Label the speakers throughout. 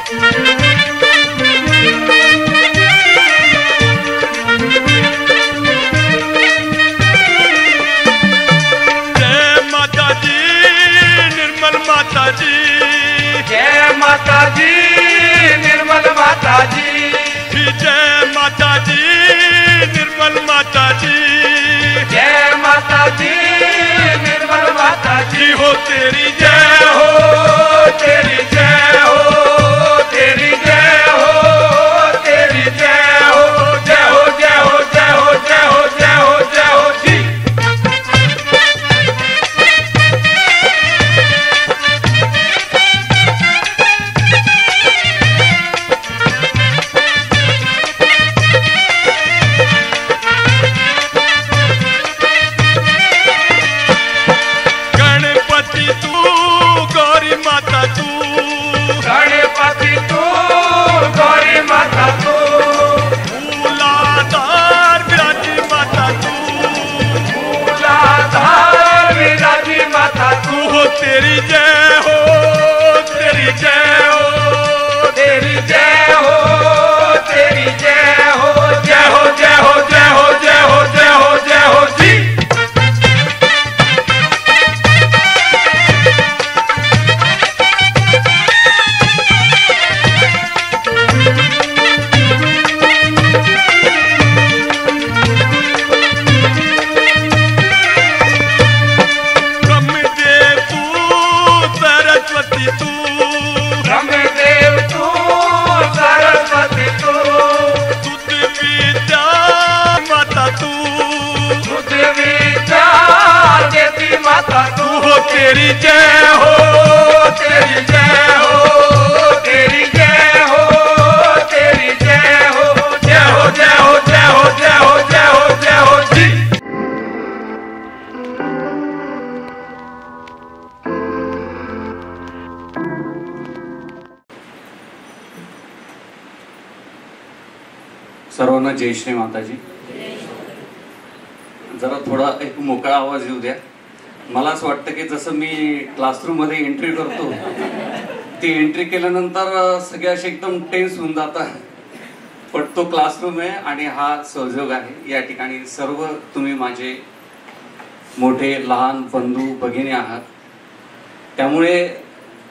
Speaker 1: जय माता दी निर्मल माता जी,
Speaker 2: जय माता दी निर्मल माता जी,
Speaker 1: जय माता दी निर्मल माता जी।
Speaker 2: हो तेरी जय हो,
Speaker 1: तेरी जय हो, तेरी जय हो, तेरी जय हो, जय हो जय हो जय हो जय हो जय हो जय हो जी।
Speaker 2: गणपति तू गौरी माता तू, मूलाधार विराजी माता तू,
Speaker 1: मूलाधार विराजी माता तू।
Speaker 2: हो तेरी जय हो, तेरी जय हो,
Speaker 1: तेरी जय हो, तेरी जय हो,
Speaker 2: जय हो जय हो जय हो जय हो जय हो जय हो जी। तेरी जय हो,
Speaker 1: तेरी जय हो, तेरी जय हो, तेरी जय हो,
Speaker 2: जय हो जय हो जय हो जय हो जय हो जय हो जी।
Speaker 3: सर्वांना जय श्री माताजी। जरा थोडा एक मोकळा आवाज येऊ द्या। मला असं वाटतं की जसं मी क्लासरूम मध्ये एंट्री करतो, ती एंट्री केल्यानंतर सगळे असे एकदम टेन्स होऊन जातात, पण तो क्लासरूम आहे आणि हा सहयोग आहे। या ठिकाणी सर्व तुम्ही माझे मोठे लहान बंधू भगिनी आहात, त्यामुळे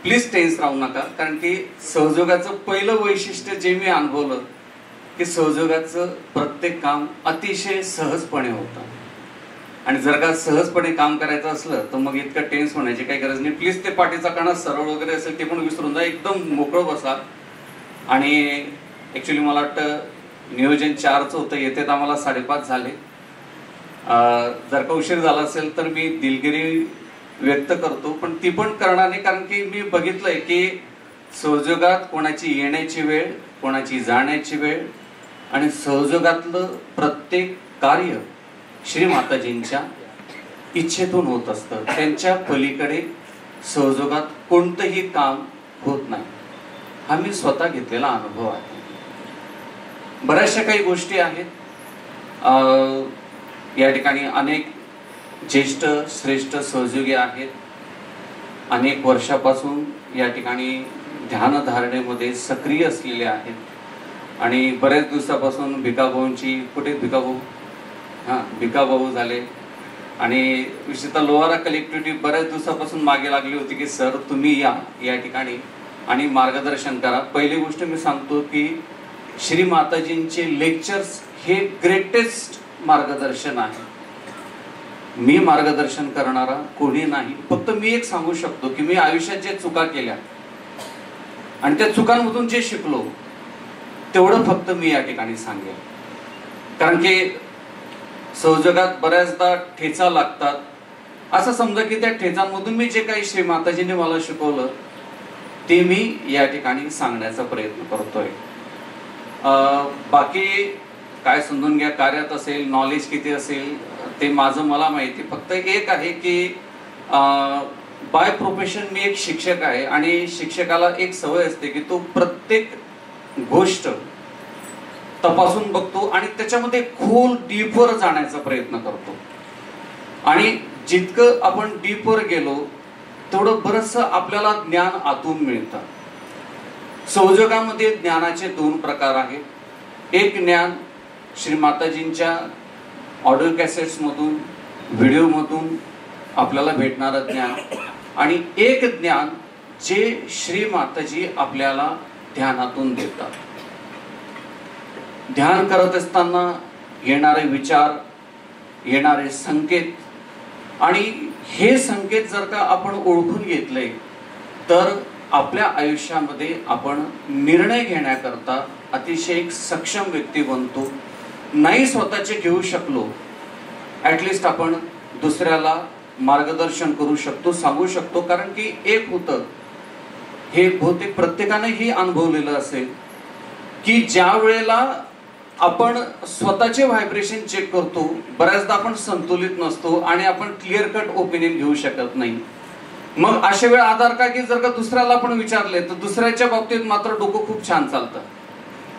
Speaker 3: प्लीज टेन्स राहू नका। कारण की सहयोगाचं पहिलं वैशिष्ट्य जे मी अनुभवलं की सहयोगाचं प्रत्येक काम अतिशय सहजपणे होतं, आणि जर का सहजपणे काम करायचं असलं तर मग इतकं टेन्स होण्याची काही गरज नाही। प्लीज ते पाठीचा कणा सरळ वगैरे असेल ते पण विसरून जा, एकदम मोकळं बसा। आणि ऍक्च्युली मला वाटतं नियोजन 4चं होतं, येते आम्हाला 5:30 झाले। जर का उशीर झाला असेल तर मी दिलगिरी व्यक्त करतो, पण ती पण करणार नाही, कारण की मी बघितलंय की सहयोगात कोणाची येण्याची वेळ, कोणाची जाण्याची वेळ, आणि सहयोगातलं प्रत्येक कार्य श्री माताजींच्या इच्छेतून होत असतं। त्यांच्या पलीकडे सहयोगात कोणतंही काम होत नाही, हा मी स्वतः घेतलेला अनुभव आहे। बऱ्याचशा काही गोष्टी आहेत, या ठिकाणी अनेक ज्येष्ठ श्रेष्ठ सहयोगी आहेत, अनेक वर्षापासून या ठिकाणी ध्यानधारणेमध्ये सक्रिय असलेले आहेत, आणि बऱ्याच दिवसापासून भिकाभाऊंची, कुठे भिकाभाऊ, भिकाभाऊ झाले, आणि विशेषतः लोहारा कलेक्टिव्हिटी बऱ्याच दिवसापासून मागे लागली होती की सर तुम्ही या ठिकाणी आणि मार्गदर्शन करा। पहिली गोष्ट मी सांगतो की श्री माताजींचे लेक्चर्स हे ग्रेटेस्ट मार्गदर्शन आहे। मी मार्गदर्शन करणारा कोणी नाही, फक्त मी एक सांगू शकतो की मी आयुष्यात जे चुका केल्या आणि त्या चुकांमधून जे शिकलो तेवढं फक्त मी या ठिकाणी सांगेन। कारण की सहयोगात बऱ्याचदा ठेचा लागतात, असं समजा की त्या ठेचांमधून मी जे काही श्री माताजींनी मला शिकवलं ते मी या ठिकाणी सांगण्याचा प्रयत्न करतोय। बाकी काय समजून घ्या, कार्यात असेल, नॉलेज किती असेल ते माझं मला माहिती, फक्त एक आहे की बाय प्रोफेशन मी एक शिक्षक आहे, आणि शिक्षकाला एक सवय असते की तो प्रत्येक गोष्ट तपासून बघतो आणि त्याच्यामध्ये खोल डीपवर जाण्याचा प्रयत्न करतो, आणि जितकं आपण डीपवर गेलो तेवढं बरंचसं आपल्याला ज्ञान आतून मिळतं। संयोगामध्ये ज्ञानाचे दोन प्रकार आहेत. एक ज्ञान श्री माताजींच्या ऑडिओ कॅसेट्स मधून, व्हिडिओ मधून आपल्याला भेटणारं ज्ञान, आणि एक ज्ञान जे श्री माताजी आपल्याला ध्यानातून देतात. ध्यान करत असताना येणारे विचार, येणारे संकेत, आणि हे संकेत जर का आपण ओळखून घेतले तर आपल्या आयुष्यामध्ये आपण निर्णय घेण्याकरता अतिशय एक सक्षम व्यक्ती बनतो. नाही स्वतःचे घेऊ शकलो, ऍटलिस्ट आपण दुसऱ्याला मार्गदर्शन करू शकतो, सांगू शकतो. कारण की एक होतं, हे बहुतेक प्रत्येकानेही अनुभवलेलं असेल की ज्या वेळेला आपण स्वतःचे व्हायब्रेशन चेक करतो, बऱ्याचदा आपण संतुलित नसतो आणि आपण क्लिअर कट ओपिनियन घेऊ शकत नाही. मग अशा वेळ आधार का की जर का दुसऱ्याला आपण विचारले तर दुसऱ्याच्या बाबतीत मात्र डोकं खूप छान चालतं.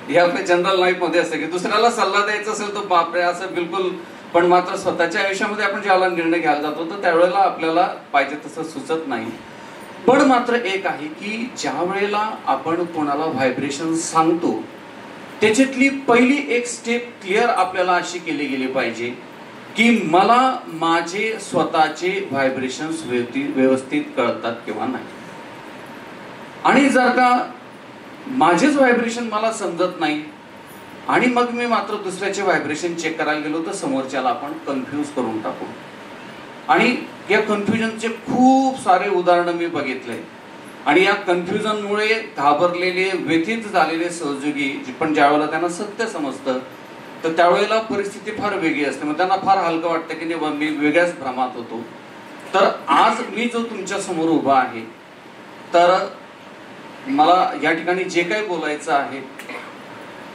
Speaker 3: हे आपल्या जनरल लाईफ मध्ये असं की दुसऱ्याला सल्ला द्यायचा असेल तर बापरे असं बिलकुल, पण मात्र स्वतःच्या आयुष्यामध्ये आपण ज्यावेळेला निर्णय घ्यायला जातो तर त्यावेळेला आपल्याला पाहिजे तसं सुचत नाही. पण मात्र एक आहे की ज्या वेळेला आपण कोणाला व्हायब्रेशन सांगतो त्याच्यातली पहिली एक स्टेप क्लिअर आपल्याला अशी केली गेली पाहिजे की मला माझे स्वतःचे व्हायब्रेशन्स व्यवस्थित कळतात किंवा नाही. आणि जर का माझेच व्हायब्रेशन मला समजत नाही आणि मग मी मात्र दुसऱ्याचे व्हायब्रेशन चेक करायला गेलो तर समोरच्याला आपण कन्फ्यूज करून टाकू. आणि या कन्फ्युजनचे खूप सारे उदाहरणं मी बघितले. आणि या कन्फ्युजनमुळे घाबरलेले, व्यथित झालेले सहयोगी पण ज्यावेळेला त्यांना सत्य समजतं तर त्यावेळेला परिस्थिती फार वेगळी असते. मग त्यांना फार हलकं वाटतं की नाही मी वेगळ्याच भ्रमात होतो. तर आज मी जो तुमच्या समोर उभा आहे तर मला या ठिकाणी जे काही बोलायचं आहे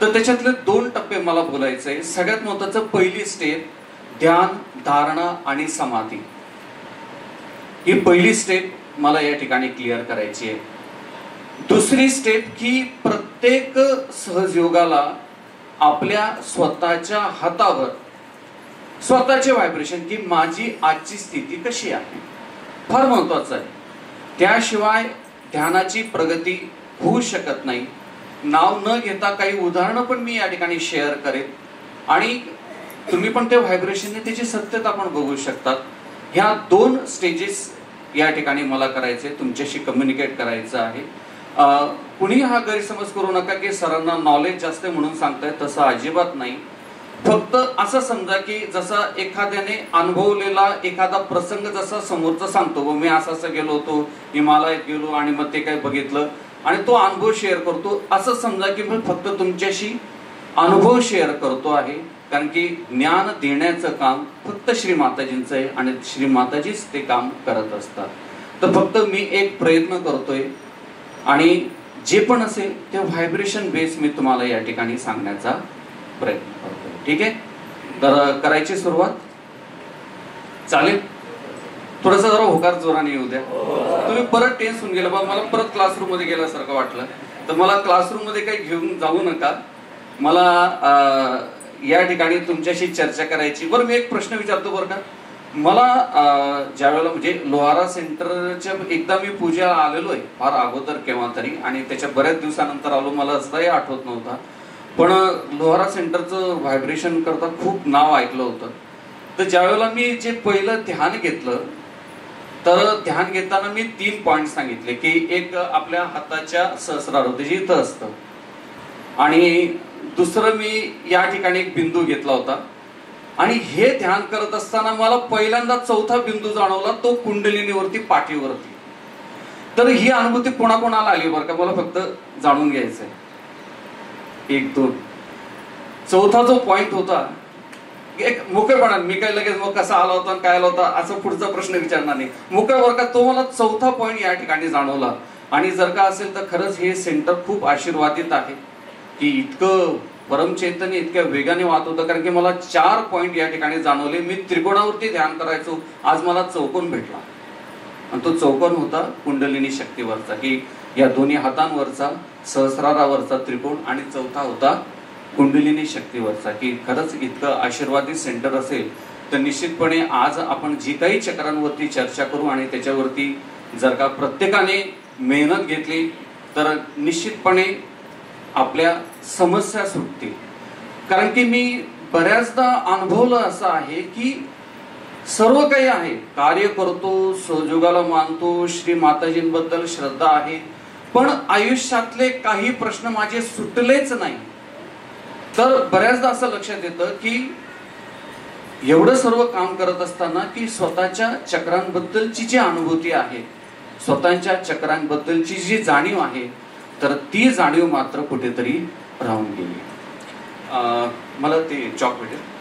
Speaker 3: तर त्याच्यातले दोन टप्पे मला बोलायचे आहे. सगळ्यात महत्वाचं पहिली स्टेप ध्यान, धारणा आणि समाधी. ही पहिली स्टेप मला या ठिकाणी क्लिअर करायची आहे. दुसरी स्टेप की प्रत्येक सहजयोगाला आपल्या स्वतःच्या हातावर स्वतःचे व्हायब्रेशन की माझी आजची स्थिती कशी आहे फार महत्वाचं आहे. त्याशिवाय ध्यानाची प्रगती होऊ शकत नाही. नाव न घेता काही उदाहरणं पण मी या ठिकाणी शेअर करेन आणि तुम्ही पण ते व्हायब्रेशनने त्याची सत्यता पण बघू शकतात. ह्या दोन स्टेजेस या ठिकाणी मला करायचे, तुमच्याशी कम्युनिकेट करायचं आहे. कुणी हा गैरसमज करू नका की सरांना नॉलेज जास्त म्हणून सांगताय, तसं अजिबात नाही. फक्त असं समजा की जसा एखाद्याने अनुभवलेला एखादा प्रसंग जसा समोरचा सांगतो, मी असं गेलो होतो, हिमालयात गेलो आणि मग ते काय बघितलं आणि तो अनुभव शेअर करतो, असं समजा की मी फक्त तुमच्याशी अनुभव शेअर करतो आहे. कारण की ज्ञान देण्याचं काम फक्त श्री माताजींचं आहे आणि श्री माताजीच ते काम करत असतात. तर फक्त मी एक प्रयत्न करतोय आणि जे पण असेल ते व्हायब्रेशन बेस मी तुम्हाला या ठिकाणी सांगण्याचा प्रयत्न करतोय. ठीक आहे, तर करायची सुरुवात चालेल. थोडस जरा होकार जोराने येऊ द्या. तुम्ही परत टेन्स होऊन गेला, मला परत क्लासरूम मध्ये गेल्यासारखं वाटलं तर मला क्लासरूम मध्ये काही घेऊन जाऊ नका. मला या ठिकाणी तुमच्याशी चर्चा करायची. बरं मी एक प्रश्न विचारतो बरं का. मला ज्या वेळेला म्हणजे लोहारा सेंटरच्या एकदा मी पूजेला आलेलो आहे फार अगोदर केव्हा तरी, आणि त्याच्या बऱ्याच दिवसानंतर आलो, मला असंही आठवत नव्हता. पण लोहारा सेंटरचं व्हायब्रेशन करता खूप नाव ऐकलं होतं. तर ज्यावेळेला मी जे पहिलं ध्यान घेतलं तर ध्यान घेताना मी 3 पॉइंट सांगितले की एक आपल्या हाताच्या सहस्रार जे इथं असतं, आणि दुसरं मी या ठिकाणी एक बिंदू घेतला होता. आणि हे ध्यान करत असताना मला पहिल्यांदा चौथा बिंदू जाणवला, तो कुंडलिनीवरती, पाठीवरती. तर ही अनुभूती कोणाकोणाला आली बरं का, मला फक्त जाणून घ्यायचंय. 1 2 चौथा जो पॉइंट होता एक मोकळेपणा, मी काय लगेच मग कसा आला होता काय आला होता असं पुढचा प्रश्न विचारणार नाही, मोकळं बरं का. तो मला चौथा पॉइंट या ठिकाणी जाणवला. आणि जर का असेल तर खरंच हे सेंटर खूप आशीर्वादित आहे की इतकं परमचैतन्य इतक्या वेगाने वाहत होतं. कारण की मला 4 पॉइंट या ठिकाणी जाणवले. मी त्रिकोणावरती ध्यान करायचो, आज मला चौकोन भेटला आणि तो चौकोन होता कुंडलिनी शक्तीवरचा, की या दोन्ही हातांवरचा, सहस्रारावरचा त्रिकोण, आणि चौथा होता कुंडलिनी शक्तीवरचा. की खरंच इतकं आशीर्वादित सेंटर असेल तर निश्चितपणे आज आपण जी काही चक्रांवरती चर्चा करू आणि त्याच्यावरती जर का प्रत्येकाने मेहनत घेतली तर निश्चितपणे आपल्या समस्या सुटतील. कारण की मी बऱ्याचदा अनुभवलं असं आहे की सर्व काही आहे, कार्य करतो, सहयोगाला मानतो, श्री माताजींबद्दल श्रद्धा आहे, पण आयुष्यातले काही प्रश्न माझे सुटलेच नाही. तर बऱ्याचदा असं लक्षात येतं की एवढं सर्व काम करत असताना की स्वतःच्या चक्रांबद्दलची जी अनुभूती आहे, स्वतःच्या चक्रांबद्दलची जी जाणीव आहे, तर ती जाणीव मात्र कुठेतरी राहून गेली. मला ते चॉक भेटेल.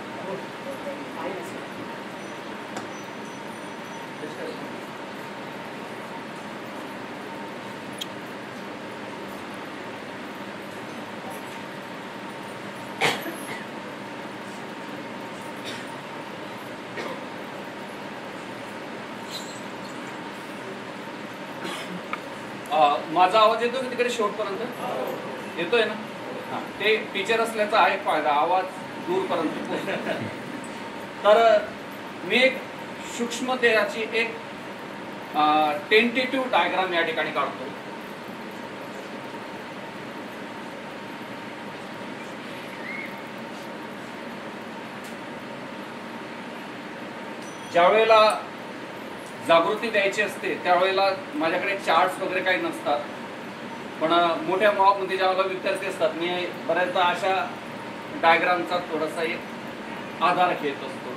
Speaker 4: माझा आवाज येतो की तिकडे शेवटपर्यंत येतोय ना? हा, ते टीचर असल्याचा आहे फायदा, आवाज दूरपर्यंत पोहोचतो. तर मी एक सूक्ष्म देहाची एक टेंटेटिव्ह डायग्राम या ठिकाणी काढतो. ज्यावेळेला जागृती द्यायची असते त्यावेळेला माझ्याकडे चार्ट्स वगैरे काही नसतात, पण मोठ्या मॉबमध्ये ज्यावेळेला विद्यार्थी असतात मी बऱ्याचदा अशा डायग्रामचा थोडासा एक आधार घेत असतो.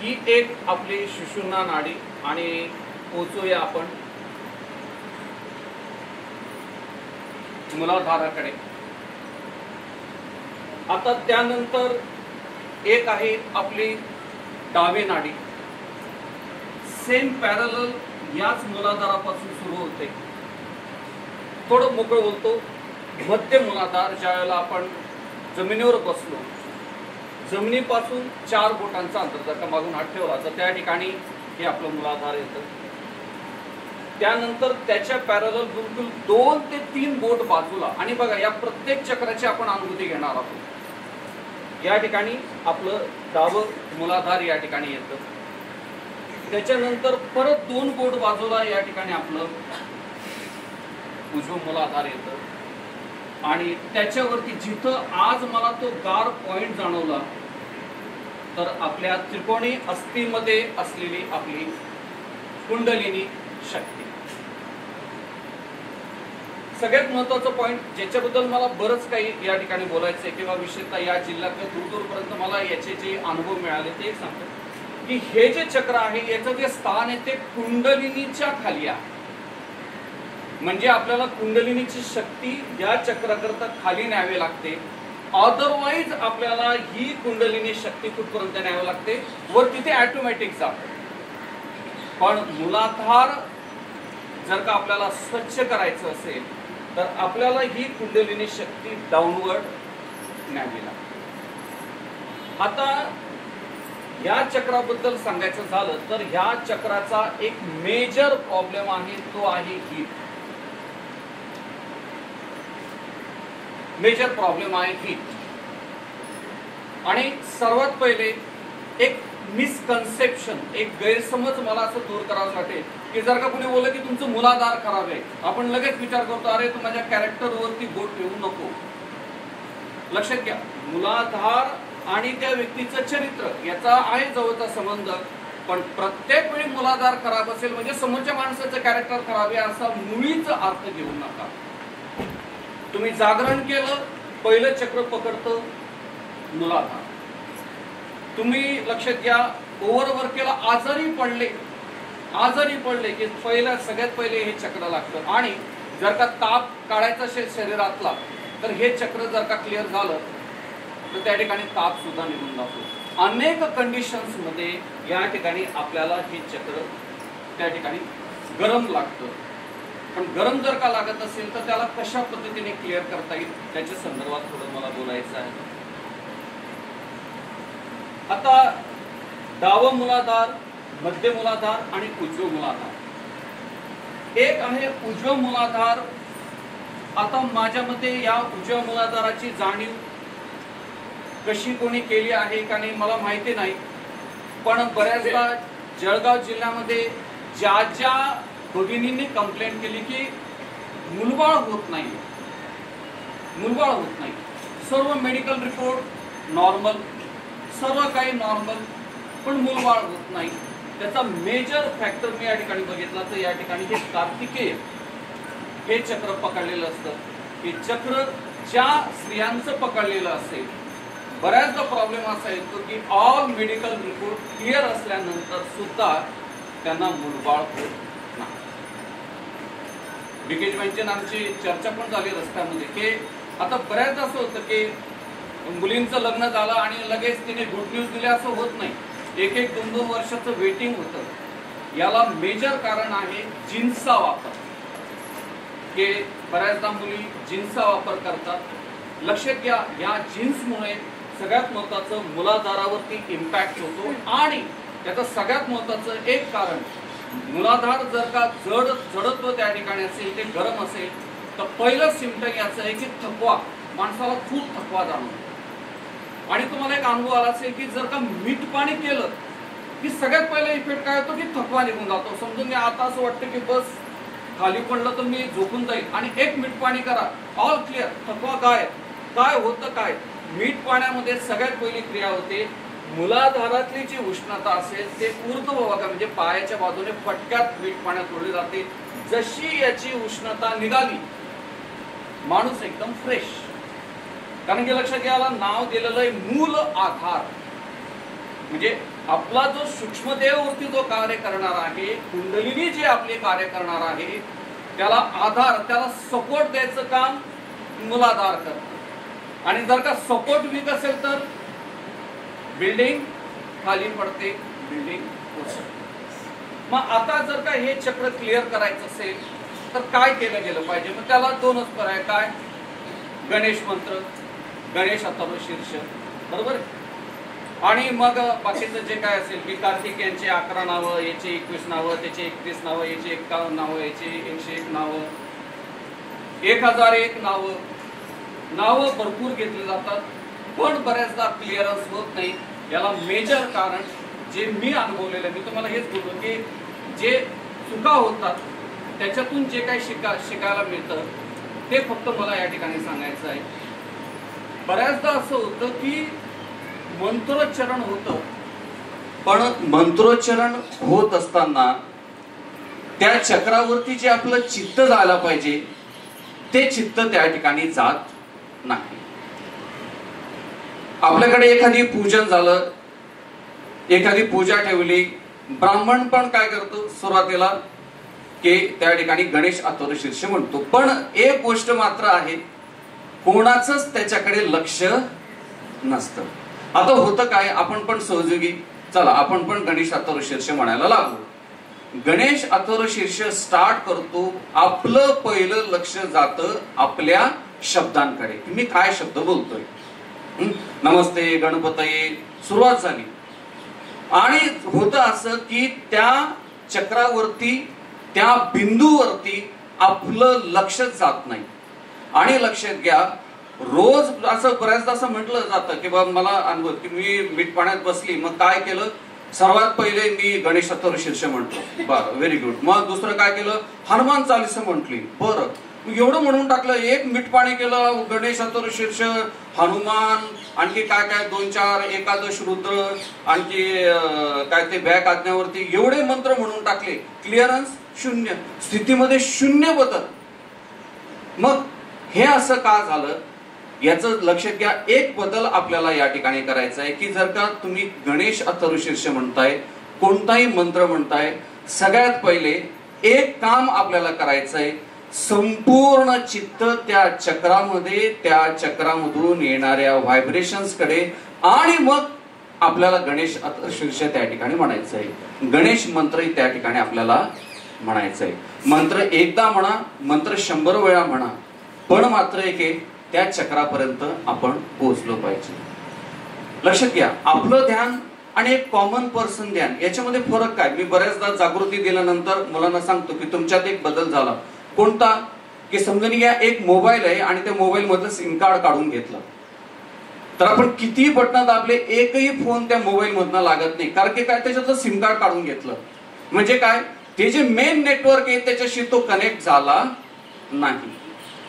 Speaker 4: ही एक आपली सुषुम्ना नाडी आणि पोचूया आपण मूलाधाराकडे. आता त्यानंतर एक आहे आपली डावी नाडी, सेम पॅरलल याच मूलाधारापासून सुरू होते. थोडं मोकळं बोलतो. मध्य मूलाधार, ज्या वेळेला आपण जमिनीवर बसलो, जमिनीपासून 4 बोटांचा अंतर जर का मागून हात ठेवला तर त्या ठिकाणी हे आपलं मूलाधार येतं. त्यानंतर त्याच्या पॅरलल बिलकुल 2 ते 3 बोट बाजूला, आणि बघा या प्रत्येक चक्राची आपण अनुभूती घेणार आहोत. या ठिकाणी आपलं डावं मूलाधार या ठिकाणी येतं. त्याच्यानंतर परत 2 बोट बाजूला या ठिकाणी आपलं उजवं मूलाधार येतं. आणि त्याच्यावरती जिथं आज मला तो गार पॉइंट जाणवला, तर आपल्या त्रिकोणी अस्थिमध्ये असलेली आपली कुंडलिनी शक्ती. सगळ्यात महत्वाचं पॉइंट ज्याच्याबद्दल मला बरंच काही या ठिकाणी बोलायचं आहे, किंवा विशेषतः या जिल्ह्यातल्या दूरदूरपर्यंत मला याचे जे अनुभव मिळाले ते एक सांगतो की हे जे चक्र आहे याचं जे स्थान आहे ते कुंडलिनीच्या खाली आहे. म्हणजे आपल्याला कुंडलिनीची शक्ती या चक्राकरता खाली न्यावी लागते, अदरवाईज आपल्याला ही कुंडलिनी शक्ती कुठपर्यंत न्यावी लागते, वर तिथे ऑटोमॅटिक जाते. पण मूलाधार जर का आपल्याला स्वच्छ करायचं असेल तर आपल्याला ही कुंडलिनी शक्ती डाऊनवर्ड न्यावी लागते. आता या चक्राबद्दल सांगायचं झालं तर ह्या चक्राचा एक मेजर प्रॉब्लेम आहे, तो आहे हीट. मेजर प्रॉब्लेम आहे हीट. आणि सर्वात पहिले एक मिसकन्सेप्शन, एक गैरसमज मला असं दूर करावं वाटेल की जर का कोणी बोललं की तुमचं मूलाधार खराब आहे, आपण लगेच विचार करतो अरे तू माझ्या कॅरेक्टरवरती बोट ठेवू नको. लक्षात घ्या, मूलाधार आणि त्या व्यक्तीचं चरित्र याचा आहे जवळचा संबंध, पण प्रत्येक वेळी मूलाधार खराब असेल म्हणजे समोरच्या माणसाचं कॅरेक्टर खराब आहे असा मुळीच अर्थ घेऊ नका. तुम्ही जागरण केलं, पहिलं चक्र पकडतं मूलाधार. तुम्ही लक्षात घ्या, ओव्हरवर्क केला, आजारी पडले की सगळ्यात पहिले हे चक्र लागतं. आणि जर का ताप काढायचा असेल शरीरातला तर हे चक्र जर का क्लिअर झालं तर त्या ठिकाणी ताप सुद्धा निघून जातो. अनेक कंडिशन्स मध्ये या ठिकाणी आपल्याला हे चक्र त्या ठिकाणी गरम लागतं. पण गरम जर का लागत असेल तर त्याला कशा पद्धतीने क्लिअर करता येईल त्याच्या संदर्भात थोडं मला बोलायचं आहे. आता डावं मूलाधार, मध्य मूलाधार आणि उजवं मूलाधार. एक आहे उजवं मूलाधार. आता माझ्या मते या उजव्या मूलाधाराची जाणीव कशी कोणी केली आहे का नाही मला माहिती नाही, पण बऱ्याचदा जळगाव जिल्ह्यामध्ये ज्या भगिनींनी कंप्लेंट केली की मुलबाळ होत नाही, मुलबाळ होत नाही. सर्व मेडिकल रिपोर्ट नॉर्मल, सर्व काही नॉर्मल, पण मुलबाळ होत नाही. त्याचा मेजर फॅक्टर मी या ठिकाणी बघितला तर या ठिकाणी हे कार्तिकेय हे चक्र पकडलेलं असतं. हे चक्र ज्या स्त्रियांचं पकडलेलं असेल, बऱ्याचदा प्रॉब्लेम असा येतो की ऑल मेडिकल रिपोर्ट क्लिअर असल्यानंतर सुद्धा त्यांना मुलबाळ होत नाही. बिकेज मेन्शन आमची चर्चा पण झाली रस्त्यामध्ये की आता बऱ्याचदा असं होतं की मुलींचं लग्न झालं आणि लगेच तिने गुड न्यूज दिली असं होत नाही. 1-2 वर्षाचं वेटिंग होतं. याला मेजर कारण आहे जीन्सचा वापर, की बऱ्याचदा मुली जीन्सचा वापर करतात. लक्षात घ्या, या जीन्समुळे सगळ्यात महत्त्वाचं मुलाधारावरती इम्पॅक्ट होतो. आणि त्याचं सगळ्यात महत्त्वाचं एक कारण, मुलाधार जर का जडत्व त्या ठिकाणी असेल, ते गरम असेल, तर पहिलं सिम्पटम याचं आहे की थकवा, माणसाला खूप थकवा जाणवतो. आणि तुम्हाला एक अनुभव आला असेल की जर का मीठ पाणी केलं की सगळ्यात पहिला इफेक्ट काय होतो की थकवा निघून जातो. समजून घ्या, आता असं वाटतं की बस खाली पडलं तर मी झोपून जाईल, आणि एक मीठ पाणी करा, ऑल क्लिअर, थकवा काय होतं. काय मीठ पाण्यामध्ये सगळ्यात पहिली क्रिया होते, मुलाधारातली जी उष्णता असेल ते ऊर्ध्वभागा म्हणजे पायाच्या बाजूने फटक्यात मीठ पाण्यात सोडली जाते. जशी याची उष्णता निघाली, माणूस एकदम फ्रेश. कारण की लक्षात घ्यायला नाव दिलेलं आहे मूल आधार, म्हणजे आपला जो सूक्ष्मदेववरती जो कार्य करणार आहे, कुंडलिनी जे आपले कार्य करणार आहे, त्याला आधार, त्याला सपोर्ट द्यायचं काम मूलाधार करतं. आणि जर का सपोर्ट वीक असेल तर बिल्डिंग खाली पडते, बिल्डिंग कोसळते. मग आता जर का हे चक्र क्लिअर करायचं असेल तर काय केलं गेलं पाहिजे? मग त्याला 2च पर्याय. काय? गणेश मंत्र, गणेश अथर्व शीर्ष, बरोबर. आणि मग बाकीचं जे काय असेल की कार्तिक यांचे 11 नावं, याचे 21 नावं, त्याचे 31 नावं, याचे 51 नावं, याचे 101 नावं, 1001 नावं भरपूर घेतली जातात, पण बऱ्याचदा क्लिअरन्स होत नाही. याला मेजर कारण जे मी अनुभवलेलं, मी तुम्हाला हेच बोलतो की जे चुका होतात त्याच्यातून जे काही शिकायला मिळतं ते फक्त मला या ठिकाणी सांगायचं आहे. बऱ्याचदा असं होतं की मंत्रोच्चारण होतं,
Speaker 3: पण मंत्रोच्चारण होत असताना त्या चक्रावरती जे आपलं चित्त जायला पाहिजे ते चित्त त्या ठिकाणी जात नाही. आपल्याकडे एखादी पूजन झालं, एखादी पूजा ठेवली, ब्राह्मण पण काय करतो सुरुवातीला की त्या ठिकाणी गणेश अथर्व शीर्ष म्हणतो. पण एक गोष्ट मात्र आहे, कोणाचंच त्याच्याकडे लक्ष नसतं. आता होतं काय, आपण पण सहयोगी, चला आपण पण गणेश अथर्व शीर्ष म्हणायला लागलो. गणेश अथर्व शीर्ष स्टार्ट करतो, आपलं पहिलं लक्ष जातं आपल्या शब्दांकडे, मी काय शब्द बोलतोय. नमस्ते गणपतये सुरुवात झाली, आणि होतं असं की त्या चक्रावरती, त्या बिंदूवरती आपलं लक्ष जात नाही. आणि लक्षात घ्या, रोज असं बऱ्याचदा असं म्हटलं जातं की बाबा मला अनुभव की मी मीठ पाण्यात बसली, मग काय केलं, सर्वात पहिले मी गणेश अथर्व शीर्ष म्हटलं, बरं व्हेरी गुड. मग दुसरं काय केलं, हनुमान चालीसा म्हटली, बरं. एवढं म्हणून टाकलं, एक मीठ पाणी केलं, गणेश अथर्व शीर्ष, हनुमान, आणखी काय काय 2-4 एकादश रुद्र, आणखी काय ते बॅक आज्ञावरती, एवढे मंत्र म्हणून टाकले. क्लिअरन्स शून्य, स्थितीमध्ये शून्य बदल. मग हे असं का झालं याचं लक्षात घ्या. एक बदल आपल्याला या ठिकाणी करायचा आहे की जर का तुम्ही गणेश अथर्व शीर्ष म्हणताय, कोणताही मंत्र म्हणताय, सगळ्यात पहिले एक काम आपल्याला करायचं आहे, संपूर्ण चित्त त्या चक्रामध्ये, त्या चक्रामधून येणाऱ्या व्हायब्रेशन्स कडे, आणि मग आपल्याला गणेश अथर्व शीर्ष त्या ठिकाणी म्हणायचं आहे. गणेश मंत्रही त्या ठिकाणी आपल्याला म्हणायचं आहे. मंत्र एकदा म्हणा, मंत्र 100 वेळा म्हणा, पण मात्र एक त्या चक्रापर्यंत आपण पोहोचलो पाहिजे. लक्षात घ्या, आपलं ध्यान आणि एक कॉमन पर्सन ध्यान याच्यामध्ये फरक काय. मी बऱ्याचदा जागृती दिल्यानंतर मुलांना सांगतो की तुमच्यात एक बदल झाला. कोणता? की समजून घ्या, एक मोबाईल आहे आणि त्या मोबाईल मधलं सिम कार्ड काढून घेतलं, तर आपण किती बटन दाबले, एकही फोन त्या मोबाईल मधनं लागत नाही, कारण की काय, त्याच्यातलं सिम कार्ड काढून घेतलं. म्हणजे काय, ते जे मेन नेटवर्क आहे त्याच्याशी तो कनेक्ट झाला नाही.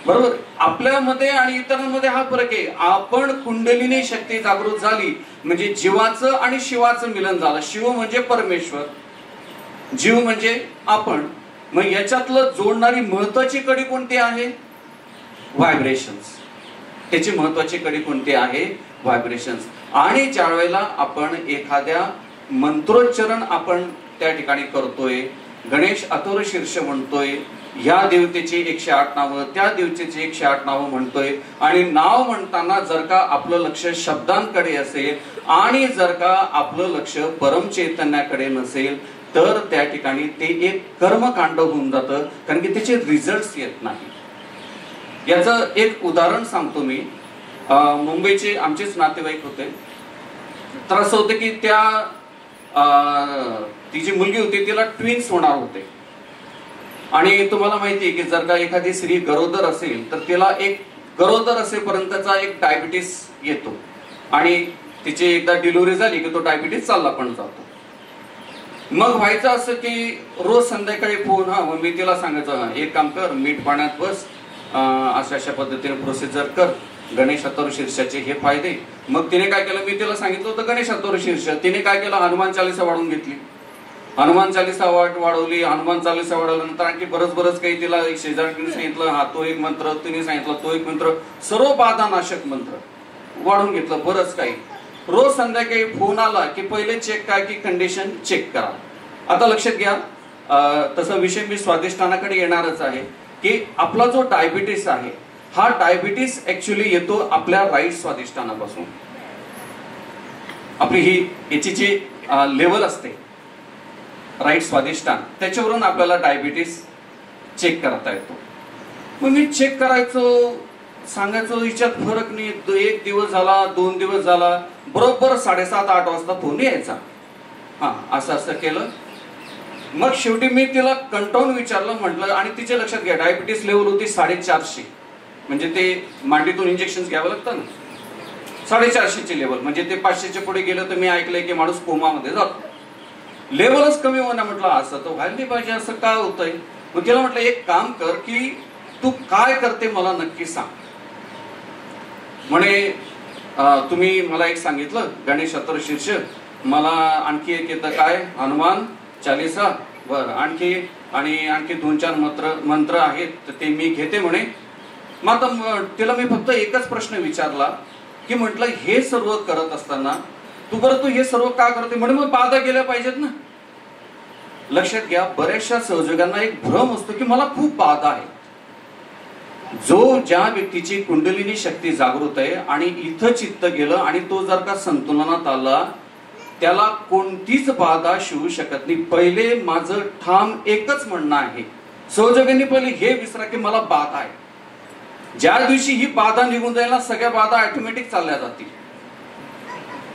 Speaker 3: बरोबर. आपल्यामध्ये आणि इतरांमध्ये हा फरक आहे. आपण कुंडलिनी शक्ती जागृत झाली म्हणजे जीवाचं आणि शिवाचं मिलन झालं. शिव म्हणजे परमेश्वर, जीव म्हणजे आपण. मग याच्यातलं जोडणारी महत्वाची कडी कोणती आहे? व्हायब्रेशन्स. त्याची महत्वाची कडी कोणती आहे? व्हायब्रेशन्स. आणि ज्या वेळेला आपण एखाद्या मंत्रोच्चारण आपण त्या ठिकाणी करतोय, गणेश अथर्व शीर्ष म्हणतोय, ह्या देवतेची 108 नावं, त्या देवतेची 108 नावं म्हणतोय, आणि नाव म्हणताना जर का आपलं लक्ष शब्दांकडे असेल आणि जर का आपलं लक्ष परम चैतन्याकडे नसेल तर त्या ठिकाणी ते एक कर्मकांड होऊन जातं, कारण की त्याचे रिझल्ट येत नाही. याचं एक उदाहरण सांगतो मी. मुंबईचे आमचेच नातेवाईक होते. तर असं होतं की ती जी मुलगी होती तिला ट्विन्स होणार होते. आणि तुम्हाला माहिती आहे की जर का एखादी स्त्री गरोदर असेल तर तिला एक गरोदर असेपर्यंतचा एक डायबिटीस येतो, आणि तिची एकदा डिलिव्हरी झाली की तो डायबिटीस चालला पण जातो. मग व्हायचं असं की रोज संध्याकाळी फोन, मग मी तिला सांगायचं एक काम कर, मीठ पाण्यात बस, अशा पद्धतीने प्रोसिजर कर, गणेश अथर्व शीर्षाचे हे फायदे. मग तिने काय केलं, मी तिला सांगितलं होतं गणेश अथर्व शीर्ष, तिने काय केलं, हनुमान चालीसा वाढवून घेतली. हनुमान चालीसा वाढवली. हनुमान चालीसा वाढवल्यानंतर आणखी बरंच काही तिला शेजारीने सांगितलं, हा तो एक मंत्र, तिने सांगितलं तो एक मंत्र, सर्व बाधानाशक मंत्र वाढवून घेतलं. बरंच काही. रोज संध्याकाळी फोन आला की पहिले चेक काय की कंडिशन चेक करा. आता लक्षात घ्या, तसा विषय मी स्वादिष्टानाकडे येणारच आहे की आपला जो डायबिटीस आहे हा डायबिटीस ऍक्च्युली येतो आपल्या राईट स्वादिष्टानापासून. आपली ही याची जी लेवल असते राईट स्वादिष्टान, त्याच्यावरून आपल्याला डायबिटीस चेक करता येतो. मग मी चेक करायचो, सांगायचो, हिच्यात फरक नाही. 1 दिवस झाला, 2 दिवस झाला, बरोबर 7:30-8 वाजता फोन यायचा. असं केलं. मग शेवटी मी तिला कंटाळून विचारलं, म्हटलं, आणि तिच्या लक्षात घ्या डायबिटीस लेवल होती 450, म्हणजे ते मांडीतून इंजेक्शन घ्यावं लागतं ना, 450ची लेवल, म्हणजे ते 500च्या पुढे गेलं तर मी ऐकलंय की माणूस कोमामध्ये जातो. लेवलच कमी होणार. म्हटलं असं तर व्हायला नाही पाहिजे, असं काय होतंय. मग तिला म्हटलं एक काम कर की तू काय करते मला नक्की सांग. म्हणे तुम्ही मला एक सांगितलं गणेश अथर्व शीर्ष, मला आणखी एक येतं काय, हनुमान चालीसा, बरं आणखी 2-4 मंत्र आहेत तर ते मी घेते म्हणे. मग आता तिला मी फक्त एकच प्रश्न विचारला की म्हटलं हे सर्व करत असताना तू हे सर्व का करते. म्हणे मग बाधा गेल्या पाहिजेत ना. लक्षात घ्या, बऱ्याचशा सहयोगांना एक भ्रम असतो की मला खूप बाधा आहे. ज्या व्यक्तीची कुंडलिनी शक्ती जागृत आहे आणि इथं चित्त गेलं आणि तो जर का संतुलनात आला, त्याला कोणतीच बाधा शिवू शकत नाही. पहिले माझं ठाम एकच म्हणणं आहे, सहयोगांनी पहिले हे विसरा की मला बाधा आहे. ज्या दिवशी ही बाधा निघून जाईल ना, सगळ्या बाधा ऑटोमॅटिक चालल्या जातील.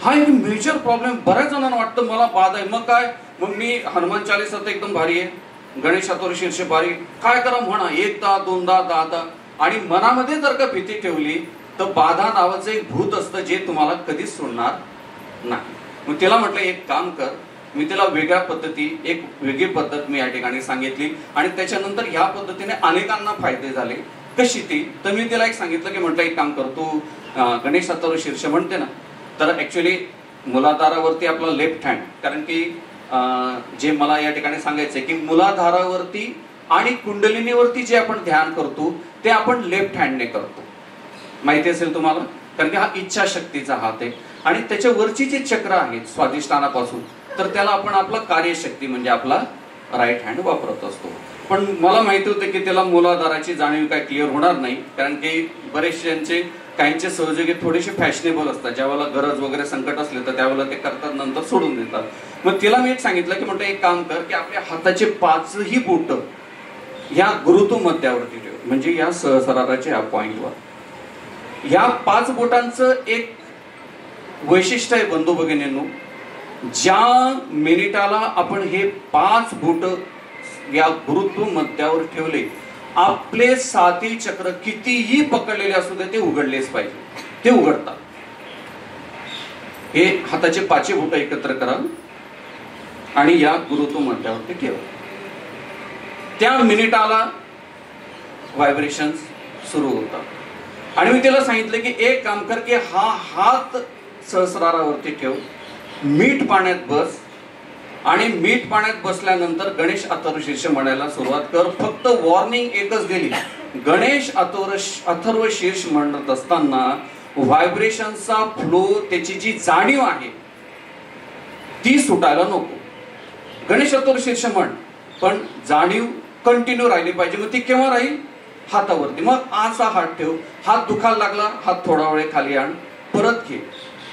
Speaker 3: हा एक मेजर प्रॉब्लेम. बऱ्याच जणांना वाटतं मला बाधा आहे. मग काय, मग मी हनुमान चालीसा तर एकदम भारी आहे, गणेश अथर्व शीर्ष भारी, काय करा म्हणा, 1दा 2दा 10दा, आणि मनामध्ये जर का भीती ठेवली तर बाधा नावाचं एक भूत असतं जे तुम्हाला कधीच सोडणार नाही. मग तिला म्हटलं एक काम कर. मी तिला वेगळ्या पद्धती, एक वेगळी पद्धत मी या ठिकाणी सांगितली, आणि त्याच्यानंतर ह्या पद्धतीने अनेकांना फायदे झाले. कशी ती, तर मी तिला एक सांगितलं की म्हटलं एक काम कर, तू गणेश अथर्व शीर्ष म्हणते ना, तर ऍक्च्युली मूलाधारावरती आपला लेफ्ट हँड, कारण की जे मला या ठिकाणी सांगायचंय की मूलाधारावरती आणि कुंडलिनीवरती जे आपण ध्यान करतो ते आपण लेफ्ट हँडने करतो, माहिती असेल तुम्हाला, कारण की हा इच्छाशक्तीचा हात आहे. आणि त्याच्यावरची जे चक्र आहेत स्वादिष्टानापासून, तर त्याला आपण आपला कार्यशक्ती म्हणजे आपला राईट हँड वापरत असतो. पण मला माहिती होतं की त्याला मूलाधाराची जाणीव काय क्लिअर होणार नाही, कारण की बरेचसे काहींचे सहयोगी थोडेसे फॅशनेबल असतात. ज्यावेळेला गरज वगैरे संकट असले तर त्यावेळेला ते करतात, नंतर सोडून देतात. मग तिला मी एक सांगितलं की म्हटलं एक काम कर की आपल्या हाताचे 5ही बोट या गुरुत्व मध्यावरती ठेव, म्हणजे या सहस्राराच्या पॉइंटवर. ह्या 5 बोटांचं एक वैशिष्ट्य आहे बंधू भगिनींनो, ज्या मिनिटाला आपण हे 5 बोट या गुरुत्व मध्यावर ठेवले, आपले 7ही चक्र कितीही पकडलेले असू दे ते उघडलेच पाहिजे, ते उघडतात. हे हाताचे 5 बोट एकत्र करा आणि या गुरुत्व मध्यावरती ठेवा. त्या मिनिटाला व्हायब्रेशन सुरू होतात. आणि मी तिला सांगितलं की एक काम कर की हा हात सहस्रारावरती ठेव, मीठ पाण्यात बस आणि मीठ पाण्यात बसल्यानंतर गणेश अथर्वशीर्ष म्हणायला सुरुवात कर. फक्त वॉर्निंग एकच दिली, गणेश अथर्व शीर्ष म्हणत असताना व्हायब्रेशनचा फ्लो, त्याची जी जाणीव आहे ती सुटायला नको. गणेश अथर्व शीर्ष म्हण, पण जाणीव कंटिन्यू राहिली पाहिजे. मग ती केव्हा राहील? हातावरती. मग असा हात ठेव, हात दुखायला लागला, हात थोडा वेळ खाली आण, परत घे.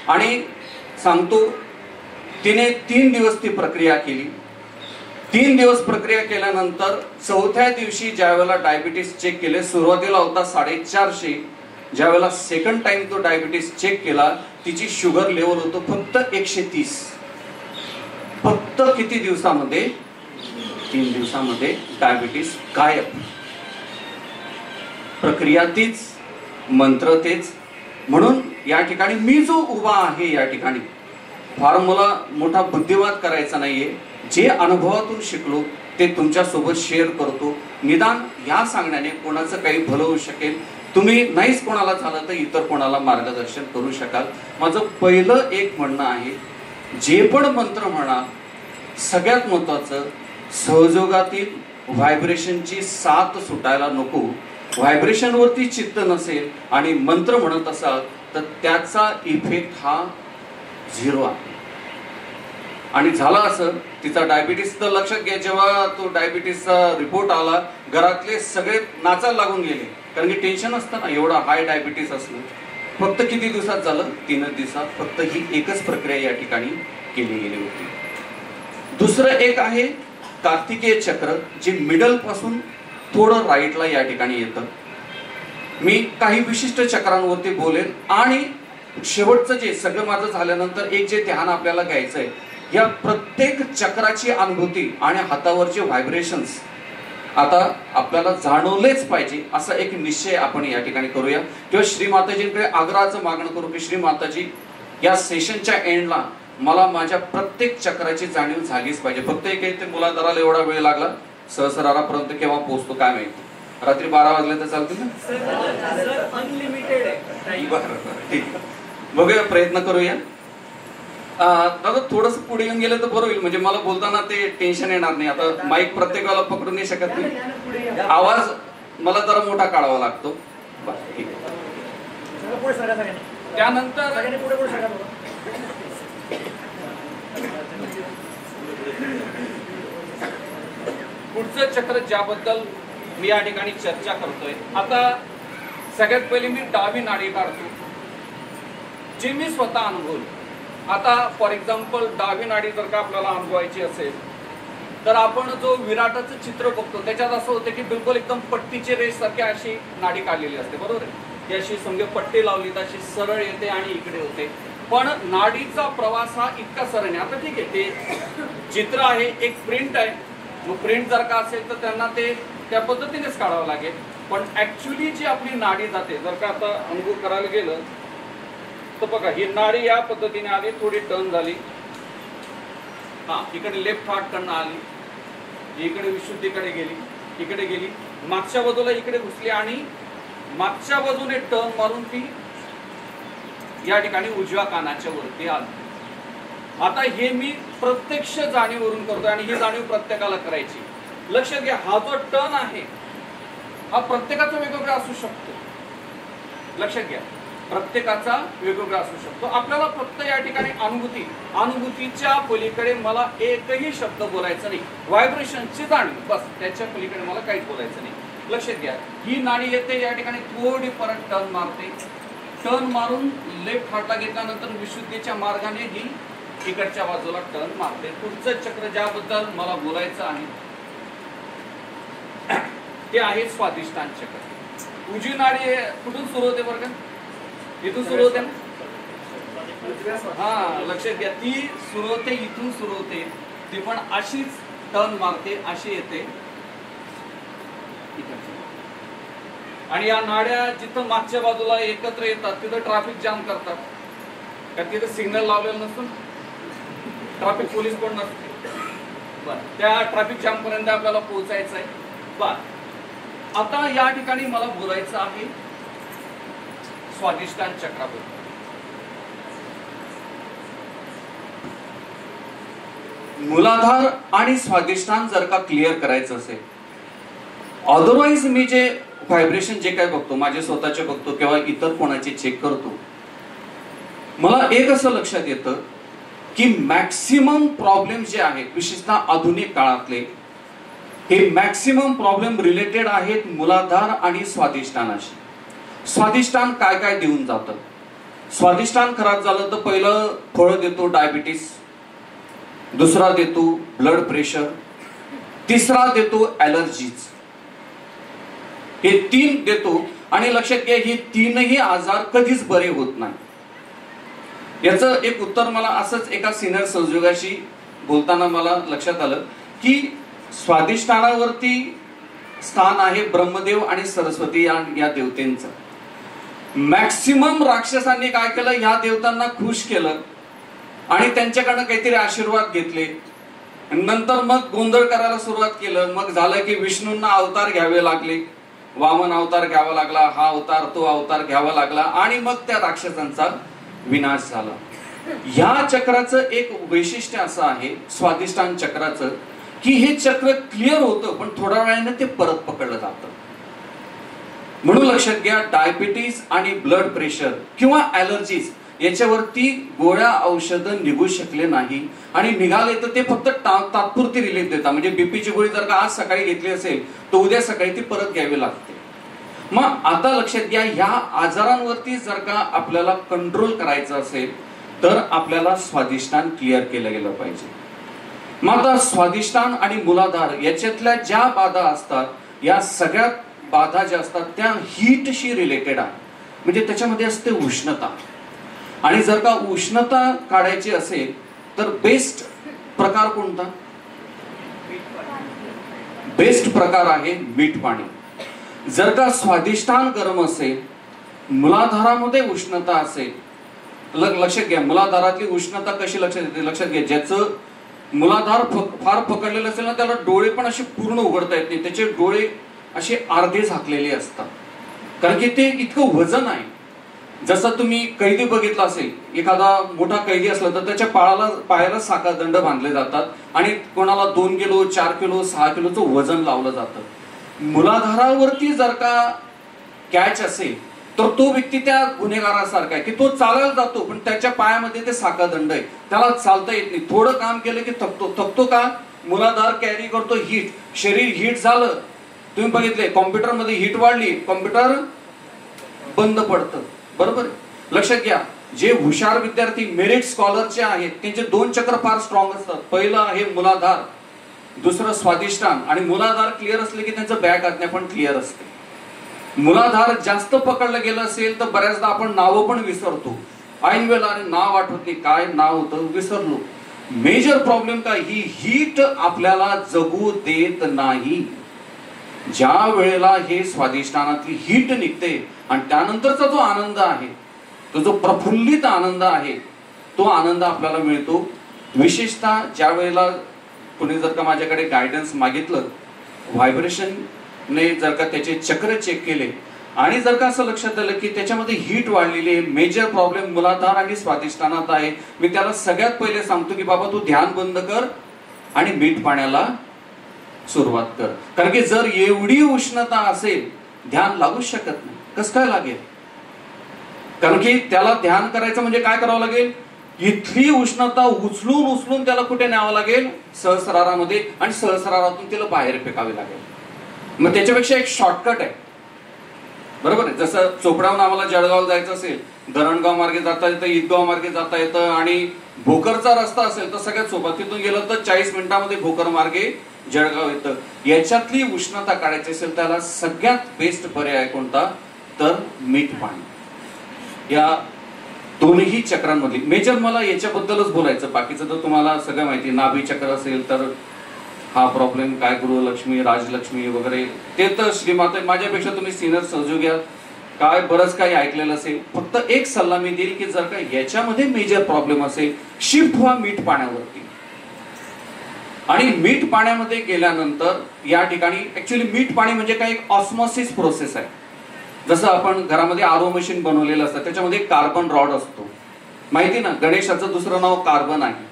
Speaker 3: आणि सांगतो, तिने 3 दिवस ती प्रक्रिया केली. 3 दिवस प्रक्रिया केल्यानंतर 4थ्या दिवशी ज्यावेळेला डायबिटीस चेक केले, सुरुवातीला होता 450, ज्यावेळेला सेकंड टाइम तो डायबिटीस चेक केला, तिची शुगर लेवल होतो फक्त 130. फक्त किती दिवसामध्ये? 3 दिवसामध्ये डायबिटीस गायब. प्रक्रिया तीच, मंत्र तेच. म्हणून या ठिकाणी मी जो उभा आहे या ठिकाणी, फार मला मोठा बुद्धिवाद करायचा नाहीये. जे अनुभवातून शिकलो ते तुमच्या सोबत शेअर करतो. निदान या सांगण्याने कोणाचं काही भलं होऊ शकेल. तुम्ही नाहीच कोणाला झालं तर इतर कोणाला मार्गदर्शन करू शकाल. माझं पहिलं एक म्हणणं आहे, जे पण मंत्र म्हणा, सगळ्यात महत्वाचं सहयोगातील व्हायब्रेशनची साथ सुटायला नको. व्हायब्रेशनवरती चित्त नसेल आणि मंत्र म्हणत असाल तर त्याचा इफेक्ट हा 0 आहे. आणि झाला असं, तिचा डायबिटीस तर लक्षात घ्या, जेव्हा तो डायबिटीसचा रिपोर्ट आला, घरातले सगळे नाचायला लागून गेले, कारण की टेन्शन असतं ना एवढा हाय डायबिटीस असलं. फक्त किती दिवसात झालं? 3 दिवसात. फक्त ही एकच प्रक्रिया या ठिकाणी केली गेली होती. दुसरं एक आहे कार्तिकेय चक्र, जे मिडल पासून थोडं राईटला या ठिकाणी येतं. मी काही विशिष्ट चक्रांवरती बोलेन आणि शेवटचं जे सगळं माझं झाल्यानंतर एक जे ध्यान आपल्याला घ्यायचंय, या प्रत्येक चक्राची अनुभूती आणि हातावरचे व्हायब्रेशन्स आता आपल्याला जाणवलेच पाहिजे, असा एक निश्चय आपण या ठिकाणी करूया. किंवा श्री माताजींकडे आग्रहाचं मागणं करू की श्री माताजी, या सेशनच्या एंडला मला माझ्या प्रत्येक चक्राची जाणीव झालीच पाहिजे. फक्त एक ते मुलाधाराला एवढा वेळ लागला, सहस्रारापर्यंत केव्हा पोहोचतो काय माहिती. रात्री 12 वाजले तर चालतील ना?
Speaker 4: अनलिमिटेड आहे.
Speaker 3: बरं, ठीक आहे, बघूया, प्रयत्न करूया. दादा थोडस पुढे येऊन गेलं तर बरं होईल, म्हणजे मला बोलताना ते टेन्शन येणार नाही. आता माईक प्रत्येकाला पकडू नाही शकत नाही, आवाज मला जरा मोठा काढावा लागतो. बरं, ठीक आहे.
Speaker 4: त्यानंतर पुढचं चक्र ज्याबद्दल मी या ठिकाणी चर्चा करतोय, आता सगळ्यात पहिले मी डावी नाडी काढतो, जे मी स्वतः अनुभवली. आता फॉर एक्झाम्पल डावी नाडी जर का आपल्याला अनुभवायची असेल तर आपण जो विराटाचं चित्र बघतो त्याच्यात असं होतं की बिलकुल एकदम पट्टीचे रेष सारखी अशी नाडी काढलेली असते, बरोबर आहे. ती अशी समजा पट्टी लावली तर अशी सरळ येते आणि इकडे होते. पण नाडीचा प्रवास हा इतका सरळ नाही. आता ठीक आहे, ते चित्र आहे, एक प्रिंट आहे, मग प्रिंट जर का असेल तर त्यांना ते त्या पद्धतीनेच काढावं लागेल. पण ऍक्च्युली जी आपली नाडी जाते, जर का आता अनुभव करायला गेलं तर बघा, ही नाडी या पद्धतीने आली, थोडी टर्न झाली, हा इकडे लेफ्ट हार्टकडनं आली, इकडे विशुद्धीकडे गेली, इकडे गेली, मागच्या बाजूला इकडे घुसली आणि मागच्या बाजूने टर्न मारून ती या ठिकाणी उजव्या कानाच्या वरती आली. आता हे मी प्रत्यक्ष जाणीवरून करतोय आणि ही जाणीव प्रत्येकाला करायची. लक्षात घ्या, हा जो टर्न आहे हा प्रत्येकाचा वेगवेगळा असू शकतो. लक्षात घ्या, प्रत्येकाचा वेगवेगळा असू शकतो. आपल्याला फक्त या ठिकाणी अनुभूतीच्या पलीकडे मला एकही शब्द बोलायचा नाही. व्हायब्रेशनची जाणीव, बस, त्याच्या पलीकडे मला काहीच बोलायचं नाही. लक्षात घ्या, ही नाडी येते, या ठिकाणी थोडी परत टर्न मारते, टर्न मारून लेफ्ट हार्टला घेतल्यानंतर विशुद्धीच्या मार्गाने ही इकडच्या बाजूला टर्न मारते. पुढचं चक्र ज्याबद्दल मला बोलायचं आहे ते आहे स्वादिष्टान चक्र. उजवी नाडी कुठून सुरू होते बरं का? इथून सुरू होते ना? हा, लक्षात घ्या, ती सुरू होते, इथून सुरू होते, ती पण अशीच टर्न मारते, अशी येते आणि या नाड्या जिथं मागच्या बाजूला एकत्र येतात तिथं ट्रॅफिक जाम करतात, कारण तिथं सिग्नल लावलेलं नसतं, ट्रॅफिक पोलीस कोण नसते. बरं, त्या ट्रॅफिक जाम पर्यंत आपल्याला पोहोचायचं आहे. बर, आता या ठिकाणी मला बोलायचं आहे स्वादिष्टान चक्राबद्दल.
Speaker 3: मूलाधार आणि स्वादिष्टान जर का क्लिअर करायचं असेल, अदरवाईज मी जे व्हायब्रेशन जे काय बघतो, माझे स्वतःचे बघतो किंवा इतर कोणाचे चेक करतो, मला एक असं लक्षात येतं की मॅक्सिमम प्रॉब्लेम जे आहेत, विशेषतः आधुनिक काळातले, हे मॅक्सिमम प्रॉब्लेम रिलेटेड आहेत मूलाधार आणि स्वादिष्टानाशी. स्वादिष्टान काय काय देऊन जातं? स्वादिष्टान खराब झालं तर पहिलं फळ देतो डायबिटीस, दुसरा देतो ब्लड प्रेशर, तिसरा देतो ॲलर्जीज. हे 3 देतो आणि लक्षात घ्या हे 3ही आजार कधीच बरे होत नाही. याचं एक उत्तर मला असंच एका सिनियर संयोगाशी बोलताना मला लक्षात आलं की स्वादिष्टानावरती स्थान आहे ब्रह्मदेव आणि सरस्वती या देवतेंचं. मॅक्सिमम राक्षसांनी काय केलं, ह्या देवतांना खुश केलं आणि त्यांच्याकडनं काहीतरी आशीर्वाद घेतले. नंतर मग गोंधळ करायला सुरुवात केलं. मग झालं की विष्णूंना अवतार घ्यावे लागले, वामन अवतार घ्यावा लागला, हा अवतार तो अवतार घ्यावा लागला आणि मग त्या राक्षसांचा विनाश झाला. या चक्राचं एक वैशिष्ट्य असं आहे स्वादिष्टान चक्राचं की हे चक्र क्लिअर होतं पण थोड्या वेळाने ते परत पकडलं जातं. म्हणून लक्षात घ्या, डायबिटीज आणि ब्लड प्रेशर किंवा ॲलर्जीज याच्यावरती गोळ्या औषधं निघू शकले नाही आणि निघाले तर ते फक्त तात्पुरती रिलीफ देतात. म्हणजे बीपीची गोळी जर का आज सकाळी घेतली असेल तर उद्या सकाळी ती परत घ्यावी लागते. मग आता लक्षात घ्या, ह्या आजारांवरती जर का आपल्याला कंट्रोल करायचं असेल तर आपल्याला स्वादिष्टान क्लिअर केलं गेलं पाहिजे. मग आता स्वादिष्टान आणि मूलाधार याच्यातल्या ज्या बाधा असतात, या सगळ्या बाधा ज्या असतात त्या हीटशी रिलेटेड आहे. म्हणजे त्याच्यामध्ये असते उष्णता. आणि जर का उष्णता काढायची असेल तर बेस्ट प्रकार कोणता? बेस्ट प्रकार आहे मीठ पाणी. जर का स्वादिष्टान गरम असेल, मूलाधारामध्ये उष्णता असेल, लक्षात घ्या मूलाधारातली उष्णता कशी लक्षात येते, लक्षात घ्या ज्याचं मूलाधार फार पकडलेलं असेल ना त्याला डोळे पण असे पूर्ण उघडता येत नाही, त्याचे डोळे असे अर्धे झाकलेले असतात कारण की ते इतकं वजन आहे. जसं तुम्ही कैदी बघितला असेल, एखादा मोठा कैदी असला तर त्याच्या पायाला साखळदंड बांधले जातात आणि कोणाला 2 किलो 4 किलो 6 किलोचं वजन लावलं जातं. मूलाधारावरती जर का कॅच असेल तर तो व्यक्ती त्या गुन्हेगारासारखा आहे की तो चालायला जातो पण त्याच्या पायामध्ये ते साखळदंड आहे, त्याला चालता येत नाही. थोडं काम केलं की थकतो का? मूलाधार कॅरी करतो हीट, शरीर हीट झालं. तुम्ही बघितले कॉम्प्युटरमध्ये हीट वाढली, कॉम्प्युटर बंद पडतं. बरोबर. लक्षात घ्या, जे हुशार विद्यार्थी मेरिट स्कॉलरचे आहेत त्यांचे 2 चक्र फार स्ट्रॉंग असतात. पहिलं आहे मूलाधार, दुसरं स्वादिष्टान. आणि मूलाधार क्लिअर असले की त्यांचं बॅक आज्ञा पण क्लिअर असते. मूलाधार जास्त पकडलं गेलं असेल तर बऱ्याचदा आपण नावं पण विसरतो. ऐन वेळेला नाव आठवत नाही, काय नाव होतं विसरलो. मेजर प्रॉब्लेम काय, ही हीट आपल्याला जगू देत नाही. ज्या वेळेला हे स्वादिष्टानातली हीट निघते आणि त्यानंतरचा जो आनंद आहे, तो जो प्रफुल्लित आनंद आहे, तो आनंद आपल्याला मिळतो. विशेषतः ज्या वेळेला कोणी जर का माझ्याकडे गायडन्स मागितलं, व्हायब्रेशनने जर का त्याचे चक्र चेक केले आणि जर का असं लक्षात आलं की त्याच्यामध्ये हीट वाढलेली आहे, मेजर प्रॉब्लेम मूलाधार आणि स्वादिष्टानात आहे, मी त्याला सगळ्यात पहिले सांगतो की बाबा तू ध्यान बंद कर आणि मीठ पाण्याला सुरुवात कर. कारण की जर एवढी उष्णता असेल ध्यान लागूच शकत नाही. कसं काय लागेल? कारण की त्याला ध्यान करायचं म्हणजे काय करावं लागेल, इथली उष्णता उचलून त्याला कुठे न्यावं लागेल, सहस्रारामध्ये, आणि सहस्रारातून तिला बाहेर फेकावे लागेल. मग त्याच्यापेक्षा एक शॉर्टकट आहे. बरोबर आहे. जसं चोपड्याहून आम्हाला जळगाव जायचं असेल, धरणगाव मार्गे जाता येतं, ईदगाव मार्गे जाता येतं, आणि भोकरचा रस्ता असेल तर सगळ्यात सोपा, तिथून गेलं तर 40 मिनिटांमध्ये भोकर मार्गे जळगाव येतं. याच्यातली उष्णता काढायची असेल त्याला सगळ्यात बेस्ट पर्याय कोणता, तर मीठ पाणी. या दोन्ही चक्रांमधली मेजर मला याच्याबद्दलच बोलायचं, बाकीचं तर तुम्हाला सगळं माहिती. नाभी चक्र असेल तर हा प्रॉब्लेम काय, गृहलक्ष्मी, राजलक्ष्मी वगैरे, ते तर श्रीमाता माझ्यापेक्षा तुम्ही सिनियर सहयोग घ्या, काय बरंच काही ऐकलेलं असेल. फक्त एक सल्ला मी देईल की जर का याच्यामध्ये मेजर प्रॉब्लेम असेल, शिफ्ट व्हा मीठ पाण्यावरती. आणि मीठ पाण्यामध्ये गेल्यानंतर या ठिकाणी ऍक्च्युली मीठ पाणी म्हणजे काय, एक ऑस्मॉसिस प्रोसेस आहे. जसं आपण घरामध्ये आरो मशीन बनवलेलं असतं, त्याच्यामध्ये कार्बन रॉड असतो, माहिती ना. गणेशाचं दुसरं नाव कार्बन आहे.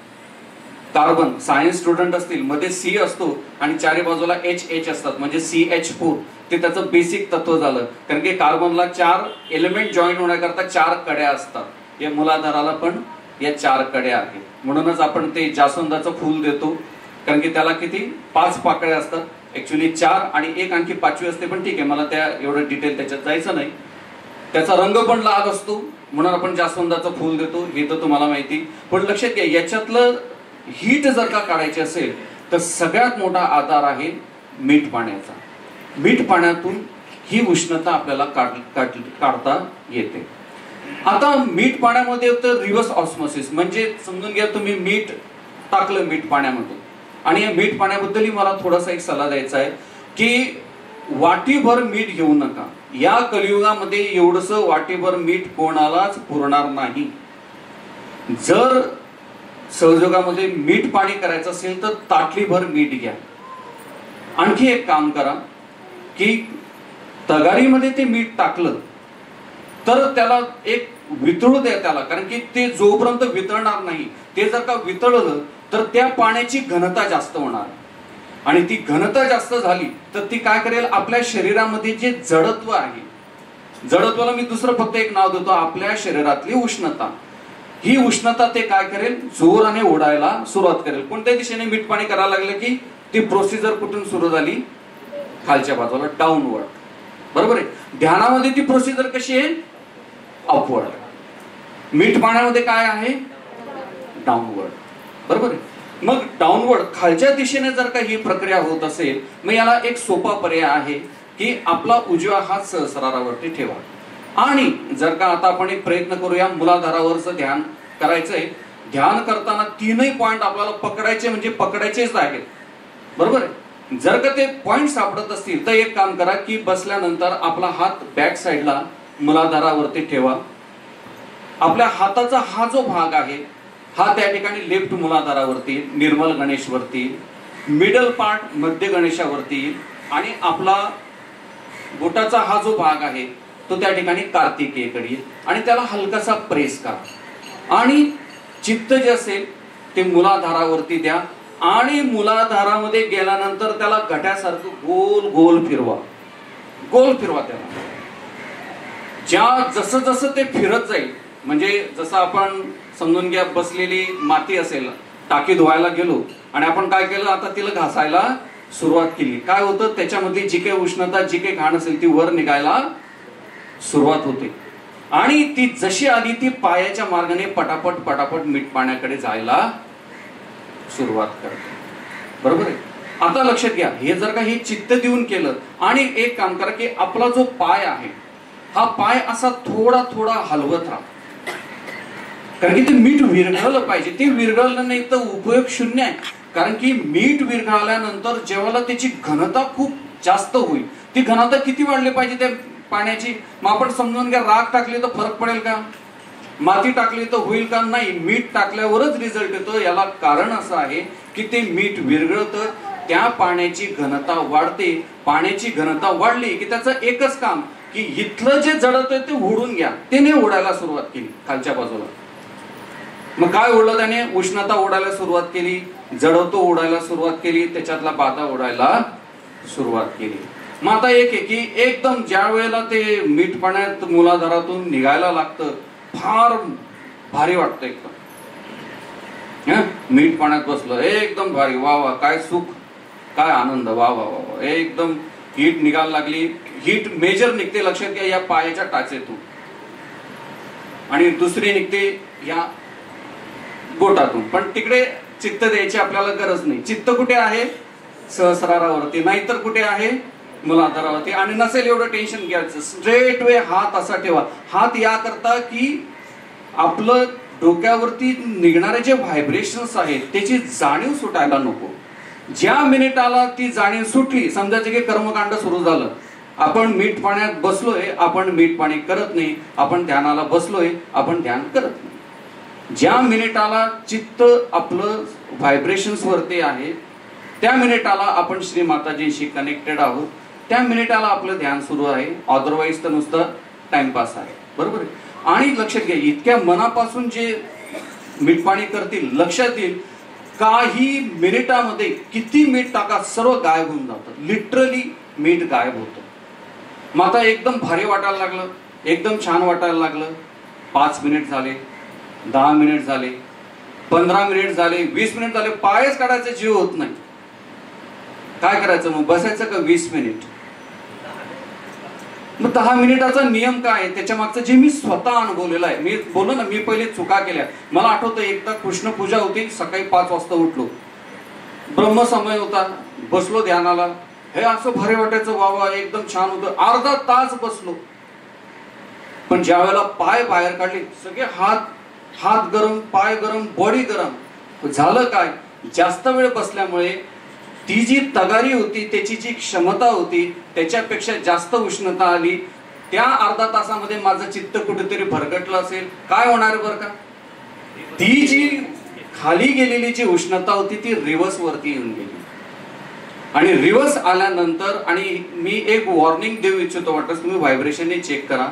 Speaker 3: कार्बन सायन्स स्टुडंट असतील, मध्ये सी असतो आणि चारी बाजूला H असतात, म्हणजे CH4. ते त्याचं बेसिक तत्व झालं, कारण की कार्बनला 4 एलिमेंट जॉईन होण्याकरता 4 कड्या असतात. या मूलाधाराला पण या 4 कड्या आहेत. म्हणूनच आपण ते जास्वंदाचं फूल देतो, कारण की त्याला किती 5 पाकळ्या असतात. ऍक्च्युली 4 आणि एक आणखी 5वी असते, पण ठीक आहे, मला त्या एवढं डिटेल त्याच्यात जायचं नाही. त्याचा रंग पण लाल असतो, म्हणून आपण जास्वंदाचं फूल देतो, हे तर तुम्हाला माहिती. पण लक्षात घ्या, याच्यातलं हीट जर का काढायची असेल तर सगळ्यात मोठा आधार आहे मीठ पाण्याचा. मीठ पाण्यातून ही उष्णता आपल्याला काढता येते. आता मीठ पाण्यामध्ये तर रिव्हर्स ऑस्मोसिस, म्हणजे समजून घ्या तुम्ही मीठ टाकलं मीठ पाण्यामध्ये, आणि या मीठ पाण्याबद्दलही मला थोडासा एक सल्ला द्यायचा आहे की वाटीभर मीठ घेऊ नका. या कलियुगामध्ये एवढंस वाटीभर मीठ कोणालाच पुरणार नाही. जर सहयोगामध्ये मीठ पाणी करायचं असेल तर ताटलीभर मीठ घ्या. आणखी एक काम करा की तगारीमध्ये ते मीठ टाकलं तर त्याला एक वितळू द्या त्याला, कारण की ते जोपर्यंत वितळणार नाही, ते जर का वितळलं तर त्या पाण्याची घनता जास्त होणार, आणि ती घनता जास्त झाली तर ती काय करेल, आपल्या शरीरामध्ये जे जडत्व आहे, जडत्वाला मी दुसरं फक्त एक नाव देतो, आपल्या शरीरातली उष्णता, ही उष्णता ते काय करेल, जोराने ओढायला सुरुवात करेल. कोणत्या दिशेने मीठ पाणी करायला लागलं की ती प्रोसिजर कुठून सुरू झाली, खालच्या बाजूला डाऊनवर्ड. बरोबर आहे. ध्यानामध्ये ती प्रोसिजर कशी आहे, अपवर्ड. मीठ पाण्यामध्ये काय आहे, डाऊनवर्ड. बरोबर आहे. मग डाऊनवर्ड खालच्या दिशेने जर का ही प्रक्रिया होत असेल, मग याला एक सोपा पर्याय आहे की आपला उजवा हात सहस्रारावरती ठेवा. आणि जर का आता आपण एक प्रयत्न करूया, मूलाधारावरचं ध्यान करायचंय. ध्यान करताना 3ही पॉइंट आपल्याला पकडायचे, म्हणजे पकडायचेच आहेत. बरोबर आहे. जर का ते पॉइंट सापडत असतील तर एक काम करा की बसल्यानंतर आपला हात बॅक साइडला मूलाधारावरती ठेवा. आपल्या हाताचा हा जो भाग आहे हा त्या ठिकाणी लेफ्ट मूलाधारावरती, निर्मल गणेशवरती, मिडल पार्ट मध्य गणेशावरती, आणि आपला बोटाचा हा जो भाग आहे तो त्या ठिकाणी कार्तिकेयकडे, आणि त्याला हलकासा प्रेस करा. आणि चित्त जे असेल ते मूलाधारावरती द्या, आणि मूलाधारामध्ये गेल्यानंतर त्याला घट्यासारखं गोल गोल फिरवा, गोल फिरवा त्याला. जसं जसं ते फिरत जाईल, म्हणजे जसं आपण समजून घ्या बसलेली माती असेल, टाकी धुवायला गेलो आणि आपण काय केलं, आता तिला घासायला सुरुवात केली, काय होतं, त्याच्यामध्ये जी काही उष्णता, जी काही घाण असेल ती वर निघायला सुरुवात होते, आणि ती जशी आली ती पायाच्या मार्गाने पटापट पटापट मीठ पाण्याकडे जायला सुरुवात करते. बरोबर आहे. आता लक्षात घ्या, हे जर का हे चित्त देऊन केलं, आणि एक काम करा की आपला जो पाय आहे हा पाय असा थोडा थोडा हलवत राहा, कारण की ते मीठ विरघळलं पाहिजे. ते विरघळलं नाही तर उपयोग शून्य आहे, कारण की मीठ विरघळल्यानंतर जेव्हा त्याची घनता खूप जास्त होईल, ती घनता किती वाढली पाहिजे त्या पाण्याची. मग आपण समजून घ्या, राख टाकली तर फरक पडेल का, माती टाकली तर होईल का, नाही, मीठ टाकल्यावरच रिझल्ट येतो. याला कारण असं आहे की ते मीठ विरघळतं, त्या पाण्याची घनता वाढते. पाण्याची घनता वाढली की त्याचं एकच काम की इथलं जे जडत आहे ते ओढून घ्या. त्याने ओढायला सुरुवात केली खालच्या बाजूला. मग काय ओढलं त्याने, उष्णता ओढायला सुरुवात केली, जडत्व ओढायला सुरुवात केली, त्याच्यातला बाधा ओढायला सुरुवात केली. मग आता एक आहे की एकदम ज्या वेळेला ते मीठ पाण्यात मूलाधारातून निघायला लागतं, फार भारी वाटतं एकदम. मीठ पाण्यात बसलं, एकदम भारी, वा वा, काय सुख, काय आनंद, वा वा वा, एकदम हीट निघायला लागली. हीट मेजर निघते, लक्षात घ्या, या पायाच्या टाचेतून, आणि दुसरी निघते या बोटातून. पण तिकडे चित्त द्यायची आपल्याला गरज नाही. चित्त कुठे आहे, सहस्रारावरती, नाहीतर कुठे आहे, मूलाधारावरती. आणि नसेल एवढं टेन्शन घ्यायचं, स्ट्रेट वे हात असा ठेवा. हात या करता की आपलं डोक्यावरती निघणारे जे व्हायब्रेशन्स आहेत त्याची जाणीव सुटायला नको. ज्या मिनिटाला ती जाणीव सुटली, समजायचं की कर्मकांड सुरू झालं. आपण मीठ पाण्यात बसलोय, आपण मीठ पाणी करत नाही, आपण ध्यानाला बसलोय, आपण ध्यान करत नाही. ज्या मिनिटाला चित्त आपलं व्हायब्रेशन्स वरती आहे, त्या मिनिटाला आपण श्री माताजींशी कनेक्टेड आहोत, त्या मिनिटाला आपलं ध्यान सुरू आहे, अदरवाईज तर नुसतं टाइमपास आहे. बरोबर आहे. आणि लक्षात घ्या, इतक्या मनापासून जे मीठ पाणी करतील, लक्षात येईल काही मिनिटामध्ये किती मीठ टाका सर्व गायब होऊन जातं. लिटरली मीठ गायब होतं. मग आता एकदम भारी वाटायला लागलं, एकदम छान वाटायला लागलं. 5 मिनिट झाले, 10 मिनिट झाले, 15 मिनिट झाले, 20 मिनिट झाले, पायच काढायचा जीव होत नाही. काय करायचं मग? बसायचं का 20 मिनिट? मग 10 मिनिटाचा नियम काय आहे? त्याच्या मागचं जे मी स्वतः अनुभवलेलं आहे. मी बोललो ना, मी पहिले चुका केल्या. मला आठवतं एकदा कृष्ण पूजा होती, सकाळी 5 वाजता उठलो, ब्रह्मसमय होता, बसलो ध्यानाला. हे असं भारी वाटायचं, वावा एकदम छान होतं. अर्धा तास बसलो, पण ज्या वेळेला पाय बाहेर काढले, सगळे हात गरम, पाय गरम, बॉडी गरम. झालं काय? जास्त वेळ बसल्यामुळे ती जी तगारी होती, त्याची जी क्षमता होती, त्याच्यापेक्षा जास्त उष्णता आली. त्या अर्धा तासामध्ये माझं चित्त कुठेतरी भरकटलं असेल. काय होणार बरं का? ती जी खाली गेलेली जी उष्णता होती ती रिव्हर्स वरती येऊन गेली. आणि रिव्हर्स आल्यानंतर, आणि मी एक वॉर्निंग देऊ इच्छितो, वाटतं तुम्ही व्हायब्रेशनने चेक करा.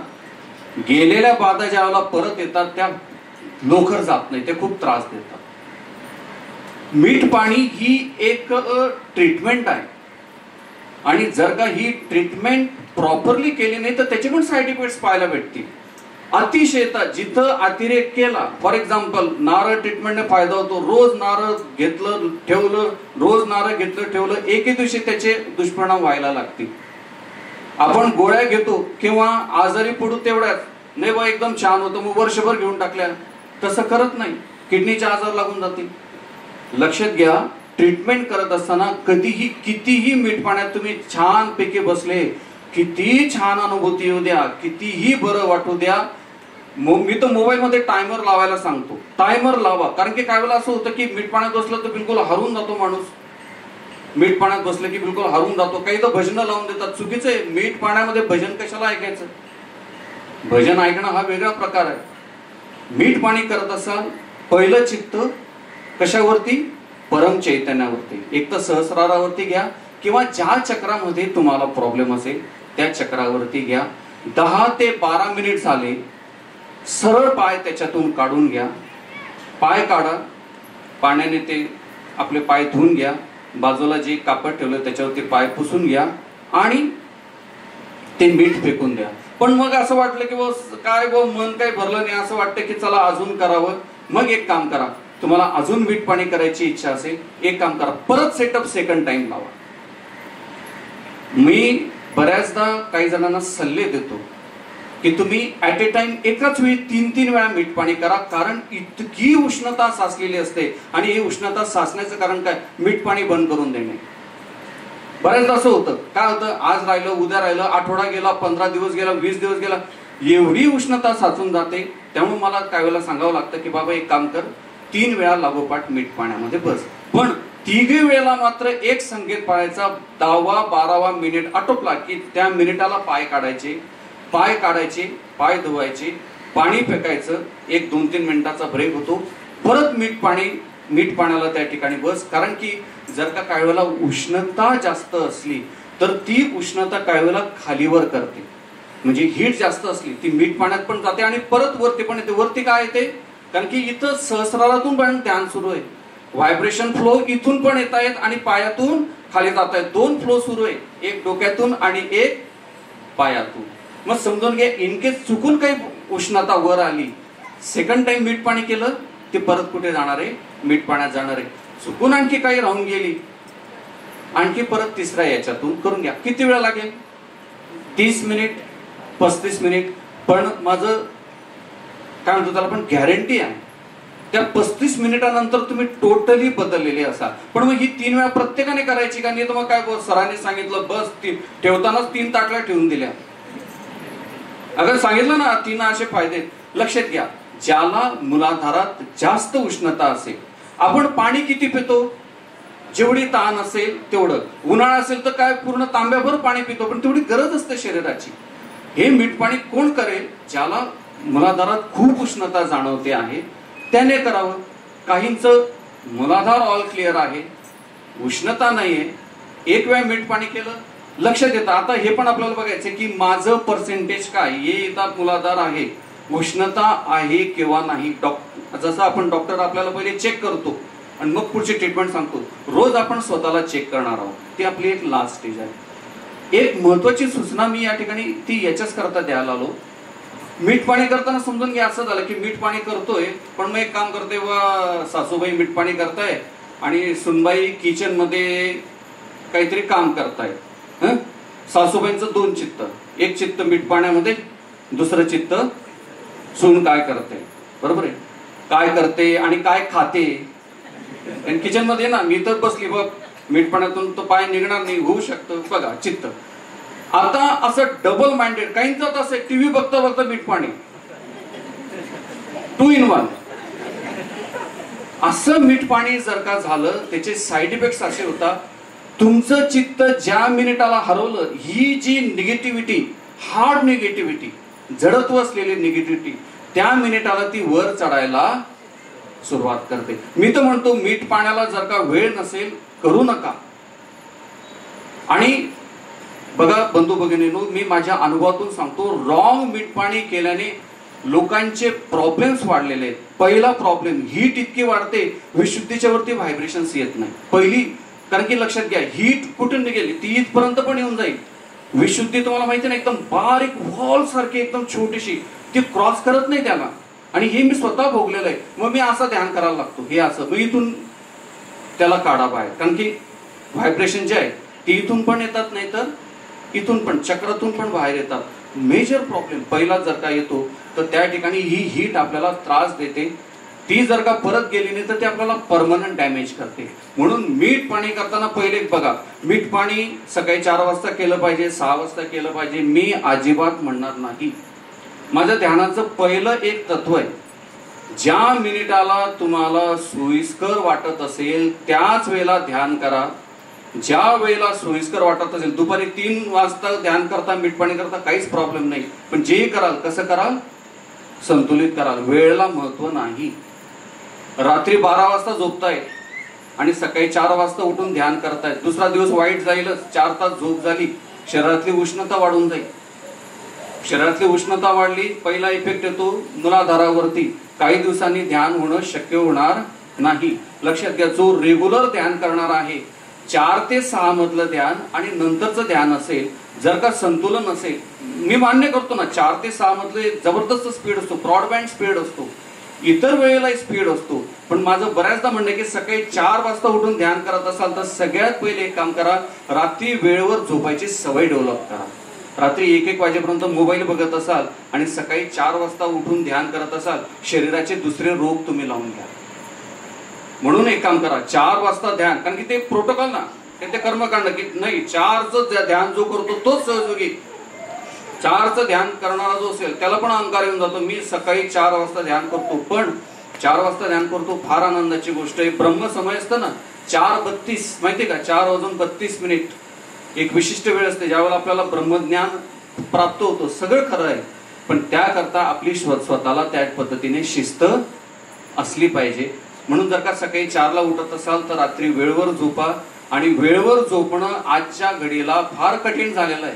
Speaker 3: गेलेल्या बाधा ज्या वेळेला परत येतात त्या लवकर जात नाही, ते खूप त्रास देतात. मीठ पाणी ही एक ट्रीटमेंट आहे, आणि जर का ही ट्रीटमेंट प्रॉपरली केली नाही तर त्याचे पण साईड इफेक्ट्स पाहायला भेटतील. अतिशयता, जिथं अतिरेक केला, फॉर एक्झाम्पल नारळ ट्रीटमेंटने फायदा होतो. रोज नारळ घेतलं ठेवलं, रोज नारळ घेतलं ठेवलं, एके दिवशी त्याचे दुष्परिणाम व्हायला लागतील. आपण गोळ्या घेतो किंवा आजारी पडू तेवढ्याच, नाही बा एकदम छान होतं मग वर्षभर घेऊन टाकल्या, तसं करत नाही, किडनीचे आजार लागून जातील. लक्षात घ्या, ट्रीटमेंट करत असताना कधीही कितीही मीठ पाण्यात तुम्ही छान पैकी बसले, किती छान अनुभूती येऊ द्या, कितीही बरं वाटू द्या, मी तर मोबाईल मध्ये टायमर लावायला सांगतो. टायमर लावा, कारण की काय वेळेला असं होतं की मीठ पाण्यात बसलं तर बिलकुल हरून जातो माणूस. मीठ पाण्यात बसलं की बिलकुल हरून जातो. काही तर भजनं लावून देतात, चुकीचं आहे. मीठ पाण्यामध्ये भजन कशाला ऐकायचं? भजन ऐकणं हा वेगळा प्रकार आहे. मीठ पाणी करत असाल, पहिलं चित्त कशावरती? परम चैतन्यावरती. एक तर सहस्रारावरती घ्या, किंवा ज्या चक्रामध्ये तुम्हाला प्रॉब्लेम असेल त्या चक्रावरती घ्या. 10 ते 12 मिनिट झाले, सरळ पाय त्याच्यातून काढून घ्या. पाय काढा, पाण्याने ते आपले पाय धुवून घ्या. बाजूला जे कापड ठेवलं त्याच्यावरती पाय पुसून घ्या आणि ते मीठ फेकून द्या. पण मग असं वाटलं की काय मन काही भरलं नाही, असं वाटतं की चला अजून करावं. मग एक काम करा, तुम्हाला अजून मीठ पाणी करायची इच्छा असेल, एक काम करा, परत सेटअप सेकंड टाइम लावा. मी बऱ्याचदा काही जणांना सल्ले देतो की तुम्ही ऍट ए टाइम एकाच वेळी 3-3 वेळा मीठ पाणी करा, कारण इतकी उष्णता साचलेली असते. आणि ही उष्णता साचण्याचं कारण काय? मीठ पाणी बंद करून देणे. बऱ्याचदा असं होतं, काय होतं, आज राहिलं, उद्या राहिलं, आठवडा गेला, 15 दिवस गेला, 20 दिवस गेला, एवढी उष्णता साचून जाते. त्यामुळे मला काही वेळेला सांगावं लागतं की बाबा एक काम कर, 3 वेळा लागोपाठ मीठ पाण्यामध्ये बस. पण 3 वेळेला मात्र एक संकेत पाळायचा. 10वा 12वा मिनिट आटोपला की त्या मिनिटाला पाय काढायचे, पाय काढायचे, पाय धुवायचे, पाणी फेकायचं, एक 2-3 मिनिटाचा ब्रेक होतो, परत मीठ पाण्याला त्या ठिकाणी बस. कारण की जर का काही वेळेला उष्णता जास्त असली तर ती उष्णता काही वेळेला खालीवर करते. म्हणजे हीट जास्त असली ती मीठ पाण्यात पण जाते आणि परत वरती पण येते. वरती काय येते? कारण की इथं सहस्रारातून पण ध्यान सुरू आहे, व्हायब्रेशन फ्लो इथून पण येत आहेत आणि पायातून खाली जात आहेत. 2 फ्लो सुरू आहे, एक डोक्यातून आणि एक पायातून. मग समजून घ्या, इनकेस चुकून काही उष्णता वर आली, सेकंड टाइम मीठ पाणी केलं, ते परत कुठे जाणार आहे? मीठ पाण्यात जाणार आहे. चुकून आणखी काही राहून गेली, आणखी परत तिसऱ्या याच्यातून करून घ्या. किती वेळ लागेल? 30 मिनिट, 35 मिनिट. पण माझं काय म्हणतो त्याला, पण गॅरंटी आहे त्या 35 मिनिटानंतर तुम्ही टोटली बदललेले असाल. पण मग ही 3 वेळा प्रत्येकाने करायची का? नाही तर मग काय, सरांनी सांगितलं बस ठेवतानाच 3 ताटल्या ठेवून दिल्या. अगर सांगितलं ना 3 असे फायदे. लक्षात घ्या, ज्याला मूलाधारात जास्त उष्णता असेल, आपण पाणी किती पितो? जेवढी ताण असेल तेवढं. उन्हाळा असेल तर काय पूर्ण तांब्याभर पाणी पितो, पण तेवढी गरज असते शरीराची. हे मीठ पाणी कोण करेल? ज्याला मूलाधारात खूप उष्णता जाणवते आहे त्याने करावं. काहींचं मूलाधार ऑल क्लिअर आहे, उष्णता नाहीये, एक वेळा मीठ पाणी केलं लक्षात येतं. आता हे पण आपल्याला बघायचं की माझं पर्सेंटेज काय, हे येतात मूलाधार आहे, उष्णता आहे किंवा नाही. जसं आपण डॉक्टर आपल्याला पहिले चेक करतो आणि मग पुढची ट्रीटमेंट सांगतो, रोज आपण स्वतःला चेक करणार आहोत. ती आपली एक लास्ट स्टेज आहे. एक महत्वाची सूचना मी या ठिकाणी ती याच्याच करता द्यायला आलो. मीठ पाणी करताना समजून घ्या असं झालं की मीठ पाणी करतोय, पण मग एक काम करते व सासूबाई मीठ पाणी करताय आणि सुनबाई किचन मध्ये काहीतरी काम करताय. सासूबाईंचं दोन चित्त, एक चित्त मीठ पाण्यामध्ये, दुसरं चित्त सून काय करते. बरोबर आहे, काय करते आणि काय खाते. किचन मध्ये ना मी तर बसली बघ, मीठ पाण्यातून तो पाय निघणार नाही, होऊ शकतं बघा चित्त. आता असं डबल माइंडेड काहींचं असं टीव्ही बघता बघता मीठ पाणी, 2 in 1. असं मीठ पाणी जर का झालं त्याचे साईड इफेक्ट असे होतात, तुमचं चित्त ज्या मिनिटाला हरवलं, ही जी निगेटिव्हिटी, हार्ड निगेटिव्हिटी, जडत्व असलेली निगेटिव्हिटी, त्या मिनिटाला ती वर चढायला सुरुवात करते. मी तर म्हणतो मीठ पाण्याला जर का वेळ नसेल करू नका. आणि बघा बंधू भगिनींनो, मी माझ्या अनुभवातून सांगतो, रॉंग मीठ पाणी केल्याने लोकांचे प्रॉब्लेम्स वाढलेले आहेत. पहिला प्रॉब्लेम, हीट इतकी वाढते, विशुद्धीच्या वरती व्हायब्रेशन्स येत नाही पहिली. कारण की लक्षात घ्या, हीट कुठून निघेल ती इथपर्यंत पण येऊन जाईल. विशुद्धी तुम्हाला माहिती नाही, एकदम बारीक वॉल सारखी एकदम छोटीशी, ती क्रॉस करत नाही त्याला. आणि हे मी स्वतः भोगलेलं आहे. मग मी असं ध्यान करायला लागतो, हे असं, मग इथून त्याला काढा बाहेर. कारण की व्हायब्रेशन जे आहे ती इथून पण येतात, नाही तर इथून पण, चक्रातून पण बाहेर येतात. मेजर प्रॉब्लेम पहिला जर का येतो तर त्या ठिकाणी ही हीट आपल्याला त्रास देते. ती जर का परत गेली नाही तर ती आपल्याला परमनंट डॅमेज करते. म्हणून मीठ पाणी करताना पहिले बघा, मीठ पाणी सकाळी 4 वाजता केलं पाहिजे, 6 वाजता केलं पाहिजे, मी अजिबात म्हणणार नाही. माझं ध्यानाचं पहिलं एक तत्व आहे, ज्या मिनिटाला तुम्हाला सोयीस्कर वाटत असेल त्याच वेळेला ध्यान करा. ज्या वेळेला सोयीस्कर वाटत असेल, दुपारी 3 वाजता ध्यान करता, मीठ पाणी करता, काहीच प्रॉब्लेम नाही. पण जे कराल कसं कराल, संतुलित कराल. वेळेला महत्व नाही. रात्री 12 वाजता झोपताय आणि सकाळी 4 वाजता उठून ध्यान करताय, दुसरा दिवस वाईट जाईलच. 4 तास झोप झाली, शरीरातली उष्णता वाढून जाईल. शरीरातली उष्णता वाढली, पहिला इफेक्ट येतो मूलाधारावरती. काही दिवसांनी ध्यान होणं शक्य होणार नाही. लक्षात घ्या, जो रेग्युलर ध्यान करणार आहे, 4 ते 6 मधलं ध्यान आणि नंतरचं ध्यान असेल, जर का संतुलन असेल, मी मान्य करतो ना 4 ते 6 मधले जबरदस्त स्पीड असतो, ब्रॉडबँड स्पीड असतो, इतर वेळेला स्पीड असतो. पण माझं बऱ्याचदा म्हणणं की सकाळी 4 वाजता उठून ध्यान करत असाल तर सगळ्यात पहिले एक काम करा, रात्री वेळेवर झोपायची सवय डेव्हलप करा. रात्री 1-1 वाजेपर्यंत मोबाईल बघत असाल आणि सकाळी 4 वाजता उठून ध्यान करत असाल, शरीराचे दुसरे रोग तुम्ही लावून घ्या. म्हणून एक काम करा, 4 वाजता ध्यान, कारण की ते प्रोटोकॉल ना, ते कर्मकांड की नाही, 4चं ध्यान जो करतो तोच सहयोगी. 4चं ध्यान करणारा जो असेल त्याला पण अहंकार येऊन जातो. मी सकाळी 4 वाजता ध्यान करतो, पण 4 वाजता ध्यान करतो, फार आनंदाची गोष्ट आहे. ब्रह्म समय असतं ना 4:32, माहितीये का, 4:32 एक विशिष्ट वेळ असते ज्यावेळेला आपल्याला ब्रह्मज्ञान प्राप्त होतो. सगळं खरं आहे, पण त्याकरता आपली स्वतःला त्या पद्धतीने शिस्त असली पाहिजे. म्हणून जर का सकाळी 4ला उठत असाल तर रात्री वेळेवर झोपा. आणि वेळेवर झोपणं आजच्या घडीला फार कठीण झालेलं आहे.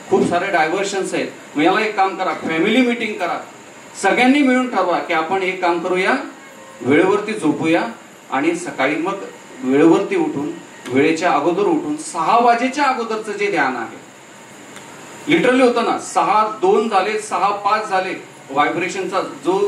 Speaker 3: खूप सारे डायव्हर्शन्स आहेत. मग याला एक काम करा, फॅमिली मीटिंग करा, सगळ्यांनी मिळून ठरवा की आपण एक काम करूया, वेळेवरती झोपूया आणि सकाळी मग वेळेवरती उठून, वेळेच्या अगोदर उठून 6 वाजेच्या अगोदरचं जे ध्यान आहे, लिटरली होतं ना, 6:02 झाले, 6:05 झाले, व्हायब्रेशनचा जो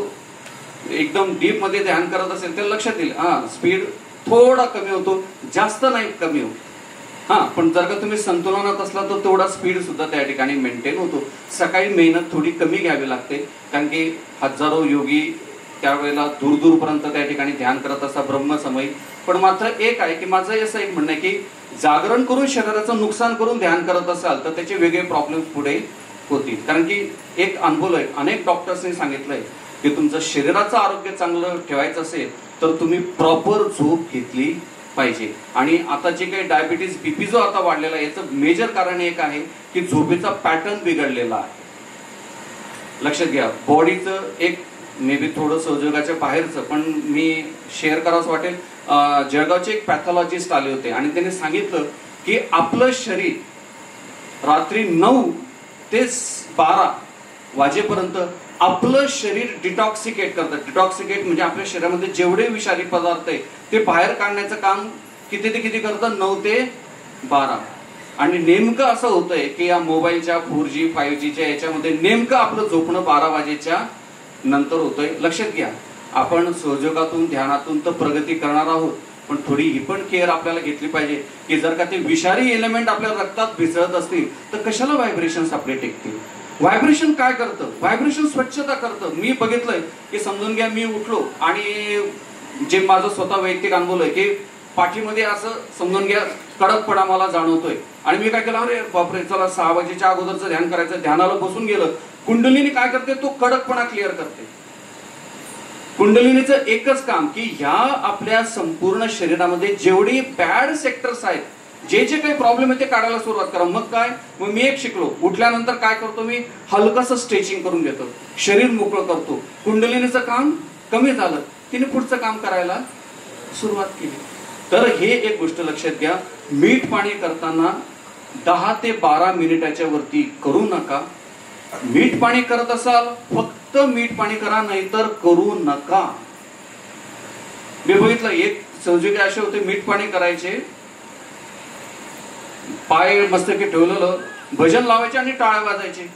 Speaker 3: एकदम डीप मध्ये ध्यान करत असेल तर लक्षात येईल, स्पीड थोडा कमी होतो, जास्त नाही कमी होतो. पण जर का तुम्ही संतुलनात असला तर तेवढा स्पीड सुद्धा त्या ठिकाणी मेंटेन होतो. सकाळी मेहनत थोडी कमी घ्यावी लागते, कारण की हजारो योगी त्यावेळेला दूर दूरपर्यंत त्या ठिकाणी ध्यान करत असतात ब्रह्मसमयी. पण मात्र एक आहे की माझं असं एक म्हणणं आहे की जागरण करून शरीराचं नुकसान करून ध्यान करत असाल तर त्याचे वेगळे प्रॉब्लेम्स पुढे होतील. कारण की एक अनुभव आहे, अनेक डॉक्टर्सनी सांगितलंय की तुमचं शरीराचं आरोग्य चांगलं ठेवायचं असेल तर तुम्ही प्रॉपर झोप घेतली पाहिजे. आणि आता जे काही डायबिटीज, बीपी जो आता वाढलेला आहे, याचं मेजर कारण एक आहे की झोपेचा पॅटर्न बिघडलेला आहे. लक्षात घ्या, बॉडीचं एक मे बी थोडं सहयोगाच्या बाहेरचं पण मी शेअर करावंच वाटेल, जळगावचे एक पॅथॉलॉजिस्ट आले होते आणि त्यांनी सांगितलं की आपलं शरीर रात्री 9 ते 12 वाजेपर्यंत आपलं शरीर डिटॉक्सिकेट करतं. डिटॉक्सिकेट म्हणजे आपल्या शरीरामध्ये जेवढे विषारी पदार्थ आहे ते बाहेर काढण्याचं काम किती ते किती करतं, 9 ते 12. आणि नेमकं असं होतंय की या मोबाईलच्या 4G 5Gच्या याच्यामध्ये नेमकं आपलं झोपणं 12 वाजेच्या नंतर होतंय. लक्षात घ्या, आपण सहयोगातून ध्यानातून तर प्रगती करणार आहोत, पण थोडी ही पण केअर आपल्याला घेतली पाहिजे की जर का ते विषारी एलिमेंट आपल्या रक्तात भिसळत असतील तर कशाला व्हायब्रेशन्स आपले टेकतील. व्हायब्रेशन काय करतं, व्हायब्रेशन स्वच्छता करतं. मी बघितलंय की समजून घ्या, मी उठलो आणि जे माझं स्वतः वैयक्तिक अनुभव आहे की पाठीमध्ये असं समजून घ्या कडकपणा मला जाणवतोय आणि मी काय केलं, अरे बापरे चला 6 वाजेच्या अगोदरचं ध्यान करायचं, ध्यानाला बसून गेलं. कुंडलिनी काय करते, तो कडकपणा क्लिअर करते. कुंडलिनीचं एकच काम की ह्या आपल्या संपूर्ण शरीरामध्ये जेवढे बॅड सेक्टर्स आहेत, जे जे काही प्रॉब्लेम आहे ते काढायला सुरुवात करा. मग काय, मग मी एक शिकलो, उठल्यानंतर काय करतो, मी हलकसं स्ट्रेचिंग करून घेतो, शरीर मोकळं करतो. कुंडलिनीचं काम कमी झालं, तिने पुढचं काम करायला सुरुवात केली. तर हे एक गोष्ट लक्षात घ्या, मीठ पाणी करताना 10 ते 12 मिनिटाच्या वरती करू नका. मीठ पाणी करत असाल फक्त मीठ पाणी करा, नाहीतर करू नका. मी बघितलं एक सहयोगी असे होते, मीठ पाणी करायचे, पाय मस्तकी ठेवलेलं, भजन लावायचे आणि टाळ्या वाजायचे.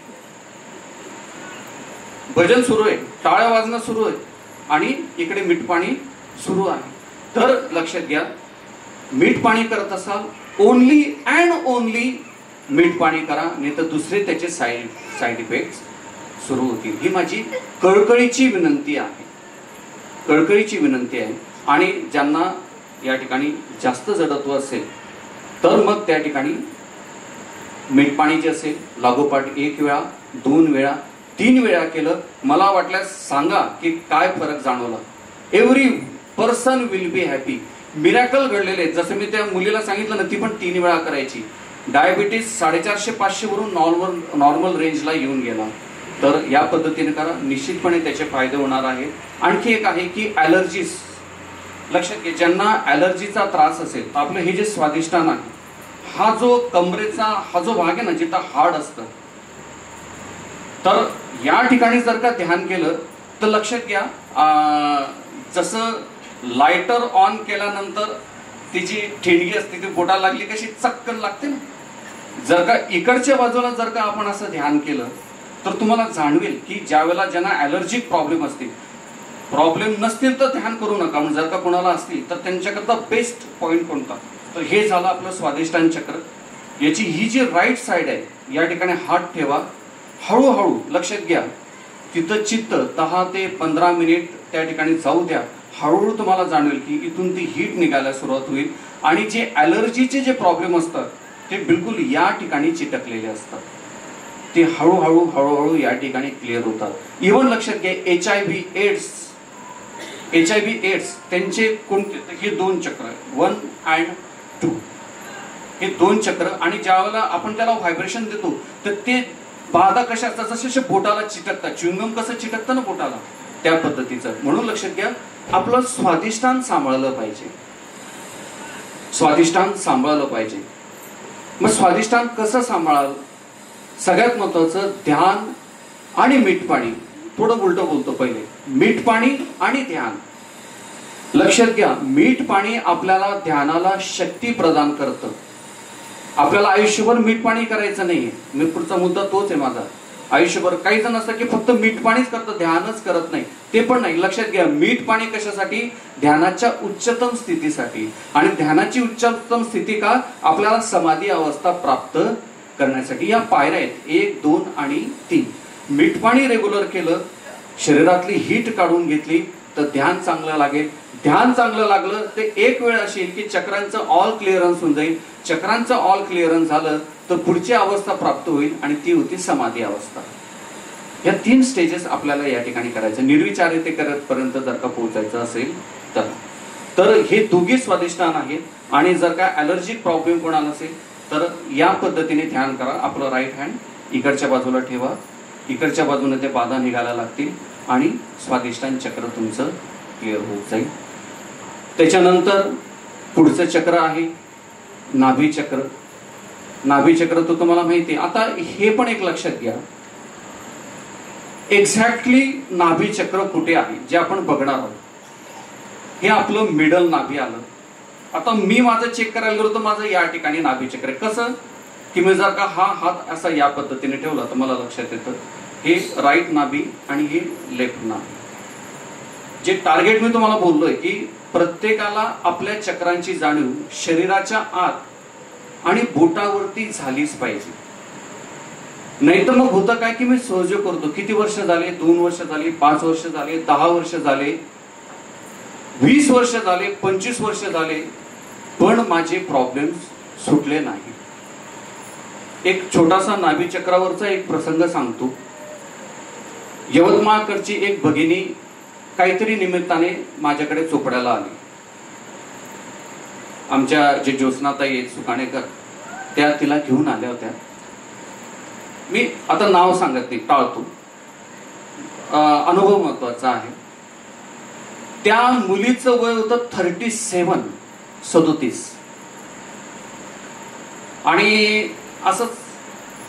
Speaker 3: भजन सुरू आहे, टाळ्या वाजणं सुरू आहे आणि इकडे मीठ पाणी सुरू आहे. तर लक्षात घ्या, मीठ पाणी करत असाल ओनली अँड ओनली मीठ पाणी करा, नाही तर दुसरे त्याचे साईड इफेक्ट सुरू होतील. ही माझी कळकळीची विनंती आहे, कळकळीची विनंती आहे. आणि ज्यांना या ठिकाणी जास्त जडत्व असेल तर मग त्या ठिकाणी मीठ पाणी जे असेल लागोपाठ 1 वेळा 2 वेळा 3 वेळा केलं. मला वाटल्यास सांगा की काय फरक जाणवला. Every person will be happy. Miracle घडलेले, जसं मी त्या मुलीला सांगितलं ना, ती पण 3 वेळा करायची. डायबिटीस 450-500 वरून नॉर्मल रेंजला येऊन गेला. तर या पद्धतीने करा, निश्चितपणे त्याचे फायदे होणार आहेत. आणखी एक आहे की ॲलर्जीज, लक्षात घ्या, ज्यांना ॲलर्जीचा त्रास असेल, आपलं हे जे स्वादिष्टान आहे, हा जो कमरेचा हा जो भाग आहे ना, जिथं हाड असतं, तर या ठिकाणी जर का ध्यान केलं तर लक्षात घ्या, जसं लायटर ऑन केल्यानंतर ती जी ठिणगी असते ती बोटाला लागली कशी चक्कन लागते ना, जर का इकडच्या बाजूला जर का आपण असं ध्यान केलं तर तुम्हाला जाणवेल की ज्या वेळेला ज्यांना ॲलर्जिक प्रॉब्लेम असतील, प्रॉब्लेम नसतील तर ध्यान करू नका, जर का कोणाला असतील तर त्यांच्याकरता बेस्ट पॉइंट कोणता, तर हे झालं आपलं स्वादिष्टान चक्र. याची ही जी राईट साइड आहे, या ठिकाणी हात ठेवा, हळूहळू लक्षात घ्या, तिथं चित्त 10 ते 15 मिनिट त्या ठिकाणी जाऊ द्या. हळूहळू तुम्हाला जाणवेल की इथून ती हीट निघायला सुरुवात होईल आणि जे ॲलर्जीचे जे प्रॉब्लेम असतात ते बिलकुल या ठिकाणी चिटकलेले असतात, ते हळूहळू हळूहळू या ठिकाणी क्लिअर होतात. इव्हन लक्षात घ्या, HIV एड्स त्यांचे कोणते, हे 2 चक्र आहे, 1 and 2, हे 2 चक्र. आणि ज्या वेळेला आपण त्याला व्हायब्रेशन देतो तर ते बाधा कशा असतात, जसे बोटाला चिटकतात, च्युइंगम कसं चिटकतं ना बोटाला, त्या पद्धतीचं. म्हणून लक्षात घ्या, आपलं स्वादिष्टान सांभाळलं पाहिजे, स्वादिष्टान सांभाळलं पाहिजे. मग स्वादिष्टान कसं सांभाळाल, सगळ्यात महत्वाचं ध्यान आणि मीठ पाणी. थोडं उलट बोलतो, पहिले मीठ पाणी आणि ध्यान. लक्षात घ्या, मीठ पाणी आपल्याला ध्यानाला शक्ती प्रदान करतं. आपल्याला आयुष्यभर मीठ पाणी करायचं नाहीये, मी पुढचा मुद्दा तोच आहे माझा. आयुष्यभर काही जण असतं की फक्त मीठ पाणीच करतं, ध्यानच करत नाही, ते पण नाही. लक्षात घ्या, मीठ पाणी कशासाठी, ध्यानाच्या उच्चतम स्थितीसाठी. आणि ध्यानाची उच्चतम स्थिती का, आपल्याला समाधी अवस्था प्राप्त करण्यासाठी. या पायऱ्या आहेत, 1, 2 आणि 3. मीठ पाणी रेग्युलर केलं, शरीरातली हीट काढून घेतली तर ध्यान चांगलं लागेल. ध्यान चांगलं लागलं ते एक वेळ अशी येईल की चक्रांचं ऑल क्लिअरन्स होऊन जाईल. चक्रांचं ऑल क्लिअरन्स झालं तर पुढची अवस्था प्राप्त होईल आणि ती होती समाधी अवस्था. या 3 स्टेजेस आपल्याला या ठिकाणी करायचं. निर्विचारितेपर्यंत जर का पोहोचायचं असेल तर हे दोघी स्वादिष्टान आहेत. आणि जर का ॲलर्जिक प्रॉब्लेम कोणाला असेल तर या पद्धतीने ध्यान करा. आपलं राईट हँड इकडच्या बाजूला ठेवा, इकडच्या बाजूने ते बाधा निघायला लागतील आणि स्वादिष्टान चक्र तुमचं क्लिअर होत जाईल. त्याच्यानंतर पुढचं चक्र आहे नाभी चक्र. नाभी चक्र तो तुम्हाला माहिती आहे. आता हे पण एक लक्षात घ्या, एक्झॅक्टली नाभी चक्र कुठे आहे जे आपण बघणार आहोत. हे आपलं मिडल नाभी आलं. आता मी माझं चेक करायला गेलो तर माझं या ठिकाणी नाभी चक्र आहे. कसं की मी जर का हा हात असा या पद्धतीने ठेवला तर मला लक्षात येतं हे राईट नाभी आणि हे लेफ्ट नाभी. जे टार्गेट मी तुम्हाला बोललोय की प्रत्येकाला आपल्या चक्रांची जाणीव शरीराच्या आत आणि बोटावरती झालीच पाहिजे. नाही तर मग होतं काय की मी सहयोग करतो. किती वर्ष झाले? 2 वर्ष झाली, 5 वर्ष झाले, 10 वर्ष झाले, 20 वर्ष झाले, 25 वर्ष झाले, पण माझे प्रॉब्लेम्स सुटले नाही. एक छोटासा नाभी चक्रावरचा एक प्रसंग सांगतो. यवतमाळकडची एक भगिनी काहीतरी निमित्ताने माझ्याकडे चोपड्याला आली. आमच्या जे ज्योत्स्नाताई आहेत सुकाणेकर त्या तिला घेऊन आल्या होत्या. मी आता नाव सांगत नाही, टाळतो, अनुभव महत्वाचा आहे. त्या मुलीचं वय होतं 37 आणि असंच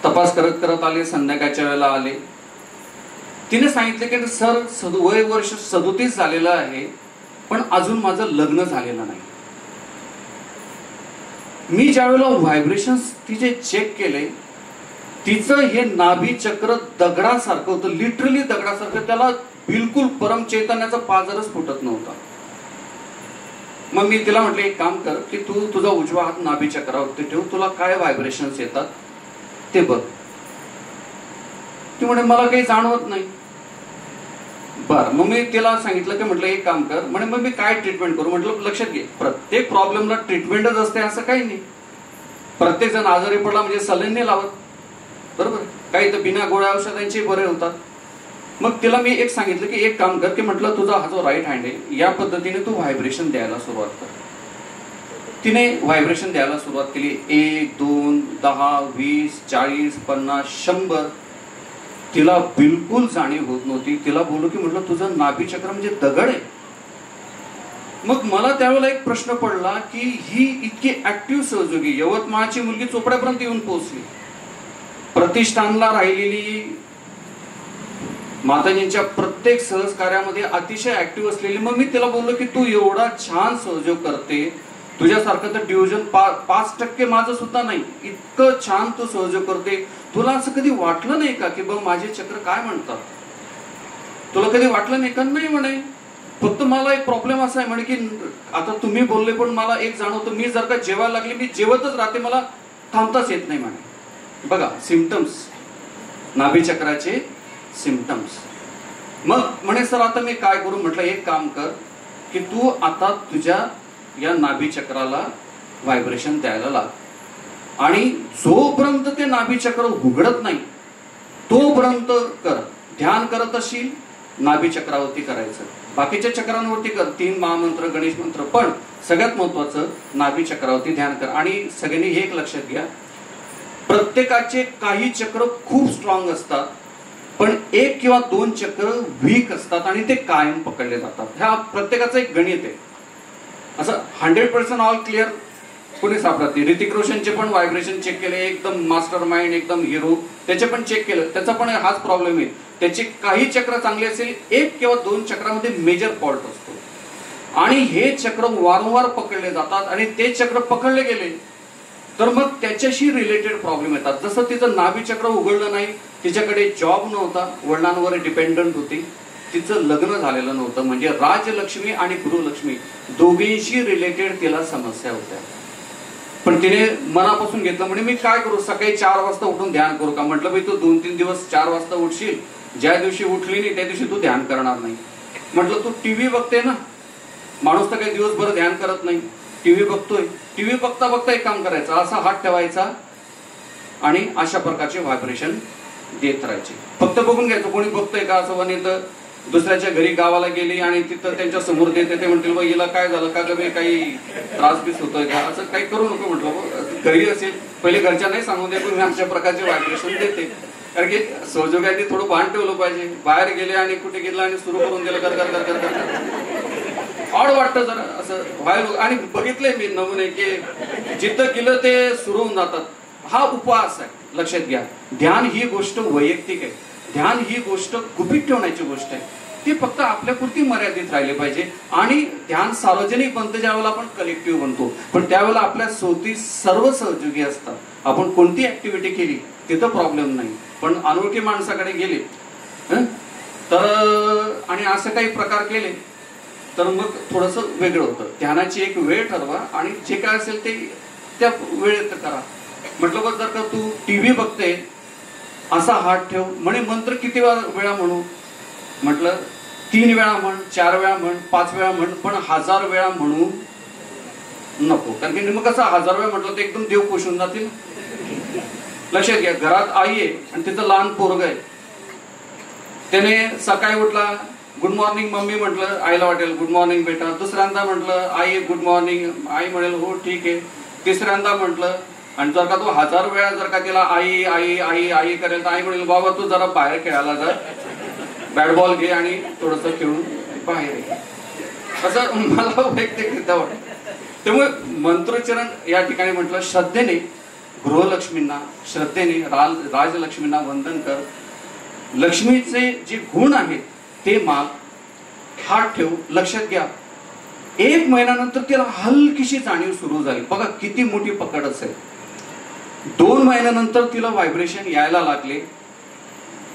Speaker 3: तपास करत करत आले. संध्याकाळच्या वेळेला आले. तिने सांगितले की सर वय वर्ष 37 झालेलं आहे पण अजून माझं लग्न झालेलं नाही. मी ज्यावेळेला व्हायब्रेशन्स तिचे चेक केले तिचं हे नाभी चक्र दगडासारखं होतं, लिटरली दगडासारखं. त्याला बिलकुल परम चैतन्याचा पाजरच फुटत नव्हता. मग मी तिला म्हटलं एक काम कर की तू तुझा उजवा हात नाभी चक्रावरती ठेव, तुला काय व्हायब्रेशन्स येतात ते बघ. ती म्हणे मला काही जाणवत नाही. बर, मग मी तिला सांगितलं की म्हटलं एक काम कर. म्हणे मग मी काय ट्रीटमेंट करू? म्हटलं लक्षात घे प्रत्येक प्रॉब्लेमला ट्रीटमेंटच असते असं काही नाही. प्रत्येक जण आजारी पडला म्हणजे सलाईन नाही लावत, बरोबर. काही तर बिना गोळ्या औषधांचे बरे होतात. मग तिला मी एक सांगितलं की एक काम कर की म्हटलं तुझा हा जो राईट हँड आहे या पद्धतीने तू व्हायब्रेशन द्यायला सुरुवात कर. तिने व्हायब्रेशन द्यायला सुरुवात केली. 1, 2, 10, 20, 40, 50, 100. तिला बिलकुल जाणीव होत नव्हती. तिला बोललो की म्हटलं तुझं नाभी चक्र म्हणजे दगड आहे. मग मला त्यावेळेला एक प्रश्न पडला की ही इतकी ऍक्टिव्ह सहयोगी यवतमाळची मुलगी चोपड्यापर्यंत येऊन पोहोचली, प्रतिष्ठानला राहिलेली, माताजींच्या प्रत्येक सहज कार्यामध्ये अतिशय ऍक्टिव्ह असलेली. मग मी तिला बोललो की तू एवढा छान सहयोग करते, तुझ्यासारखं तर डिव्हिजन 5% माझं सुद्धा नाही, इतकं छान तू सहयोग करते. तुला असं कधी वाटलं नाही का की बघ माझे चक्र काय म्हणतात? तुला कधी वाटलं नाही का? नाही म्हणे, फक्त मला एक प्रॉब्लेम असा आहे म्हणे की आता तुम्ही बोलले पण मला एक जाणवतं, मी जर का जेवायला लागले मी जेवतच राहते, मला थांबताच येत नाही म्हणे. बघा सिम्पटम्स, नाभी चक्राचे सिम्पटम्स. मग म्हणे सर आता मी काय करू? म्हटलं एक काम कर की तू आता तुझ्या या नाभी चक्राला व्हायब्रेशन द्यायला लाग आणि जोपर्यंत ते नाभी चक्र उघडत नाही तोपर्यंत कर. ध्यान करत असशील नाभी चक्रावरती करायचं, बाकीच्या चक्रांवरती कर, 3 महामंत्र, गणेश मंत्र, पण सगळ्यात महत्वाचं नाभी चक्रावरती ध्यान कर. आणि सगळ्यांनी हे एक लक्षात घ्या, प्रत्येकाचे काही चक्र खूप स्ट्रॉंग असतात पण 1 किंवा 2 चक्र वीक असतात आणि ते कायम पकडले जातात. ह्या प्रत्येकाचं एक गणित आहे. असं 100% ऑल क्लिअर कोणी सापडत नाही. ऋतिक रोशनचे पण व्हायब्रेशन चेक केले, एकदम मास्टर माइंड, एकदम हिरो, त्याचे पण चेक केलं, त्याचा पण हाच प्रॉब्लेम आहे. त्याचे काही चक्र चांगले असेल, 1 किंवा 2 चक्रामध्ये मेजर फॉल्ट असतो आणि हे चक्र वारंवार पकडले जातात आणि ते चक्र पकडले गेले तर मग त्याच्याशी रिलेटेड प्रॉब्लेम येतात. जसं तिचं नाभी चक्र उघडलं नाही, तिच्याकडे जॉब नव्हता, वडिलांवर डिपेंडंट होती, तिचं लग्न झालेलं नव्हतं, म्हणजे राजलक्ष्मी आणि गृहलक्ष्मी दोघींशी रिलेटेड तिला समस्या होत्या. पण तिने मनापासून घेतलं, म्हणजे मी काय करू, सकाळी 4 वाजता उठून ध्यान करू का? म्हटलं भाई तू 2-3 दिवस 4 वाजता उठशील, ज्या दिवशी उठली नाही त्या दिवशी तू ध्यान करणार नाही. म्हटलं तू टीव्ही बघते ना, माणूस तर काही दिवसभर ध्यान करत नाही, टीव्ही बघतोय, टीव्ही बघता बघता एक काम करायचं, असा हात ठेवायचा आणि अशा प्रकारचे व्हायब्रेशन देत राहायचे. फक्त बघून घ्यायचं कोणी बघतोय का. असं म्हणे तर दुसऱ्याच्या घरी गावाला गेली आणि तिथं त्यांच्या समोर देते, ते म्हणतील बा हिला काय झालं का ग, काही त्रास बीस होतोय का, असं काही करू नको. म्हटलं घरी असेल पहिले घरच्या नाही सांगून दे, पण मी अशा प्रकारचे व्हायब्रेशन देते. कारण की सहयोगाने थोडं भान ठेवलं पाहिजे. बाहेर गेले आणि कुठे गेलं आणि सुरू करून दिलं कर कर कर कर कर. ऑड वाटतं जरा असं व्हायला. आणि बघितलंय मी नमुने की जिथं गेलं ते सुरू होऊन जातात. हा उपवास आहे, लक्षात घ्या. ध्यान ही गोष्ट वैयक्तिक आहे. ध्यान ही गोष्ट गुपित ठेवण्याची गोष्ट आहे. ती फक्त आपल्यापुरती मर्यादित राहिली पाहिजे. आणि ध्यान सार्वजनिक बनतं ज्यावेळेला आपण कलेक्टिव्ह बनतो, पण त्यावेळेला आपल्या सोबती सर्व सहयोगी असतात. आपण कोणती ऍक्टिव्हिटी केली तिथं प्रॉब्लेम नाही, पण अनोळखी माणसाकडे गेले तर आणि असं काही प्रकार केले तर मग थोडंसं वेगळं होतं. ध्यानाची एक वेळ ठरवा आणि जे काय असेल ते त्या वेळेत करा. म्हटलं बघ, जर का तू टीव्ही बघते असा हात ठेव, म्हणे मंत्र किती वेळा म्हणू? म्हटलं 3 वेळा म्हण, 4 वेळा म्हण, 5 वेळा म्हण, पण 1000 वेळा म्हणू नको. कारण की मग कसं 1000 वेळा म्हटलं तर एकदम देव पोषून जातील. लक्षात घ्या, घरात आई आहे आणि तिचं लहान पोरग आहे. त्याने सकाळी उठला, गुड मॉर्निंग मम्मी म्हटलं, आईला वाटेल गुड मॉर्निंग बेटा. दुसऱ्यांदा म्हटलं आई गुड मॉर्निंग, आई म्हणेल हो ठीक आहे. तिसऱ्यांदा म्हटलं, आणि जर का तो 1000 वेळा जर का तिला आई आई आई आई करेल तर आई म्हणेल बाबा तू जरा बाहेर खेळायला जा, बॅट बॉल घे आणि थोडस खेळून बाहेर ये. असं मला वैयक्तिकरित्या वाटतं. त्यामुळे मंत्रोच्चारण या ठिकाणी म्हटलं श्रद्धेने गृहलक्ष्मींना, श्रद्धेने राजलक्ष्मींना वंदन कर. लक्ष्मीचे जे गुण आहेत ते माग, हात ठेव. लक्षात घ्या, 1 महिन्यानंतर तिला हलकीशी जाणीव सुरू झाली. बघा किती मोठी पकड असेल. 2 महिन्यानंतर तिला व्हायब्रेशन यायला लागले.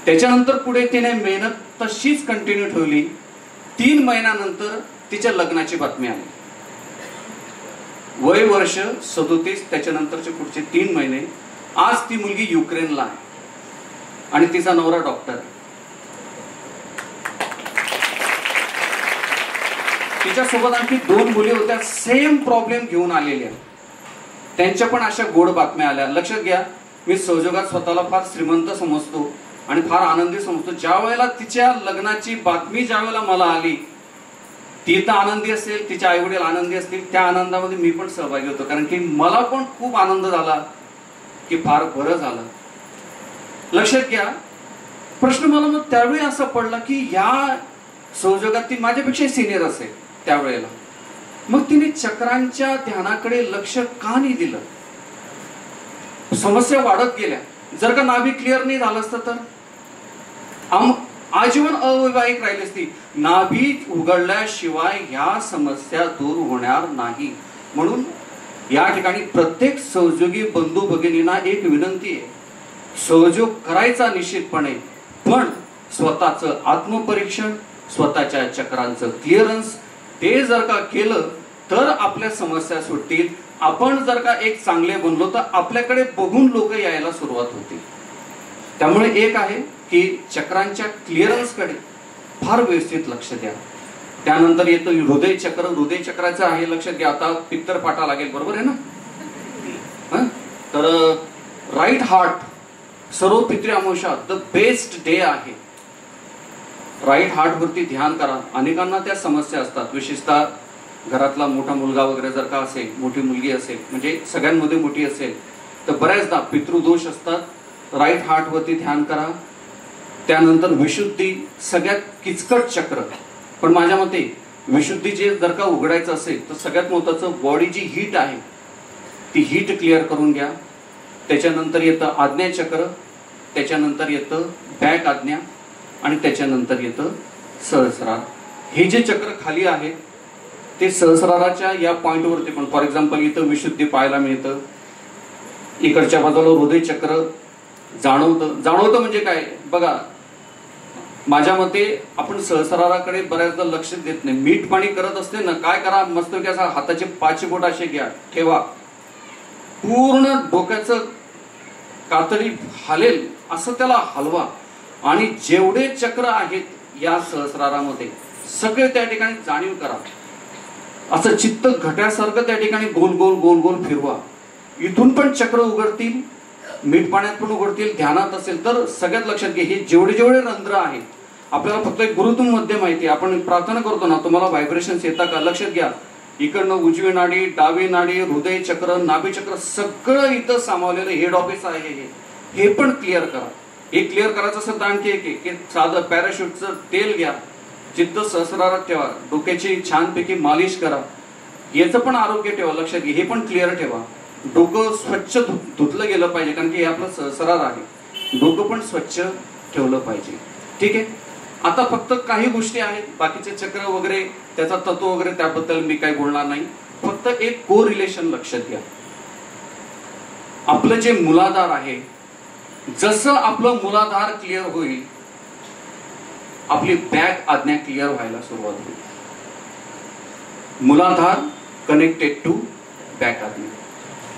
Speaker 3: त्याच्यानंतर पुढे तिने मेहनत तशीच कंटिन्यू ठेवली. 3 महिन्यानंतर तिच्या लग्नाची बातमी आली. वय वर्ष 37. त्याच्यानंतरचे पुढचे 3 महिने. आज ती मुलगी युक्रेनला आहे आणि तिचा नवरा डॉक्टर आहे. तिच्यासोबत आणखी 2 मुली होत्या, सेम प्रॉब्लेम घेऊन आलेल्या. त्यांच्या पण अशा गोड बातम्या आल्या. लक्षात घ्या, मी संजोगात स्वतःला फार श्रीमंत समजतो आणि फार आनंदी समजतो. ज्या वेळेला तिच्या लग्नाची बातमी ज्या वेळेला मला आली, ती तर आनंदी असेल, तिचे आई वडील आनंदी असतील, त्या आनंदामध्ये मी पण सहभागी होतो. कारण की मला पण खूप आनंद झाला की फार बरं झालं. लक्षात घ्या, प्रश्न मला मग त्यावेळी असा पडला की या संजोगात ती माझ्यापेक्षा सिनियर असेल त्यावेळेला, मग तिने चक्रांच्या ध्यानाकडे लक्ष का नाही दिलं? समस्या वाढत गेल्या. जर का नाभी क्लिअर नाही झालं असतं तर आजीवन अवैवाहिक राहिली असती. नाभी उघडल्याशिवाय ह्या समस्या दूर होणार नाही. म्हणून या ठिकाणी प्रत्येक सहयोगी बंधू भगिनींना एक विनंती आहे, सहयोग करायचा निश्चितपणे, पण स्वतःचं आत्मपरीक्षण, स्वतःच्या चक्रांचं क्लिअरन्स ते जर का केलं तर आपल्या समस्या सुटतील. आपण जर का एक चांगले बनलो तर आपल्याकडे बघून लोक यायला सुरुवात होतील. त्यामुळे एक आहे की चक्रांच्या क्लिअरन्सकडे फार व्यवस्थित लक्ष द्या. त्यानंतर येतं हृदय चक्र. हृदय चक्राचं आहे, लक्षात घ्या. आता पित्तर पाटा लागेल, बरोबर आहे ना? तर राईट हार्ट सर्व पितृ अमावस्या द बेस्ट डे आहे. राईट हार्ट वरती ध्यान करा. अनेकांना त्या समस्या असतात, विशेषतः घरातला मोठा मुलगा वगैरे जर का असेल, मोठी मुलगी असेल, म्हणजे सगळ्यांमध्ये मोठी असेल तर बऱ्याचदा पितृदोष असतात. राईट हार्ट वरती ध्यान करा. त्यानंतर विशुद्धी, सगळ्यात किचकट चक्र, पण माझ्या मते विशुद्धी जे जर का उघडायचं असेल तर सगळ्यात महत्वाचं बॉडी जी हीट आहे ती हीट क्लिअर करून घ्या. त्याच्यानंतर येतं आज्ञा चक्र, त्याच्यानंतर येतं बॅक आज्ञा आणि त्याच्यानंतर येतं सहस्रार. हे जे चक्र खाली आहे ते सहस्राराच्या या पॉइंटवरती पण, फॉर एक्झाम्पल इथं विशुद्धी पाहायला मिळतं. इकडच्या बाजूला हृदय चक्र जाणवतं म्हणजे काय बघा, माझ्या मते आपण सहस्राराकडे बऱ्याचदा लक्ष देत नाही. मीठ पाणी करत असते ना, काय करा, मस्त असा हाताचे 5 बोट असे घ्या, ठेवा, पूर्ण डोक्याचं कातडी हालेल असं त्याला हलवा आणि जेवढे चक्र आहेत या सहस्रारामध्ये सगळे त्या ठिकाणी जाणीव करा. असं चित्त घट्यासारखं त्या ठिकाणी गोल गोल गोल गोल फिरवा. इथून पण चक्र उघडतील, मीठ पाण्यात पण उघडतील. ध्यानात असेल तर सगळ्यात लक्षात घ्या, हे जेवढे जेवढे रंध्र आहेत, आपल्याला फक्त एक गुरुत्व मध्य माहिती. आपण प्रार्थना करतो ना, तुम्हाला व्हायब्रेशन्स येतात का? लक्षात घ्या, इकडनं उजवी नाडी, डावी नाडी, हृदय चक्र, नाभी चक्र सगळं इथं सामावलेलं हेड ऑफिस आहे. हे पण क्लिअर करा. हे क्लिअर करायचं असेल तर आणखी एक साधं पॅराशूटचं तेल घ्या, चित्त सहस्रारात ठेवा, डोक्याची छानपैकी मालिश करा, याचं पण आरोग्य ठेवा, लक्षात घ्या, हे पण क्लिअर ठेवा. डोकं स्वच्छ धुतलं गेलं पाहिजे, कारण की हे आपलं सहस्रार आहे, डोकं पण स्वच्छ ठेवलं पाहिजे. ठीक आहे. आता फक्त काही गोष्टी आहेत, बाकीचे चक्र वगैरे त्याचा तत्व वगैरे त्याबद्दल मी काही बोलणार नाही. फक्त एक को रिलेशन लक्षात घ्या. आपलं जे मूलाधार आहे, जसं आपलं मूलाधार क्लिअर होईल, आपली बॅक आज्ञा क्लिअर व्हायला सुरुवात होईल. मूलाधार कनेक्टेड टू बॅक आज्ञा.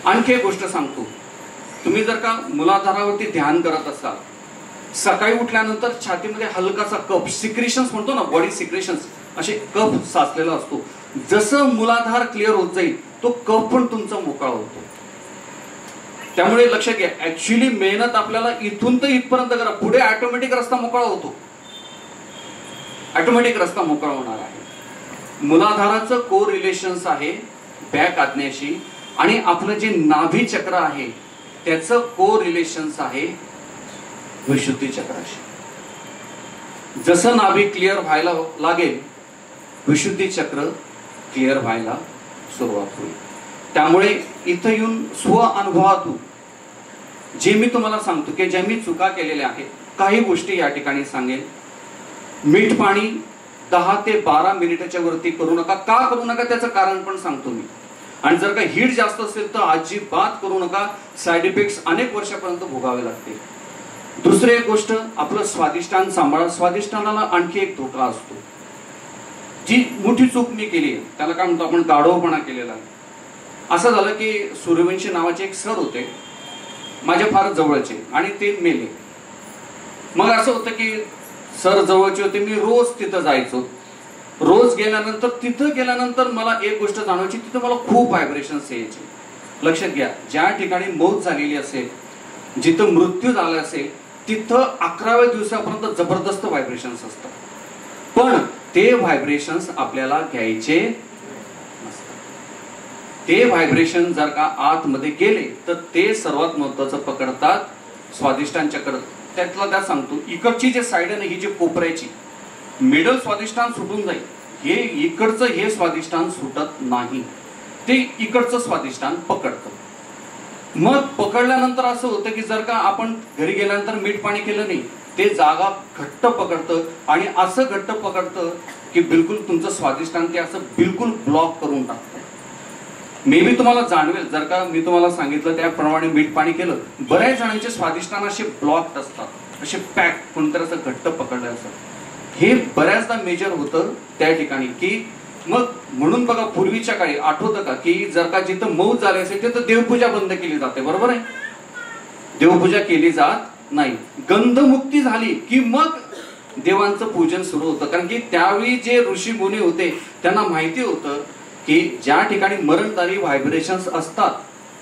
Speaker 3: आणखी एक गोष्ट सांगतो, तुम्ही जर का मूलाधारावरती ध्यान करत असाल, सकाळी उठल्यानंतर छातीमध्ये हलकासा कफ, सिक्रेशन्स म्हणतो ना, बॉडी सिक्रेशन्स, असे कफ साचलेला असतो. जसं मूलाधार क्लिअर होत जाईल, तो कफ पण तुमचा मोकळा होतो. त्यामुळे लक्षात घ्या, ऍक्च्युली मेहनत आपल्याला इथून तर इथपर्यंत करा, पुढे ऑटोमॅटिक रस्ता मोकळा होतो, ऑटोमॅटिक रस्ता मोकळा होणार आहे. मूलाधाराचं को रिलेशन्स आहे बॅक आज्ञेशी, आणि आपलं जे नाभी चक्र आहे त्याचं को रिलेशन्स आहे विशुद्धी चक्राशी. जसं नाभी क्लिअर व्हायला लागेल, विशुद्धी चक्र क्लिअर व्हायला सुरुवात होईल. त्यामुळे इथं येऊन स्व अनुभवातून जे मी तुम्हाला सांगतो की ज्या मी चुका केलेल्या आहेत, काही गोष्टी या ठिकाणी सांगेन. मीठ पाणी 10 ते 12 मिनिटाच्या वरती करू नका. का करू नका त्याचं कारण पण सांगतो मी. आणि जर का हीट जास्त असेल तर अजिबात करू नका, साईड इफेक्ट्स अनेक वर्षापर्यंत भोगावे लागते. दुसरी एक गोष्ट, आपलं स्वादिष्टान सांभाळा. स्वादिष्टानाला आणखी एक धोका असतो. जी मोठी चूक मी केली आहे त्याला काय म्हणतो आपण, गाढवपणा केलेला आहे. असं झालं की सूर्यवंशी नावाचे एक सर होते, माझ्या फार जवळचे, आणि ते मेले. मग असं होतं की सर जवळचे होते, मी रोज तिथं जायचो. रोज गेल्यानंतर तिथं गेल्यानंतर मला एक गोष्ट जाणवायची, तिथं मला खूप व्हायब्रेशन्स यायचे. लक्षात घ्या, ज्या ठिकाणी मौत झालेली असेल, जिथं मृत्यू झाला असेल, तिथं 11व्या दिवसापर्यंत जबरदस्त व्हायब्रेशन्स असतात. पण ते व्हायब्रेशन्स आपल्याला घ्यायचे नसतात. ते व्हायब्रेशन जर का आतमध्ये गेले तर ते सर्वात महत्वाचं पकडतात स्वादिष्टान चक्र. त्यातला त्या सांगतो, इकडची जे साईड आहे ना, ही जी कोपऱ्याची मिडल स्वादिष्टान सुटून जाईल, हे इकडचं हे स्वादिष्टान सुटत नाही, ते इकडचं स्वादिष्टान पकडतं. मग पकडल्यानंतर असं होतं की जर का आपण घरी गेल्यानंतर मीठ पाणी केलं नाही, ते जागा घट्ट पकडतं, आणि असं घट्ट पकडतं की बिलकुल तुमचं स्वादिष्टान ते असं बिलकुल ब्लॉक करून टाकतं. मे बी तुम्हाला जाणवेल, जर का मी तुम्हाला सांगितलं त्याप्रमाणे मीठ पाणी केलं, बऱ्याच जणांचे स्वादिष्टान असे ब्लॉक्ड असतात, असे पॅक, कोणतरी असं घट्ट पकडलं असतं. हे बऱ्याचदा मेजर होतं त्या ठिकाणी. की मग म्हणून बघा, पूर्वीच्या काळी आठवतं का की जर का जिथं मौत झाली असेल तिथं देवपूजा बंद केली जाते, बरोबर आहे, देवपूजा केली जात नाही. गंधमुक्ती झाली की मग देवांचं पूजन सुरू होतं. कारण की त्यावेळी जे ऋषी मुनी होते त्यांना माहिती होतं की ज्या ठिकाणी मरणदारी व्हायब्रेशन्स असतात,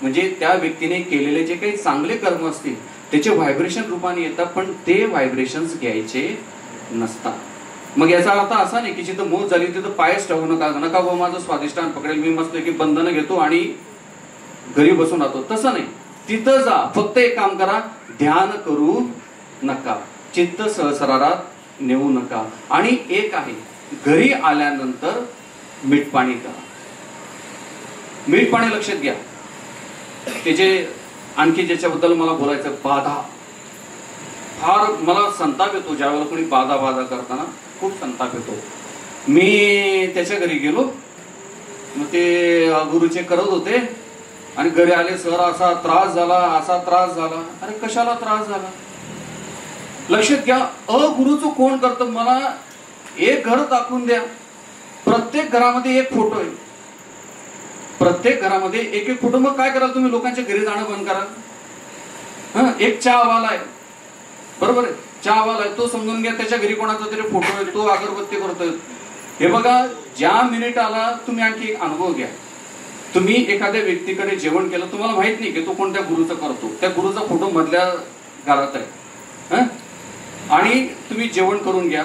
Speaker 3: म्हणजे त्या व्यक्तीने केलेले जे काही चांगले कर्म असतील त्याचे व्हायब्रेशन रूपाने येतात, पण ते व्हायब्रेशन्स घ्यायचे नसतात. मग याचा अर्थ असा नाही की जिथं मौत झाली तिथं पायच ठेवू नका, नका व माझं स्वादिष्टान पकडेल, मी मस्त की बंधनं घेतो आणि घरी बसून राहतो, तसं नाही. तिथं जा, फक्त एक काम करा, ध्यान करू नका, चित्त सहस्रारात नेऊ नका. आणि एक आहे, घरी आल्यानंतर मीठ पाणी करा. मीठ पाणी लक्षात घ्या, त्याचे आणखी ज्याच्याबद्दल मला बोलायचं, बाधा. फार मला संताप येतो ज्यावेळेला कोणी बाधा करताना, खूप संताप येतो. मी त्याच्या घरी गेलो, मग ते गुरुचे करत होते आणि घरी आले, सर असा त्रास झाला, असा त्रास झाला. अरे कशाला त्रास झाला? लक्षात घ्या, अगुरूचं कोण करतं? मला एक घर दाखवून द्या, प्रत्येक घरामध्ये एक फोटो आहे, प्रत्येक घरामध्ये एक एक फोटो. मग काय कराल तुम्ही? लोकांच्या घरी जाणं बंद कराल. एक चहावाला आहे, बरोबर आहे, चहावाला आहे, तो समजून घ्या त्याच्या घरी कोणाचा तरी फोटो आहे, तो अगरबत्ती करतोय. हे बघा, ज्या मिनिटाला तुम्ही आणखी एक अनुभव घ्या, तुम्ही एखाद्या व्यक्तीकडे जेवण केलं, तुम्हाला माहित नाही की तो कोणत्या गुरुचं करतो, त्या गुरुचा फोटो मधल्या घरात आहे, आणि तुम्ही जेवण करून घ्या.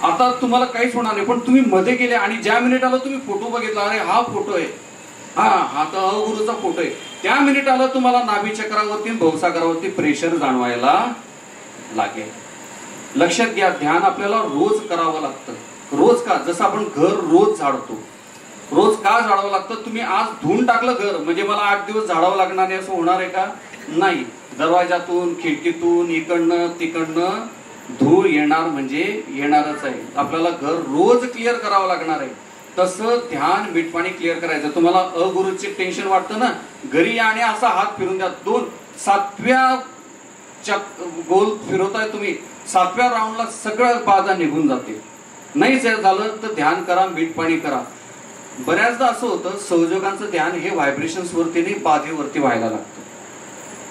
Speaker 3: आता तुम्हाला काहीच होणार नाही, पण तुम्ही मध्ये गेले आणि ज्या मिनिटाला तुम्ही फोटो बघितला, अरे हा फोटो आहे, हा तर अगुरूचा फोटो आहे, त्या मिनिटाला तुम्हाला नाभी चक्रावरती भवसागरावरती प्रेशर जाणवायला लागेल. लक्षात घ्या, ध्यान आपल्याला रोज करावं लागतं. रोज का? जसं आपण घर रोज झाडतो. रोज का झाडावं लागतं? तुम्ही आज धुवून टाकलं घर म्हणजे मला 8 दिवस झाडावं लागणार नाही असं होणार आहे का? नाही. दरवाजातून, खिडकीतून, इकडनं तिकडनं धूळ येणार म्हणजे येणारच आहे. आपल्याला घर रोज क्लिअर करावं लागणार आहे. तसं ध्यान मीठपाणी क्लिअर करायचं. तुम्हाला अगुरूचे टेन्शन वाटतं ना, घरी या आणि असा हात फिरून द्या. 7व्या गोल फिरवताय तुम्ही, 7व्या राऊंडला सगळ्या बाधा निघून जाते. नाही झालं तर ध्यान करा, मीठपाणी करा. बऱ्याचदा असं होतं, संयोगांचं ध्यान हे व्हायब्रेशन्स वरती नाही, बाधेवरती व्हायला लागतं.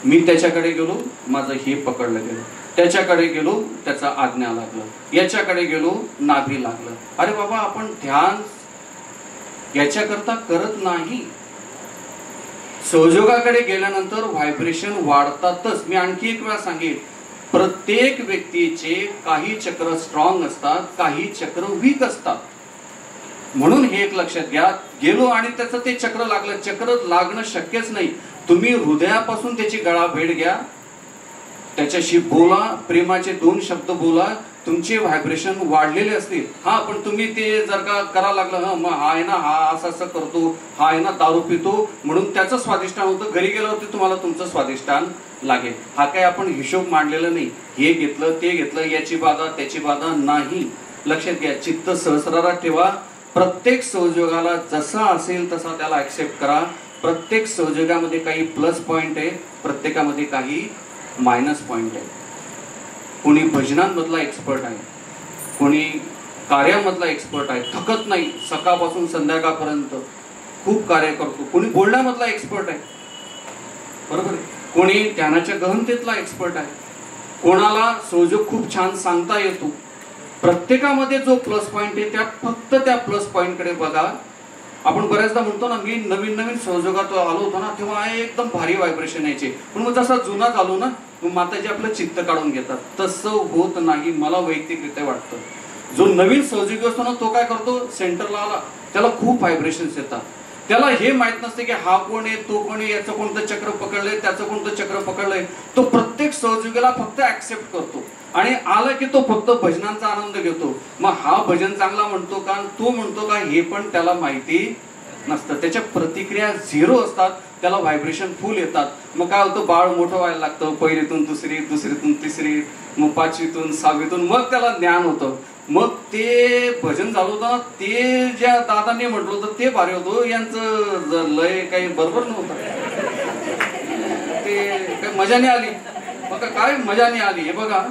Speaker 3: मी त्याच्याकडे गेलो, माझं हे पकडलं गेलं, त्याच्याकडे गेलो, त्याचा आज्ञा लागलं, याच्याकडे गेलो, नाभी लागलं. अरे बाबा, आपण ध्यान याच्याकरता करत नाही. संयोगाकडे गेल्यानंतर व्हायब्रेशन वाढतातच. मी आणखी एक वेळा सांगेन, प्रत्येक व्यक्तीचे काही चक्र स्ट्रॉंग असतात, काही चक्र वीक असतात. म्हणून हे एक लक्षात घ्या. गेलो आणि त्याचं ते चक्र लागलं, चक्र लागणं शक्यच नाही. तुम्ही हृदयापासून त्याची गळा भेट घ्या, त्याच्याशी बोला, प्रेमाचे 2 शब्द बोला, तुमचे व्हायब्रेशन वाढलेले असतील. हा, पण तुम्ही ते जर का करायला लागलं, मग हा आहे ना, हा असं असं करतो, हा आहे ना दारू पितो म्हणून त्याचं स्वादिष्टान होतं, घरी गेल्यावरती तुम्हाला तुमचं स्वादिष्टान लागेल. हा काय आपण हिशोब मांडलेला नाही. हे घेतलं, ते घेतलं, याची बाधा, त्याची बाधा नाही. लक्षात घ्या, चित्त सहस्रारात ठेवा. प्रत्येक संयोगाला जसा असेल तसा त्याला ऍक्सेप्ट करा. प्रत्येक संयोगामध्ये काही प्लस पॉइंट आहे, प्रत्येकामध्ये काही मायनस पॉइंट आहे. कोणी भजनांमधला एक्सपर्ट आहे, कोणी कार्यामधला एक्सपर्ट आहे, थकत नाही, सकाळपासून संध्याकाळपर्यंत खूप कार्य करतो. कोणी बोलण्यामधला एक्सपर्ट आहे, बरोबर आहे. कोणी ध्यानाच्या गहनतेतला एक्सपर्ट आहे, कोणाला संयोग खूप छान सांगता येतो. प्रत्येकामध्ये जो प्लस पॉइंट आहे, फक्त त्या प्लस पॉइंट कडे बघा. आपण बऱ्याचदा म्हणतो ना, मी नवीन संयोगात आलो होतो ना, तेव्हा एकदम भारी व्हायब्रेशन यायचे, पण मग जसा जुना झालो ना, मग माताजी आपलं चित्त काढून घेतात. तसं होत नाही, मला वैयक्तिकरित्या वाटतं. जो नवीन संयोगी असतो ना, तो काय करतो, सेंटरला आला, त्याला खूप व्हायब्रेशन्स येतात. त्याला हे माहित नसते की हा कोण आहे, तो कोण आहे, याचं कोणतं चक्र पकडलंय, त्याचं कोणतं चक्र पकडलंय. तो प्रत्येक संयोगीला फक्त ऍक्सेप्ट करतो आणि आला की तो फक्त भजनांचा आनंद घेतो. मग हा भजन चांगला म्हणतो का, तो म्हणतो का, हे पण त्याला माहिती नसतं. त्याच्या प्रतिक्रिया 0 असतात, त्याला व्हायब्रेशन फुल येतात. मग काय होतं, बाळ मोठं व्हायला लागतं, 1लीतून 2री, 2रीतून 3री, मग 5वीतून 6वीतून, मग त्याला ज्ञान होतं. मग ते भजन झालं होतं, ते ज्या दादाने म्हटलं होतं ते भारी होतं, यांचं लय काही बरोबर नव्हतं, ते काही मजा नाही आली. बघा काय मजा नाही आली. हे बघा,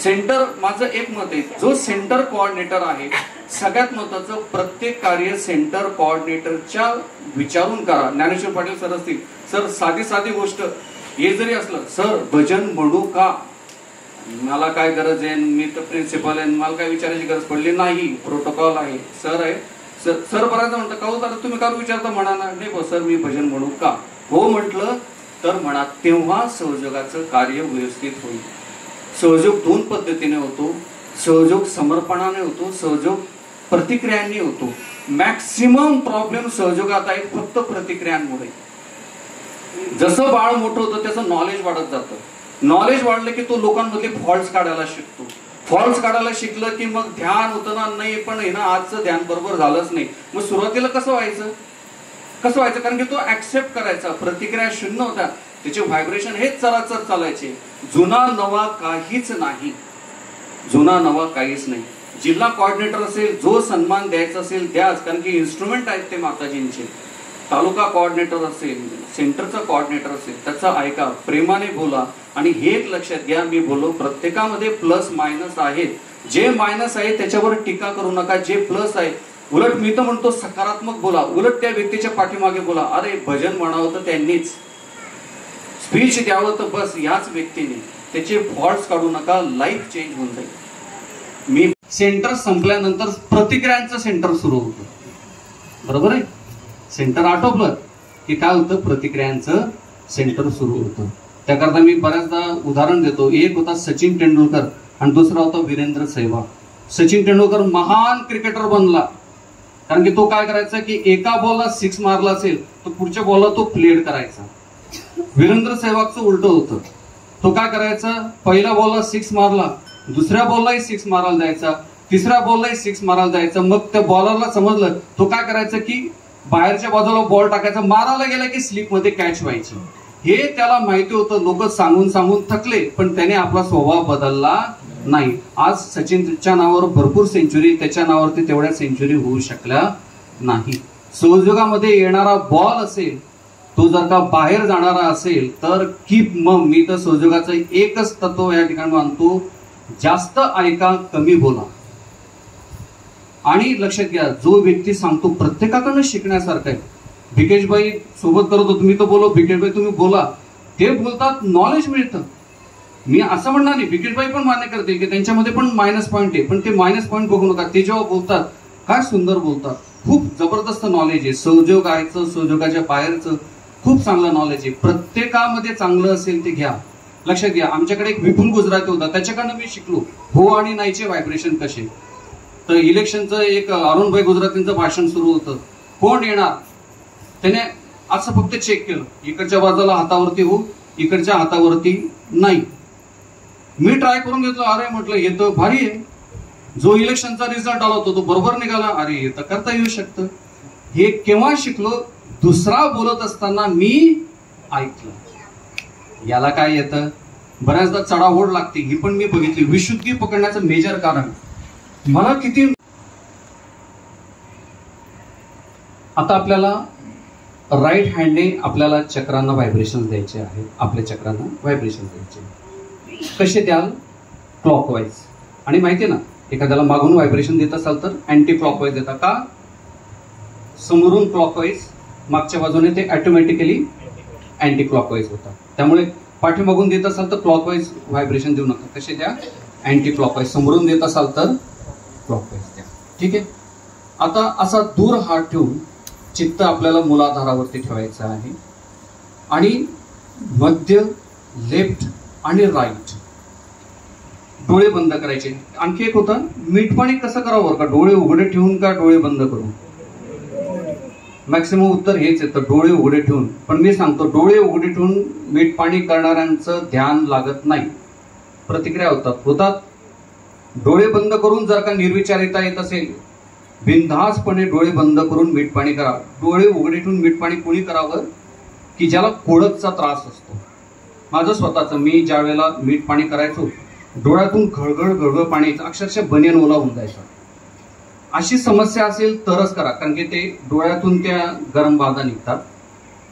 Speaker 3: सेंटर, माझं एक मत आहे, जो सेंटर कोऑर्डिनेटर आहे, सगळ्यात महत्वाचं, प्रत्येक कार्य सेंटर कोऑर्डिनेटरच्या विचारून करा. ज्ञानेश्वर पाटील सर असतील, सर साधी गोष्ट हे जरी असलं, सर भजन म्हणू का, मला काय गरज आहे, मी तर प्रिन्सिपल आहे, मला काय विचारायची गरज पडली नाही, प्रोटोकॉल आहे, सर आहे. सर बऱ्याच म्हणतात, का होता तुम्ही का विचारता, म्हणा ना. नाही सर, मी भजन म्हणू का, हो म्हटलं तर म्हणा. तेव्हा संयोगाचं कार्य व्यवस्थित होईल. संयोग 2 पद्धतीने होतो. संयोग समर्पणाने होतो, संयोग प्रतिक्रियांनी होतो. मॅक्सिमम प्रॉब्लेम संयोगात आहेत फक्त प्रतिक्रियांमुळे. जसं बाळ मोठं होतं त्याचं नॉलेज वाढत जातं. नॉलेज वाढलं की तो लोकांमधले फॉल्ट्स काढायला शिकतो. फॉल्ट्स काढायला शिकलं की मग ध्यान होतं ना, नाही पण आहे ना, आजचं ध्यान बरोबर झालंच नाही. मग सुरुवातीला कसं व्हायचं, कारण की तो ऍक्सेप्ट करायचा, प्रतिक्रिया 0 होत्या, त्याचे व्हायब्रेशन हेच चराचर चालायचे. जुना नवा काहीच नाही, जुना नवा काहीच नाही. जिल्हा कोऑर्डिनेटर असेल, जो सन्मान द्यायचा असेल द्याच, कारण की इन्स्ट्रुमेंट आहेत ते माताजींचे. तालुका कोऑर्डिनेटर असेल, सेंटरचा कोऑर्डिनेटर असेल, त्याचा ऐका, प्रेमाने बोला. आणि हे एक लक्षात घ्या, मी बोलो प्रत्येकामध्ये प्लस मायनस आहेत. जे मायनस आहे त्याच्यावर टीका करू नका, जे प्लस आहे उलट मी तर म्हणतो सकारात्मक बोला. उलट त्या व्यक्तीच्या पाठीमागे बोला, अरे भजन म्हणावं तर त्यांनीच, स्पीच द्यावं तर बस याच व्यक्तीने. त्याचे फॉल्ट्स काढू नका, लाईफ चेंज होऊन जाईल. मी सेंटर संपल्यानंतर प्रतिक्रियांचं सेंटर सुरू होतं, बरोबर आहे. सेंटर आटोपलं की काय होतं, प्रतिक्रियांचं सेंटर सुरू होतं. त्याकरता मी बऱ्याचदा उदाहरण देतो. एक होता सचिन तेंडुलकर आणि दुसरा होता वीरेंद्र सहवाग. सचिन तेंडुलकर महान क्रिकेटर बनला, कारण की तो काय करायचा की एका बॉलला 6 मारला असेल तर पुढच्या बॉलला तो प्लेड करायचा. वीरेंद्र सहवागचं उलट होतं, तो काय करायचा, पहिल्या बॉलला 6 मारला दुसऱ्या बॉललाही 6 मारायला जायचा, तिसऱ्या बॉललाही 6 मारायला जायचं. मग त्या बॉलरला समजलं, तो काय करायचं की बाहेरच्या बाजूला बॉल टाकायचा, मारायला गेला की स्लिप मध्ये कॅच व्हायची. हे त्याला माहिती होतं. लोक सांगून सांगून थकले, पण त्याने आपला स्वभाव बदलला नाही. आज सचिनच्या नावावर भरपूर सेंचुरी, त्याच्या नावावरती तेवढ्या सेंचुरी होऊ शकल्या नाही. संयोगामध्ये येणारा बॉल असेल, तो जर का बाहेर जाणारा असेल तर कीप. मग मी तर संयोगाचं एकच तत्व या ठिकाणी मानतो, जास्त ऐका, कमी बोला. आणि लक्षात घ्या, जो व्यक्ती सांगतो प्रत्येकाकडनं शिकण्यासारखं आहे. भिकेशभाई सोबत करत होतो, मी तर बोलो भिकेशभाई तुम्ही बोला, ते बोलतात, नॉलेज मिळतं. मी असं म्हणणार नाही, भिकेशभाई पण मान्य करते की त्यांच्यामध्ये पण मायनस पॉईंट आहे, पण ते मायनस पॉईंट बघू नका. ते जेव्हा बोलतात काय सुंदर बोलतात, खूप जबरदस्त नॉलेज आहे. संयोगाचं, संयोगाच्या बाहेरचं खूप चांगलं नॉलेज आहे. प्रत्येकामध्ये चांगलं असेल ते घ्या. लक्षात घ्या, आमच्याकडे एक विपुल गुजराती होता, त्याच्याकडनं मी शिकलो हो आणि नाहीचे व्हायब्रेशन कसे. तर इलेक्शनचं एक अरुणभाई गुजरातींचं भाषण सुरू होतं, कोण येणार, त्याने असं फक्त चेक केलं, इकडच्या बाजूला हातावरती हो, इकडच्या हातावरती नाही. मी ट्राय करून घेतलं, अरे म्हटलं येतं, भारी आहे. जो इलेक्शनचा रिझल्ट आला होता तो बरोबर निघाला, अरे येतं, करता येऊ शकतं. हे केव्हा शिकलो, दुसरा बोलत असताना मी ऐकलं. याला काय येतं, बऱ्याचदा चढाओढ लागते, ही पण मी बघितली. विशुद्धी पकडण्याचं मेजर कारण मला किती. आता आपल्याला राईट हँडने आपल्याला चक्रांना व्हायब्रेशन द्यायचे आहे. आपल्या चक्रांना व्हायब्रेशन द्यायचे कसे द्याल, क्लॉकवाईज. आणि माहितीये ना, एखाद्याला मागून व्हायब्रेशन देत असाल तर अँटी क्लॉकवाईज देता का, समोरून क्लॉकवाईज, मागच्या बाजूने ते ऑटोमॅटिकली अँटी क्लॉकवाईज होतात. त्यामुळे पाठीमागून देत असाल तर क्लॉकवाईज व्हायब्रेशन देऊ नका. कसे द्या, अँटी क्लॉकवाईज. समोरून देत असाल तर क्लॉकवाईज द्या. ठीक आहे. आता असा दूर हात ठेवून चित्त आपल्याला मूलाधारावरती ठेवायचं आहे. आणि मध्य, लेफ्ट आणि राईट डोळे बंद करायचे. आणखी एक होता, मीठपाणी कसं करावं का, डोळे उघडे ठेवून का डोळे बंद करून. मॅक्सिमम उत्तर हेच येतं, डोळे उघडे ठेवून. पण मी सांगतो, डोळे उघडे ठेवून मीठपाणी करणाऱ्यांचं ध्यान लागत नाही, प्रतिक्रिया होतात. डोळे बंद करून जर का निर्विचारिता येत असेल, बिनधास्तपणे डोळे बंद करून मीठपाणी करा. डोळे उघडे ठेवून मीठपाणी कोणी करावं की ज्याला कोळकचा त्रास असतो. माझं स्वतःचं, मी ज्या वेळेला मीठपाणी करायचो, डोळ्यातून घळघळ घळघळ पाणी यायचं, अक्षरशः बनियन ओला होऊन जायचा. अशी समस्या असेल तरच करा, कारण की ते डोळ्यातून त्या गरम बाधा निघतात.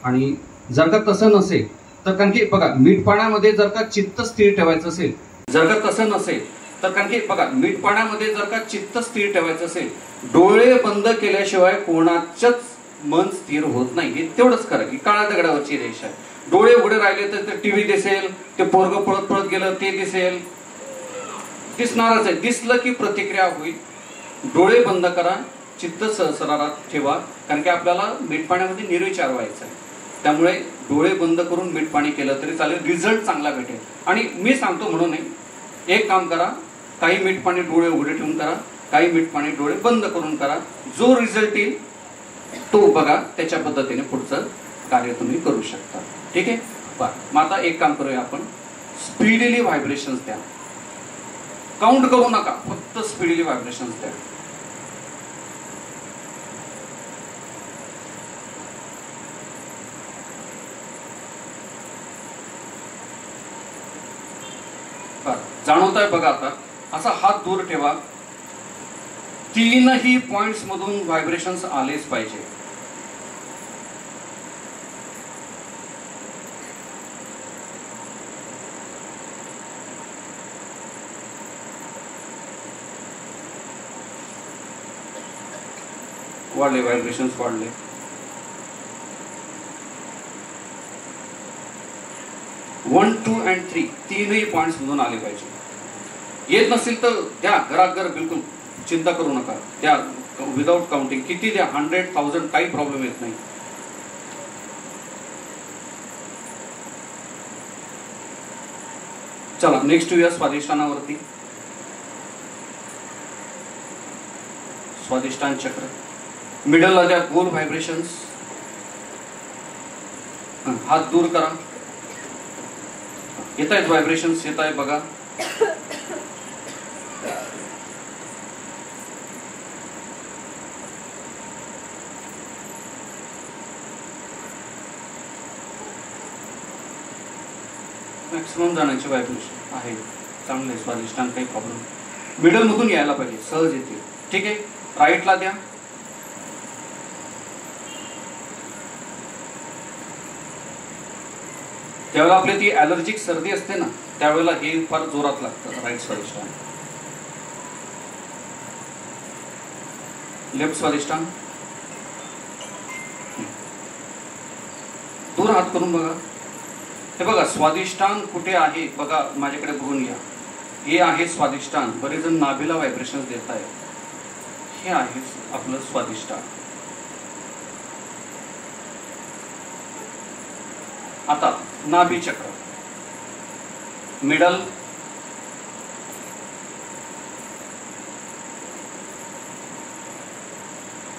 Speaker 3: आणि जर का तसं नसेल तर, कारण की बघा, मीठ पाण्यामध्ये जर का चित्त स्थिर ठेवायचं असेल, जर का तसं नसेल तर, कारण की बघा, मीठ पाण्यामध्ये जर का चित्त स्थिर ठेवायचं असेल, डोळे बंद केल्याशिवाय कोणाचंच मन स्थिर होत नाही. हे तेवढंच करा की काळ्या दगडावरची रेषा आहे. डोळे उघडे राहिले तर टीव्ही दिसेल, ते पोरग पळत पळत गेलं ते दिसेल, दिसणारच आहे. दिसलं की प्रतिक्रिया होईल. डोळे बंद करा, चित्त सहस्रारात ठेवा, कारण की आपल्याला मीठ पाण्यामध्ये निर्विचार व्हायचं आहे. त्यामुळे डोळे बंद करून मीठ पाणी केलं तरी चालेल, रिझल्ट चांगला भेटेल. आणि मी सांगतो म्हणून नाही, एक काम करा, काही मीठ पाणी डोळे उघडे ठेवून करा, काही मीठ पाणी डोळे बंद करून करा. जो रिझल्ट येईल तो बघा, त्याच्या पद्धतीने पुढचं कार्य तुम्ही करू शकता. ठीक आहे. बरं, मग आता एक काम करूया आपण, स्पीडली व्हायब्रेशन्स द्या. काउंट करू नका, फक्त स्पीडली व्हायब्रेशन्स द्या. जाणवत आहे बघा. आता असा हात दूर ठेवा, तीनही पॉइंट्स मधून व्हायब्रेशन्स आलेच पाहिजे. वाढले, व्हायब्रेशन्स वाढले. वन, 2 and 3 तीनही पॉइंट्स मधून आले पाहिजे. येत नसेल तर द्या, घराघर, बिलकुल चिंता करू नका, द्या विदाउट काउंटिंग. किती द्या, 100,000, काही प्रॉब्लेम येत नाही. चला नेक्स्ट येऊया स्वादिष्टानावरती. स्वादिष्टान चक्र मिडलला द्या गोल व्हायब्रेशन्स. हात दूर करा. येत आहेत व्हायब्रेशन्स, येत आहे बघा. मॅक्सिमम जाण्याचे व्हायब्रेशन आहे, चांगले स्वादिष्टान, काही प्रॉब्लेम. मिडल मधून यायला पाहिजे, सहज येते. ठीक आहे, राईटला द्या. त्यावेळेला आपली ती ॲलर्जिक सर्दी असते ना, त्यावेळेला हे फार जोरात लागतं. राईट स्वादिष्टान. लेफ्ट स्वादिष्टान. दूर हात करून बघा. हे बघा स्वादिष्टान कुठे आहे बघा, माझ्याकडे बघून घ्या. हे आहे स्वादिष्टान. बरेच जण नाभीला व्हायब्रेशन देत आहेत. हे आहे आपलं स्वादिष्टान. आता नाभी चक्र, मिडल,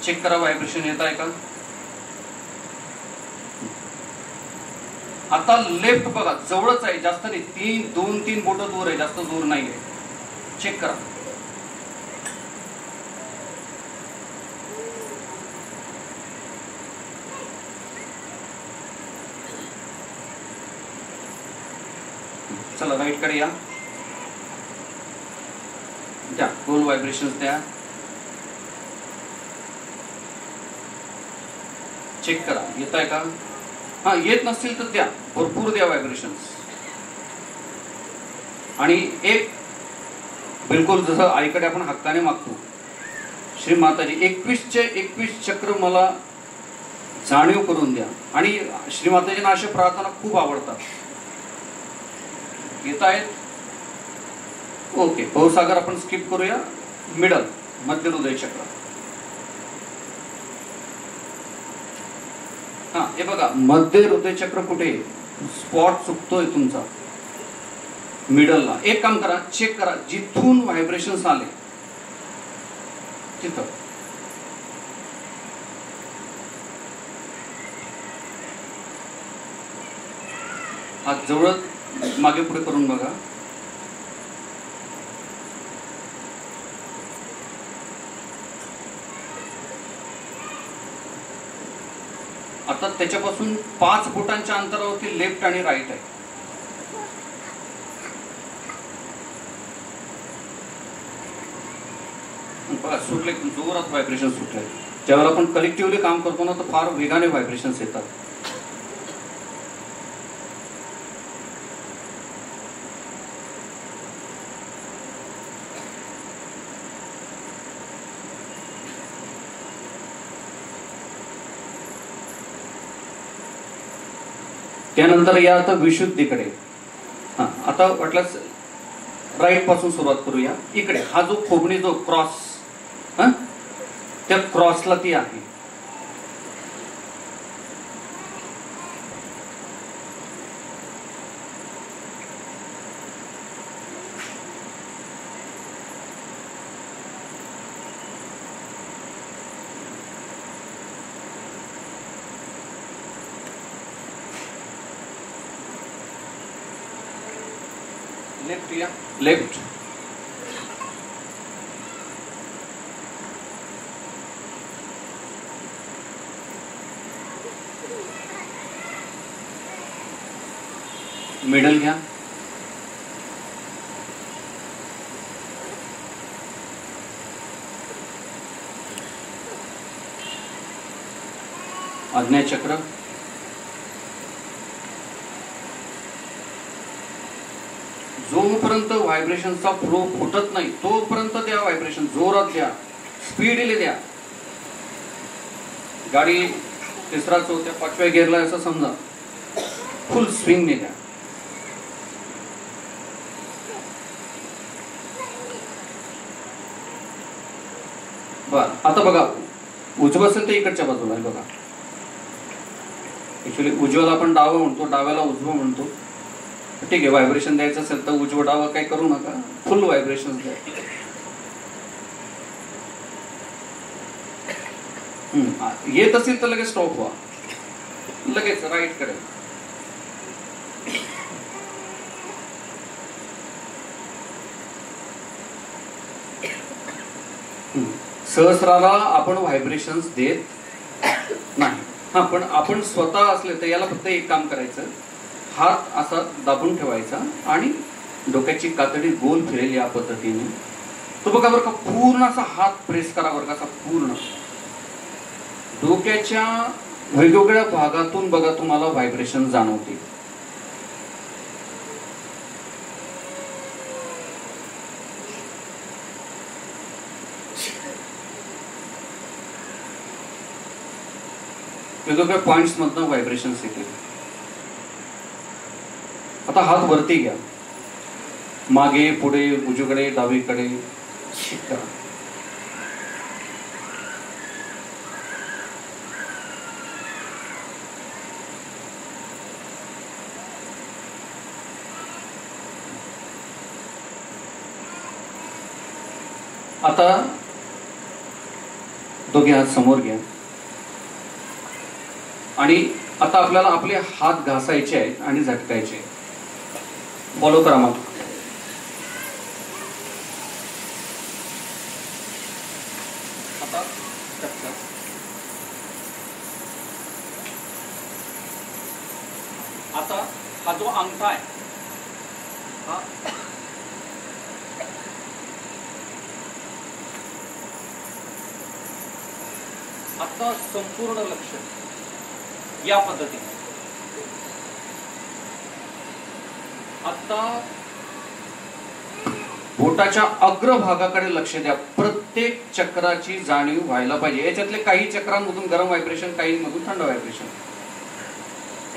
Speaker 3: चेक करा व्हायब्रेशन येत आहे का. आता लेफ्ट बघा, जवळच आहे, जास्त नाही, 2-3 बोट दूर आहे, जास्त दूर नाही आहे. चेक करा. चला राईट कडे या, द्या गोल व्हायब्रेशन्स द्या. चेक करा येत आहे का. हा, येत नसतील तर द्या, भरपूर द्या व्हायब्रेशन्स. आणि एक बिलकुल जसं आईकडे आपण हक्काने मागतो, श्री माताजी 21चे 21 चक्र मला जाणीव करून द्या. आणि श्री माताजींना अशा प्रार्थना खूप आवडतात. येत आहेत. ओके, भवसागर आपण स्किप करूया. मिडल, मध्य हृदय चक्र. हा, हे बघा मध्य हृदय चक्र कुठे, स्पॉट चुकतोय तुमचा मिडलला. एक काम करा, चेक करा, जिथून व्हायब्रेशन्स आले तिथं. हात जवळ मागे पुढे करून बघा. आता त्याच्यापासून 5 बोटांच्या अंतरावरती लेफ्ट आणि राईट आहे. बघा सुटले, जोरात व्हायब्रेशन सुटले. ज्यावेळेला आपण कलेक्टिव्हली काम करतो ना, तर फार वेगाने व्हायब्रेशन्स येतात. त्यानंतर या आता विशुद्धीकडे. हा, आता वाटल्यास राईट पासून सुरुवात करूया. इकडे हा जो खोबणी, जो क्रॉस, त्या क्रॉसला ती आहे. लेफ्ट या, लेफ्ट. मिडल घ्या. आज्ञा चक्र. जोपर्यंत व्हायब्रेशनचा फ्लो फुटत नाही तोपर्यंत द्या व्हायब्रेशन, जोरात द्या, स्पीडली द्या. गाडी 3रा 4थ्या 5व्या गिअरला असं समजा, फुल स्विंगने द्या. बर, आता बघा उजवं असेल तर इकडच्या बाजूला आहे बघा. ऍक्च्युली उजव्याला आपण डावं म्हणतो, डाव्याला उजवं म्हणतो. ठीक आहे, व्हायब्रेशन द्यायचं असेल तर उजवं डावं काही करू नका, फुल व्हायब्रेशन द्या. येत असेल तर लगेच स्टॉप व्हा, लगेच राईट कडे. सहस्राला आपण व्हायब्रेशन्स देत नाही. हा, पण आपण स्वतः असले तर याला फक्त एक काम करायचं, हात असा दाबून ठेवायचा आणि डोक्याची कातडी गोल फिरेल या पद्धतीने. तो बघा बरं का, पूर्ण असा हात प्रेस करा बरं का, असा पूर्ण डोक्याच्या वेगवेगळ्या भागातून बघा तुम्हाला व्हायब्रेशन जाणवते. वेगवेगळ्या पॉइंट्स मधनं व्हायब्रेशन येते. आता हात वरती घ्या, मागे पुढे उजवीकडे डावीकडे करा. आता दोघे हात समोर घ्या आणि आता आपल्याला आपले हात घासायचे आहेत आणि झटकायचे. फॉलो करा मग. आता झटका.
Speaker 4: आता हा जो अंगठा आहे हा आता संपूर्ण लक्ष या पद्धतीने. आता
Speaker 3: बोटाच्या अग्रभागाकडे लक्ष द्या. प्रत्येक चक्राची जाणीव व्हायला पाहिजे. याच्यातले काही चक्रांमधून गरम व्हायब्रेशन, काही मधून थंड व्हायब्रेशन.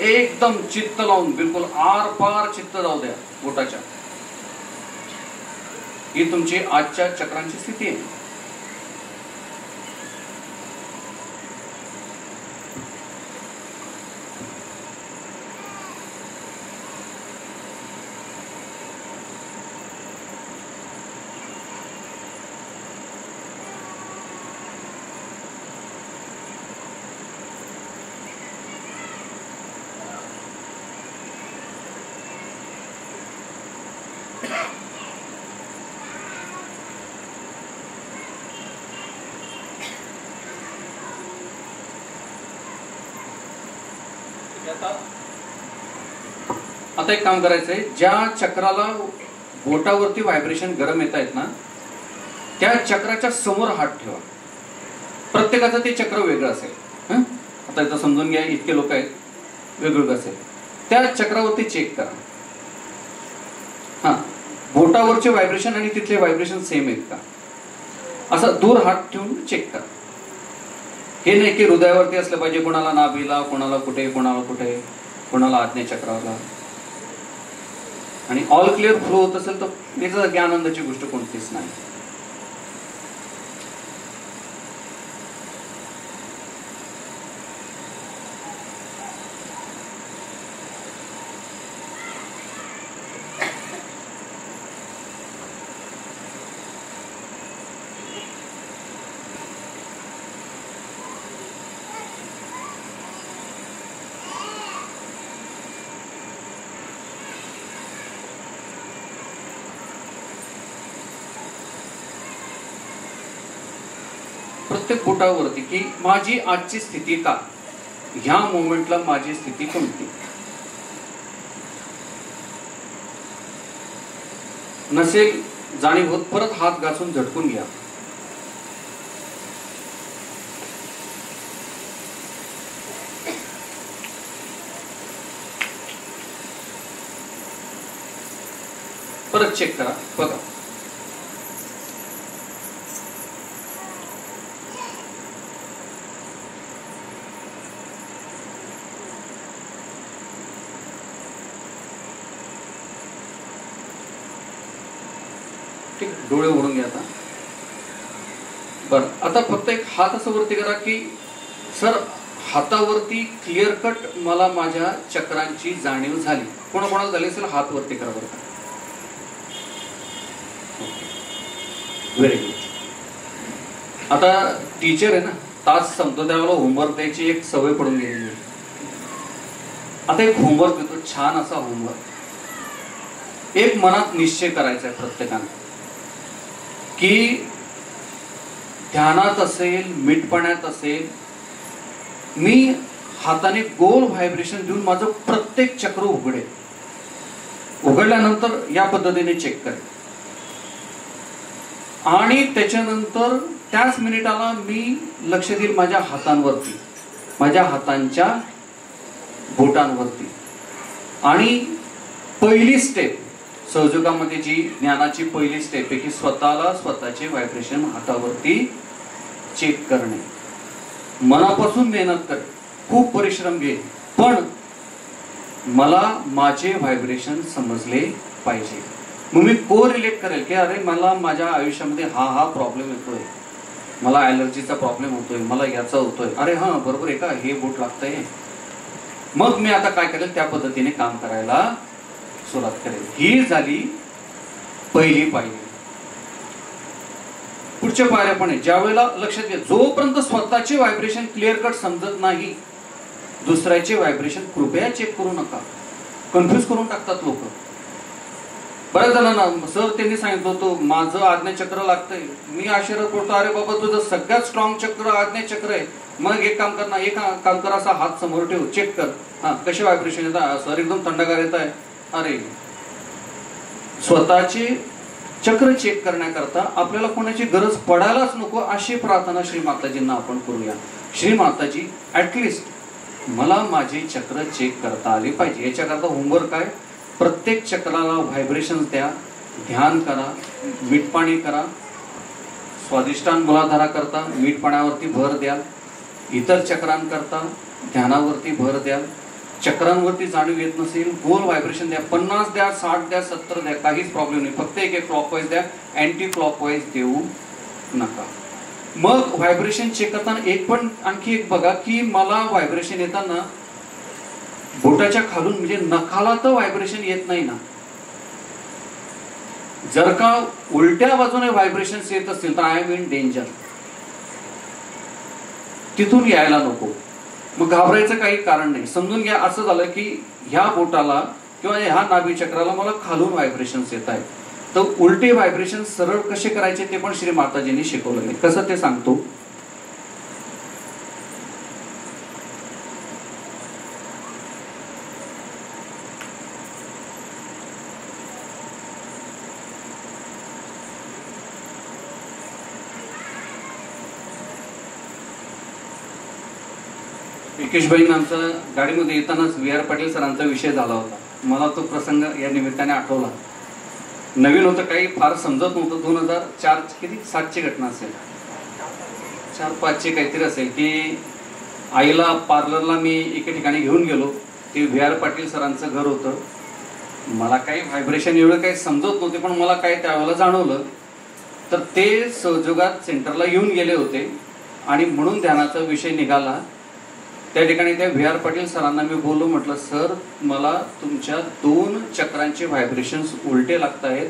Speaker 3: एकदम चित्त लावून बिलकुल आर पार चित्त जाऊ द्या बोटाच्या. ही तुमची आजच्या चक्रांची स्थिती आहे. आता एक काम करायचंय, ज्या चक्राला बोटावरती व्हायब्रेशन गरम येत आहेत ना, त्या चक्राच्या समोर हात ठेवा. प्रत्येकाचं ते चक्र वेगळं असेल. आता इथं समजून घ्या, इतके लोक आहेत, वेगवेगळं असेल. त्या चक्रावरती चेक करा. हा, बोटावरचे व्हायब्रेशन आणि तिथले व्हायब्रेशन सेम आहेत का, असं दूर हात ठेवून चेक करा. हे नाही की हृदयावरती असलं पाहिजे, कोणाला नाभीला, कोणाला कुठे, कोणाला कुठे, कोणाला आज्ञा चक्राला. आणि ऑल क्लिअर फ्लो होत असेल तर याचा आनंदाची गोष्ट कोणतीच नाही. प्रत्येक बोटावरती की माझी आजची स्थिती का, ह्या मोमेंटला माझी स्थिती कोणती. नसेल जाणीव होत, परत हात घासून झटकून घ्या. परत चेक करा. बघा, डोळे उघडून घ्या. आता बर, आता फक्त एक हात असं वरती करा की सर हातावरती क्लिअर कट मला माझ्या चक्रांची जाणीव झाली. कोणाकोणाला झाली असेल हात वरती करा बरं. Very good. आता टीचर आहे ना, तास संपतो त्यावेळेला होमवर्क द्यायची एक सवय पडून गेलेली आहे. आता एक होमवर्क देतो, छान असा होमवर्क. एक मनात निश्चय करायचा आहे प्रत्येकाने की ध्यानात असेल, मिटपणात असेल, मी हाताने गोल व्हायब्रेशन देऊन माझं प्रत्येक चक्र उघडेल. उघडल्यानंतर या पद्धतीने चेक करेल आणि त्याच्यानंतर त्याच मिनिटाला मी लक्ष देईल माझ्या हातांवरती, माझ्या हातांच्या बोटांवरती. आणि पहिली स्टेप सहयोगामध्ये जी ज्ञानाची पहिली स्टेप आहे की स्वतःला स्वतःचे व्हायब्रेशन हातावरती चेक करणे. मनापासून मेहनत कर, खूप परिश्रम घे, पण मला माझे व्हायब्रेशन समजले पाहिजे. मग मी कोरिलेट करेल की अरे मला माझ्या आयुष्यामध्ये हा प्रॉब्लेम येतोय, मला ॲलर्जीचा प्रॉब्लेम होतोय, मला याचा होतोय, अरे हा बरोबर आहे का, हे बोट लागतंय. मग मी आता काय करेल, त्या पद्धतीने काम करायला सुरुवात करेल. ही झाली पहिली पायरी. पुढच्या पायऱ्या पण आहे. ज्या वेळेला लक्षात घ्या, जोपर्यंत स्वतःचे व्हायब्रेशन क्लिअर कट समजत नाही, दुसऱ्याचे व्हायब्रेशन कृपया चेक करू नका. कन्फ्युज करून टाकतात लोक. बऱ्याच जणांना सर त्यांनी सांगितलं होतं माझं आज्ञाचक्र लागतंय, मी आश्चर्य पडतो, अरे बाबा तुझं सगळ्यात स्ट्रॉंग चक्र आज्ञाचक्र आहे. मग एक काम कर ना, एक काम कर, असा हात समोर ठेव, चेक कर, हा कसे व्हायब्रेशन येत आहे, सर एकदम थंडगार येत आहे. अरे स्वतःचे चक्र चेक करण्याकरता आपल्याला कोणाची गरज पडायलाच नको अशी प्रार्थना श्री माताजींना आपण करूया. श्री माताजी ऍटलिस्ट मला माझे चक्र चेक करता आले पाहिजे. याच्याकरता होमवर्क आहे, प्रत्येक चक्राला व्हायब्रेशन द्या, ध्यान करा, मीठ पाणी करा, स्वादिष्टान मूलाधारा करता मीठ पाण्यावरती भर द्या, इतर चक्रांकरता ध्यानावरती भर द्या. चक्रांवरती जाणीव येत नसेल, गोल व्हायब्रेशन द्या, 50 द्या, 60 द्या, 70 द्या, काहीच प्रॉब्लेम नाही. फक्त एक क्लॉकवाईज द्या, अँटी क्लॉकवाईज देऊ नका. मग व्हायब्रेशन चेक करताना एक पण आणखी एक बघा की मला व्हायब्रेशन येताना बोटाच्या खालून म्हणजे नखाला तर व्हायब्रेशन येत नाही ना. जर का उलट्या बाजूने व्हायब्रेशन येत असतील तर आय एम इन डेंजर. तिथून यायला नको. मग घाबरायचं काही कारण नाही. समजून घ्या असं झालं की ह्या बोटाला किंवा ह्या नाभी चक्राला मला खालून व्हायब्रेशन येत आहेत, तर उलटे व्हायब्रेशन सरळ कसे करायचे ते पण श्री माताजींनी शिकवलं आहे. कसं ते सांगतो. विकेशभाईंना आमचा गाडीमध्ये येतानाच VR पाटील सरांचा विषय झाला होता. मला तो प्रसंग या निमित्ताने आठवला. नवीन होतं, काही फार समजत नव्हतं. 2004 किती 7ची घटना असेल, 4-5ची काहीतरी असेल की आईला पार्लरला मी एके ठिकाणी घेऊन गेलो. ते VR पाटील सरांचं घर होतं. मला काही व्हायब्रेशन एवढं काही समजत नव्हते, पण मला काय त्यावेळेला जाणवलं. तर ते सहयोगात सेंटरला येऊन गेले होते आणि म्हणून ध्यानाचा विषय निघाला. त्या ठिकाणी त्या VR पाटील सरांना मी बोललो, म्हटलं सर मला तुमच्या 2 चक्रांचे व्हायब्रेशन्स उलटे लागत आहेत,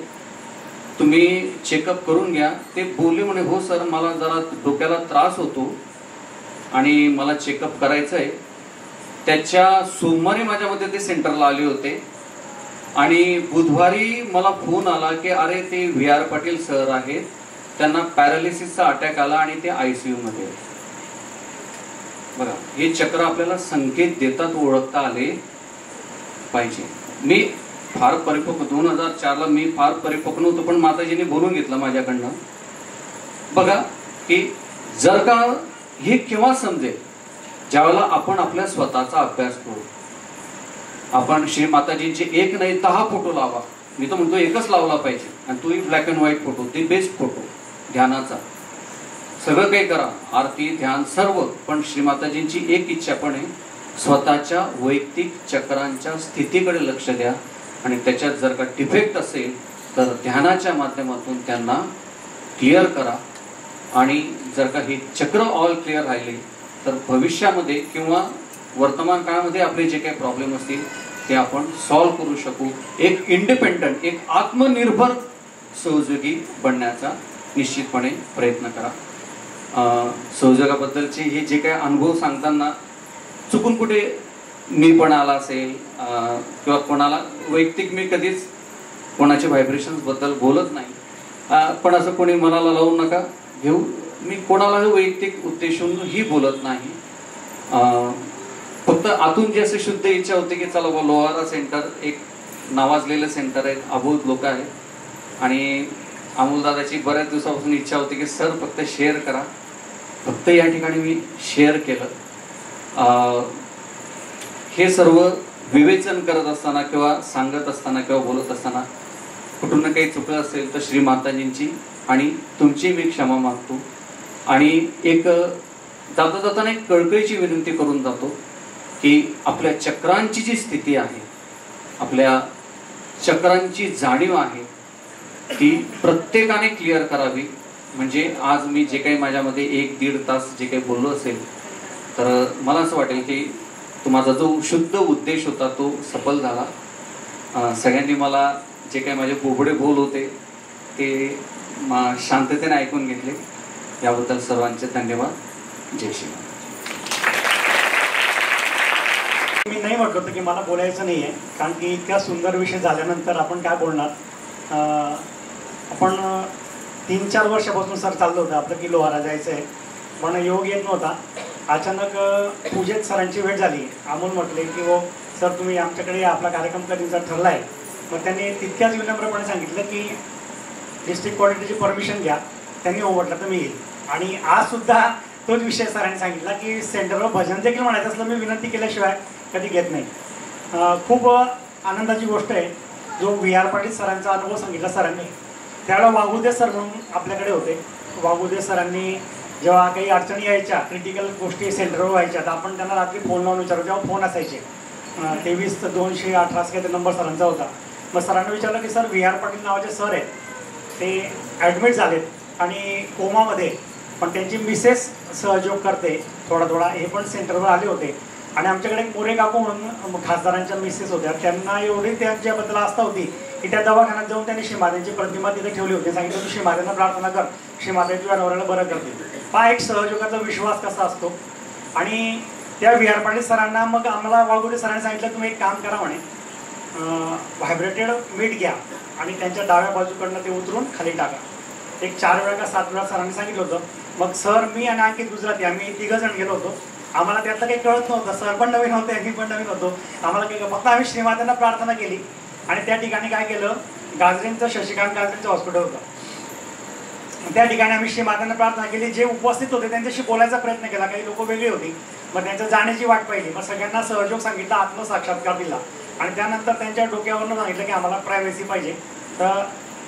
Speaker 3: तुम्ही चेकअप करून घ्या. ते बोलले म्हणे हो सर मला जरा डोक्याला त्रास होतो आणि मला चेकअप करायचं आहे. त्याच्या सोमवारी माझ्यामध्ये ते सेंटरला आले होते आणि बुधवारी मला फोन आला की अरे ते VR पाटील सर आहेत, त्यांना पॅरालिसिसचा अटॅक आला आणि ते ICU मध्ये. बघा हे चक्र आपल्याला संकेत देतात, ओळखता आले पाहिजे. मी फार परिपक्व 2004ला मी फार परिपक्व नव्हतो, पण माताजीने बोलून घेतलं माझ्याकडनं. बघा की जर का हे केव्हा समजेल, ज्यावेळेला आपण आपल्या स्वतःचा अभ्यास करू. आपण श्री माताजींचे एक नाही 10 फोटो लावा. मी तर म्हणतो एकच लावला पाहिजे, आणि तोही ब्लॅक अँड व्हाईट फोटो, ते बेस्ट फोटो ध्यानाचा. सगळं काही करा, आरती ध्यान सर्व, पण श्रीमाताजींची एक इच्छा पण आहे, स्वतःच्या वैयक्तिक चक्रांच्या स्थितीकडे लक्ष द्या आणि त्याच्यात जर का डिफेक्ट असेल तर ध्यानाच्या माध्यमातून त्यांना क्लिअर करा. आणि जर का हे चक्र ऑल क्लिअर राहिले तर भविष्यामध्ये किंवा वर्तमान काळामध्ये आपले जे काही प्रॉब्लेम असतील ते आपण सॉल्व्ह करू शकू. एक इंडिपेंडंट, एक आत्मनिर्भर सहयोगी बनण्याचा निश्चितपणे प्रयत्न करा. सहयोगाबद्दलचे हे जे काही अनुभव सांगताना चुकून कुठे मी पण आला असेल किंवा कोणाला वैयक्तिक मी कधीच कोणाचे व्हायब्रेशन्स बद्दल बोलत नाही, पण असं कोणी मनाला लावून नका घेऊ. मी कोणाला वैयक्तिक उद्देशून ही बोलत नाही. फक्त आतून जी अशी शुद्ध इच्छा होती की चला बा लोहारा सेंटर एक नावाजलेलं सेंटर आहे, अबोध लोक आहेत आणि अमोलदादाची बऱ्याच दिवसापासून इच्छा होती की सर फक्त शेअर करा. फक्त या ठिकाणी मी शेअर केलं. हे सर्व विवेचन करत असताना किंवा सांगत असताना किंवा बोलत असताना कुठून काही चुकलं असेल तर श्री माताजींची आणि तुमची मी क्षमा मागतो. आणि एक जाता जाताना एक कळकळीची विनंती करून जातो की आपल्या चक्रांची जी स्थिती आहे, आपल्या चक्रांची जाणीव आहे ती प्रत्येकाने क्लिअर करावी. म्हणजे आज मी जे काही माझ्यामध्ये 1-1.5 तास जे काही बोललो असेल तर मला असं वाटेल की तो माझा जो शुद्ध उद्देश होता तो सफल झाला. सगळ्यांनी मला जे काही माझे बोबडे बोल होते ते शांततेने ऐकून घेतले. याबद्दल सर्वांचे धन्यवाद. जय श्री.
Speaker 5: मी नाही म्हटलं होतं की मला बोलायचं नाही आहे, कारण की इतका सुंदर विषय झाल्यानंतर आपण काय बोलणार. आपण 3-4 वर्षापासून सर चाललं होतं आपलं की लोहारा जायचं आहे, पण योग येत नव्हता. अचानक पूजेत सरांची भेट झाली. अमोल म्हटले की हो सर तुम्ही आमच्याकडे आपला कार्यक्रम कधीचा ठरला आहे. मग त्यांनी तितक्याच विनम्रपणे सांगितलं की डिस्ट्रिक्ट कोऑर्डिनेटरची परमिशन घ्या. त्यांनी हो म्हटलं तर मी येईल. आणि आजसुद्धा तोच विषय सरांनी सांगितला की सेंटरवर भजन देखील म्हणायचं असलं मी विनंती केल्याशिवाय कधी घेत नाही. खूप आनंदाची गोष्ट आहे. जो VR पाटील सरांचा अनुभव सांगितला सरांनी, त्यावेळेला वाघुदे सर म्हणून आपल्याकडे होते. वाघुदे सरांनी जेव्हा काही अडचणी यायच्या, क्रिटिकल गोष्टी सेंटरवर व्हायच्या, तर आपण त्यांना रात्री फोन लावून विचारू. तेव्हा फोन असायचे 23-218 काहीतरी नंबर सरांचा होता. मग सरांना विचारलं की सर VR पाटील नावाचे सर आहेत, ते ॲडमिट झालेत आणि कोमामध्ये, पण त्यांची मिसेस सहयोग करते थोडा थोडा. हे पण सेंटरवर आले होते. आणि आमच्याकडे एक मोरे काकू म्हणून खासदारांच्या मिसेस होत्या. त्यांना एवढी त्यांच्याबद्दल आस्था होती की त्या दवाखान्यात जाऊन त्यांनी श्रीमातांची प्रतिमा तिथे ठेवली होती. सांगितलं तू श्रीमातांना प्रार्थना कर, श्रीमाता तुझ्या नवऱ्याला बरं करते. हा एक सहयोगाचा विश्वास कसा असतो. आणि त्या VR पाटील सरांना मग आम्हाला वाघोडे सरांनी सांगितलं तुम्ही एक काम करा म्हणे, व्हायब्रेटेड मीठ घ्या आणि त्यांच्या डाव्या बाजूकडनं ते उतरून खाली टाका. एक 4 वेळा का 7 वेळा सरांनी सांगितलं होतं. मग सर, मी आणि आणखी गुजराती आम्ही 3 जण गेलो होतो. आम्हाला त्यातलं काही कळत नव्हतं. सर पण नवीन होते, मी पण नवीन होतो. आम्हाला काही फक्त आम्ही श्रीमातांना प्रार्थना केली. आणि त्या ठिकाणी काय केलं, गाजरेंचं शशिकांत गाजरेंचं हॉस्पिटल होतं. त्या ठिकाणी आम्ही श्रीमातांना प्रार्थना केली. जे उपस्थित होते त्यांच्याशी बोलायचा प्रयत्न केला. काही लोक वेगळी होती. मग त्यांच्या जाण्याची वाट पाहिली. मग सगळ्यांना सहयोग सांगितला, आत्मसाक्षात्कार दिला. आणि त्यानंतर त्यांच्या डोक्यावरून सांगितलं की आम्हाला प्रायव्हसी पाहिजे. तर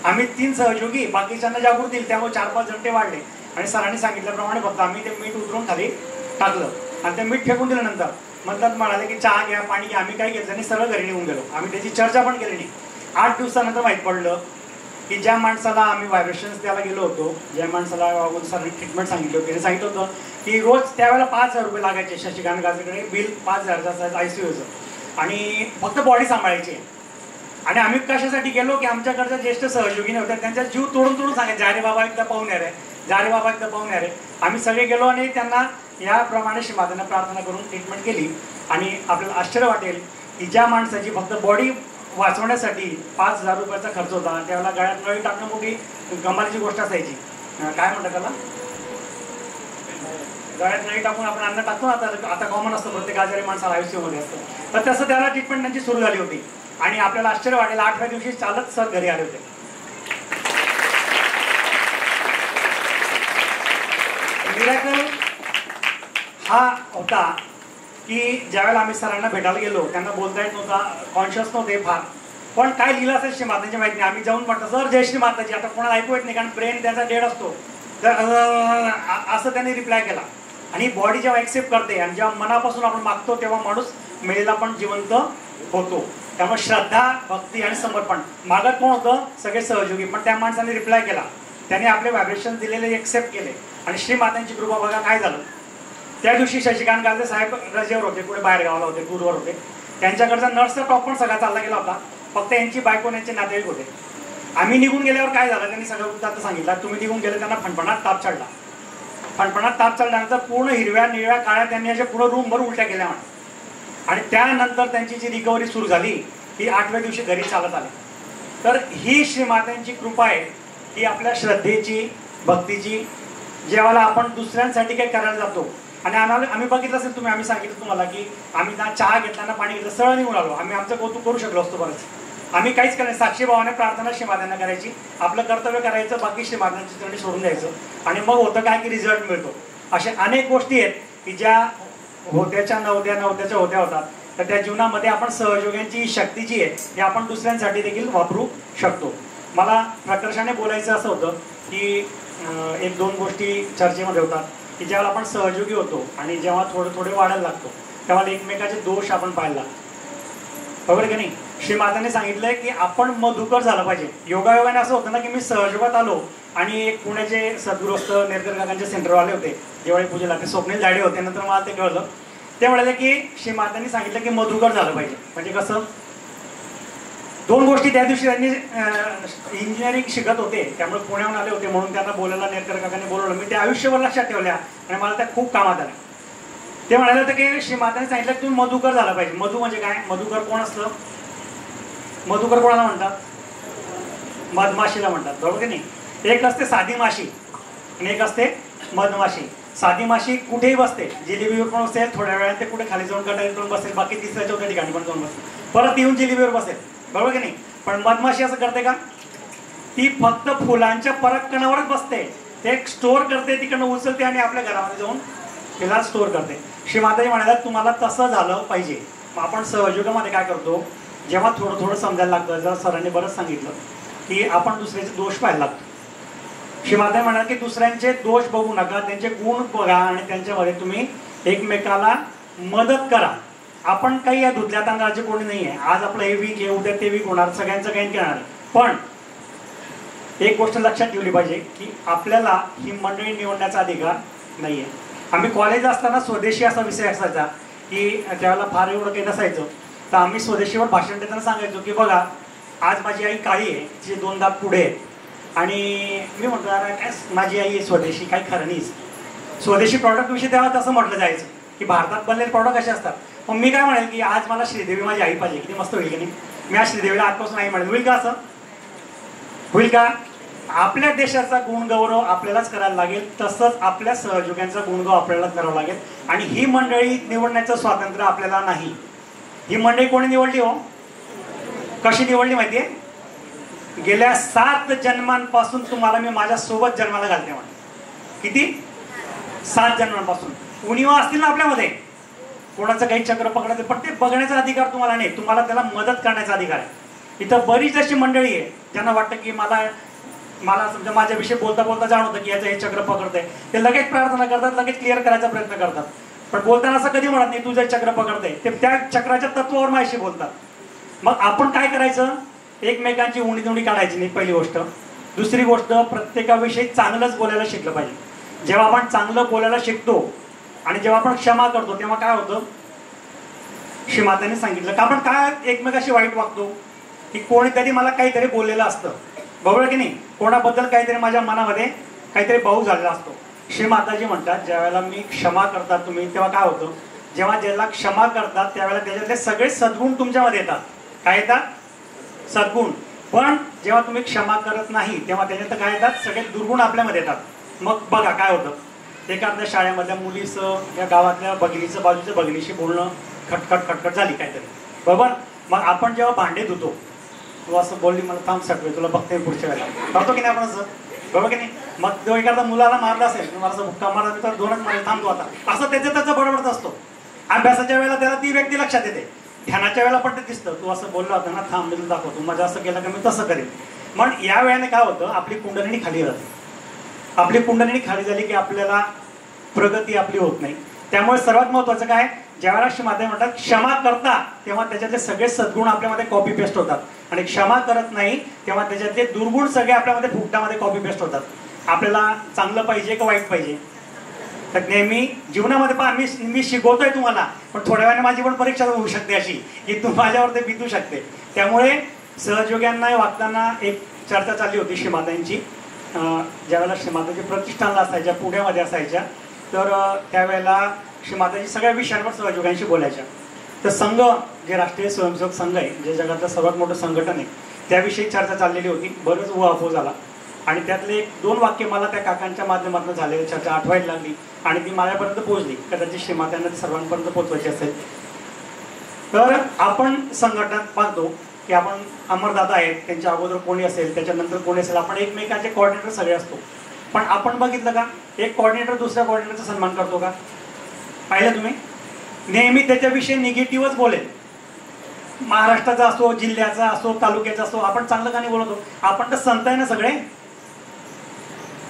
Speaker 5: आम्ही 3 सहयोगी, बाकीच्यांना जागृती दिली. त्यामुळे 4-5 जण ते वाढले. आणि सरांनी सांगितल्याप्रमाणे फक्त आम्ही ते मीठ उतरून खाली टाकलं आणि ते मीठ फेकून दिल्यानंतर म्हणतात म्हणाले की चहा घ्या, पाणी घ्या. आम्ही काय घेतलं नाही, सरळ घरी निघून गेलो. आम्ही त्याची चर्चा पण केली नाही. 8 दिवसानंतर माहीत पडलं की ज्या माणसाला आम्ही व्हायब्रेशन्स द्यायला गेलो होतो, ज्या माणसाला सरांनी ट्रीटमेंट सांगितली होती, त्याने सांगितलं होतं की रोज त्यावेळेला 5,000 रुपये लागायचे. शशिकांत गाजरेकडे बिल 5,000चं असायचं ICUचं. आणि फक्त बॉडी सांभाळायची. आणि आम्ही कशासाठी गेलो की आमच्याकडच्या ज्येष्ठ सहयोगी होत्या, त्यांचा जीव तोडून तोडून सांगायचे अरे बाबा एकदा पाहून या रे, अरे बाबा एकदा पाहून या रे. आम्ही सगळे गेलो आणि त्यांना याप्रमाणे श्रीमातांना प्रार्थना करून ट्रीटमेंट केली. आणि आपल्याला आश्चर्य वाटेल की ज्या माणसाची फक्त बॉडी वाचवण्यासाठी 5,000 रुपयाचा खर्च होता, त्यावेळेला गळ्यात नळी टाकणं मोठी कमालीची गोष्ट असायची. काय म्हणतात त्याला, गळ्यात नळी टाकून आपण अन्न टाकतो ना, आता कॉमन असतं, प्रत्येक आजारी माणसाला आयुष्यामध्ये असतं. तर तसं त्याला ट्रीटमेंट त्यांची सुरू झाली होती. आणि आपल्याला आश्चर्य वाटेल 8व्या दिवशी चालत सर घरी आले होते. मिराकल हा होता की ज्यावेळेला आम्ही सरांना भेटायला गेलो, त्यांना बोलता येत नव्हता, कॉन्शियस नव्हते फार, पण काय लिहिलं असेल श्री मातांची माहिती नाही. आम्ही जाऊन म्हटलं सर जय श्री माताजी. आता कोणाला ऐकू येत नाही कारण ब्रेन त्यांचा डेड असतो. तर असं त्यांनी रिप्लाय केला. आणि बॉडी जेव्हा ॲक्सेप्ट करते आणि जेव्हा मनापासून आपण मागतो तेव्हा माणूस मेलेला पण जिवंत होतो. त्यामुळे श्रद्धा, भक्ती आणि समर्पण. मागत कोण होतं, सगळे सहयोगी, पण त्या माणसाने रिप्लाय केला. त्याने आपले व्हायब्रेशन दिलेले एक्सेप्ट केले. आणि श्री मातांची कृपा बघा काय झालं. त्या दिवशी शशिकांत गाजरे साहेब रजेवर होते, पुढे बाहेर गावाला होते, टूरवर होते. त्यांच्याकडचा नर्सचा टॉप पण सगळा चालला गेला होता. फक्त यांची बायको यांचे नातेवाईक होते. आम्ही निघून गेल्यावर काय झालं, त्यांनी सगळं वृत्तांत सांगितलं. तुम्ही निघून गेले, त्यांना फणफणात ताप चढला. फणफणात ताप चढल्यानंतर पूर्ण हिरव्या निळ्या काळ्या त्यांनी अशा पूर्ण रूमभर उलट्या केल्या. आणि त्यानंतर त्यांची जी रिकव्हरी सुरू झाली ही 8व्या दिवशी घरी चालत आली. तर ही श्रीमातांची कृपा आहे की आपल्या श्रद्धेची, भक्तीची. जेव्हा आपण दुसऱ्यांसाठी काही करायला जातो आणि आम्ही बघितलं असेल, आम्ही सांगितलं तुम्हाला की आम्ही ना चहा घेतला ना पाणी घेतलं सरळ निघून आलो. आम्ही आमचं कौतुक करू शकलो असतो बरंच. आम्ही काहीच करायचं, साक्षी भावाने प्रार्थना श्रीमातांना करायची, आपलं कर्तव्य करायचं, बाकी श्रीमातांची चरणी सोडून द्यायचं. आणि मग होतं काय की रिझल्ट मिळतो. अशा अनेक गोष्टी आहेत की ज्या होत्याच्या नव्हत्याच्या होतात. तर त्या जीवनामध्ये आपण सहयोगांची शक्ती जी आहे ती आपण दुसऱ्यांसाठी देखील वापरू शकतो. मला प्रकर्षाने बोलायचं असं होतं की एक दोन गोष्टी चर्चेमध्ये होतात की ज्यावेळेला आपण सहयोगी होतो आणि जेव्हा थोडे वाढायला लागतो तेव्हा एकमेकाचे दोष आपण पाहायला लागतो. बरोबर की नाही? श्रीमाताने सांगितलंय की आपण मधुकर झालं पाहिजे. योगायोगाने असं होतं ना की मी सहयोगात आलो आणि एक पुण्याचे सद्गुरू नेरकर काकांचे सेंटरवाले होते, जेव्हा पूजेला ते स्वप्नील झाडे होते. नंतर मला ते कळलं, ते म्हणाले की श्रीमातांनी सांगितलं की मधुकर झालं पाहिजे. म्हणजे कसं? दोन गोष्टी. त्या दिवशी त्यांनी इंजिनिअरिंग शिकत होते, त्यामुळे पुण्याहून आले होते, म्हणून त्यांना बोलायला नेरकर काकांनी बोलवलं. मी त्या आयुष्यभर लक्षात ठेवल्या आणि मला त्या खूप कामात आल्या. ते म्हणाले होते की श्रीमातांनी सांगितलं की तुम्ही मधुकर झाला पाहिजे. मधु म्हणजे काय? मधुकर कोण असतं? मधुकर कोणाला म्हणतात? मधमाशीला म्हणतात. बरोबर की नाही? एक असते साधी माशी आणि एक असते मधमाशी. साधी माशी कुठेही बसते, जिलेबीवर पण बसेल, थोड्या वेळाने ते कुठे खाली जाऊन कटारीत पण बसेल, बाकी तिसऱ्या चौथ्या ठिकाणी पण जाऊन बसेल, परत येऊन जिलेबीवर बसेल. बरोबर की नाही? पण मधमाशी असं करते का? ती फक्त फुलांच्या परागकणावरच बसते, ते स्टोअर करते, तिकडनं उचलते आणि आपल्या घरामध्ये जाऊन तिला स्टोअर करते. श्रीमाताजी म्हणाल्या तुम्हाला तसं झालं पाहिजे. मग आपण सहयोगामध्ये काय करतो, जेव्हा थोडं समजायला लागतं, जर सरांनी बरंच सांगितलं की आपण दुसऱ्याचे दोष पाहायला लागतो. श्रीमाताजी म्हणाल की दुसऱ्यांचे दोष बघू नका, त्यांचे गुण बघा आणि त्यांच्यामध्ये तुम्ही एकमेकाला मदत करा. आपण काही या धुतल्या तांदळाचे कोणी नाही आहे. आज आपलं हे वीक आहे, उद्या ते वीक होणार, सगळ्यांचं काही घेणार. पण एक गोष्ट लक्षात ठेवली पाहिजे की आपल्याला ही मंडळी निवडण्याचा अधिकार नाही आहे. आम्ही कॉलेज असताना स्वदेशी असा विषय असायचा की त्यावेळेला फार एवढं काही नसायचं, तर आम्ही स्वदेशीवर भाषण देताना सांगायचो की बघा आज माझी आई काळी आहे, तिचे 2 दात पुढे आहेत. आणि मी म्हणतो अरे काय माझी आई आहे स्वदेशी, काही खरं नाही. स्वदेशी प्रॉडक्टविषयी तेव्हा तसं म्हटलं जायचं की भारतात बनलेले प्रॉडक्ट कसे असतात. मग मी काय म्हणेल की आज मला श्रीदेवी माझी आई पाहिजे, किती मस्त होईल की नाही? मी आज श्रीदेवीला आजपासून आई म्हणेल, होईल का? असं होईल का? आपल्या देशाचा गुणगौरव आपल्यालाच करायला लागेल, तसंच आपल्या सहयोग्यांचा गुणगौरव आपल्यालाच करावा लागेल. आणि ही मंडळी निवडण्याचं स्वातंत्र्य आपल्याला नाही. ही मंडळी कोणी निवडली हो? कशी निवडली माहितीये? गेल्या 7 जन्मांपासून तुम्हाला मी माझ्या सोबत जन्माला घालते म्हणा. किती? 7 जन्मांपासून. उणिवा असतील ना आपल्यामध्ये, कोणाचं काही चक्र पकडायचं, पण ते बघण्याचा अधिकार तुम्हाला नाही, तुम्हाला त्याला मदत करण्याचा अधिकार आहे. इथं बरीच अशी मंडळी आहे ज्यांना वाटतं की मला समजा माझ्याविषयी बोलता जाणवतं की याचं हे चक्र पकडतंय, ते लगेच प्रार्थना करतात, लगेच क्लिअर करायचा प्रयत्न करतात. पण बोलताना असं कधी म्हणत नाही तुझं चक्र पकडतंय, ते त्या चक्राच्या तत्वावर माझ्याशी बोलतात. मग आपण काय करायचं? एकमेकांची उणी काढायची नाही, पहिली गोष्ट. दुसरी गोष्ट, प्रत्येकाविषयी चांगलंच बोलायला शिकलं पाहिजे. जेव्हा आपण चांगलं बोलायला शिकतो आणि जेव्हा आपण क्षमा करतो तेव्हा काय होतं? श्रीमातांनी सांगितलं का आपण काय एकमेकाशी वाईट वागतो की कोणीतरी मला काहीतरी बोललेलं असतं. बरोबर की नाही? कोणाबद्दल काहीतरी माझ्या मनामध्ये काहीतरी भाऊ झालेला असतो. श्रीमाताजी म्हणतात ज्यावेळेला मी क्षमा करतात तुम्ही, तेव्हा काय होतं? जेव्हा ज्याला क्षमा करतात त्यावेळेला त्याच्यातले सगळे सद्गुण तुमच्यामध्ये येतात. काय येतात? सद्गुण. पण जेव्हा तुम्ही क्षमा करत नाही तेव्हा त्याच्यात काय येतात? सगळे दुर्गुण आपल्यामध्ये येतात. मग बघा काय होतं, एखाद्या शाळेमधल्या मुलीचं या गावातल्या भगिनीचं बाजूच्या भगिनीशी बोलणं खटखट झाली काहीतरी, बरोबर? मग आपण जेव्हा भांडे धुतो, तू असं बोलली मला थांब सटवे, तुला बघते पुढच्या वेळेला, करतो की नाही आपण असं? बरोबर की नाही? मग तो एखादा मुलाला मारला असेल, तुम्हाला असं भुक्का मारला तर 2च मारले, थांबतो आता, असं त्याचं बडबडत असतो. अभ्यासाच्या वेळेला त्याला ती व्यक्ती लक्षात येते, ध्यानाच्या वेळेला पण ते दिसतं, तू असं बोलला होता ना, थांब मी तुला दाखवतो, माझं असं केलं का मी तसं करेन. मग या वेळेने काय होतं? आपली कुंडलिनी खाली जाते. आपली कुंडलिनी खाली झाली की आपल्याला प्रगती आपली होत नाही. त्यामुळे सर्वात महत्वाचं काय, ज्यावेळेला श्रीमाता म्हणतात क्षमा करता तेव्हा त्याच्यातले सगळे सद्गुण आपल्यामध्ये कॉपी पेस्ट होतात, आणि क्षमा करत नाही तेव्हा त्याच्यातले दुर्गुण सगळे आपल्यामध्ये फुकटामध्ये कॉपी पेस्ट होतात. आपल्याला चांगलं पाहिजे का वाईट पाहिजे? तर नेहमी जीवनामध्ये पहा, मी शिकवतोय तुम्हाला, पण थोड्या वेळाने माझी पण परीक्षा होऊ शकते अशी की तू माझ्यावर ते बितू शकते. त्यामुळे सहयोग्यांना वागताना एक चर्चा चालली होती श्रीमातांची. ज्यावेळेला श्रीमाताजी प्रतिष्ठानला असायच्या, पुण्यामध्ये असायच्या, तर त्यावेळेला श्रीमाताजी सगळ्या विषयांवर सहयोगांशी बोलायच्या. तर संघ, जे राष्ट्रीय स्वयंसेवक संघ आहे, जे जगातलं सर्वात मोठं संघटन आहे, त्याविषयी चर्चा चाललेली होती. बरंच उहापोह झाला. आणि त्यातले 1-2 वाक्य मला त्या काकांच्या माध्यमातून झालेली चर्चा आठवायला लागली आणि ती माझ्यापर्यंत पोहोचली. कदाचित श्रीमात्यांना ती सर्वांपर्यंत पोहोचवायची असेल. तर आपण संघटनात पाहतो की आपण अमरदादा आहेत, त्यांच्या अगोदर कोणी असेल, त्याच्यानंतर कोणी असेल, आपण एकमेकांचे कोऑर्डिनेटर सगळे असतो. पण आपण बघितलं का एक कोऑर्डिनेटर दुसऱ्या कोऑर्डिनेटरचा सन्मान करतो का? पाहिलं तुम्ही? नेहमी त्याच्याविषयी निगेटिव्हच बोलेल. महाराष्ट्राचा असो, जिल्ह्याचा असो, तालुक्याचा असो, आपण चांगलं का नाही बोलतो? आपण तर संत आहे ना सगळे.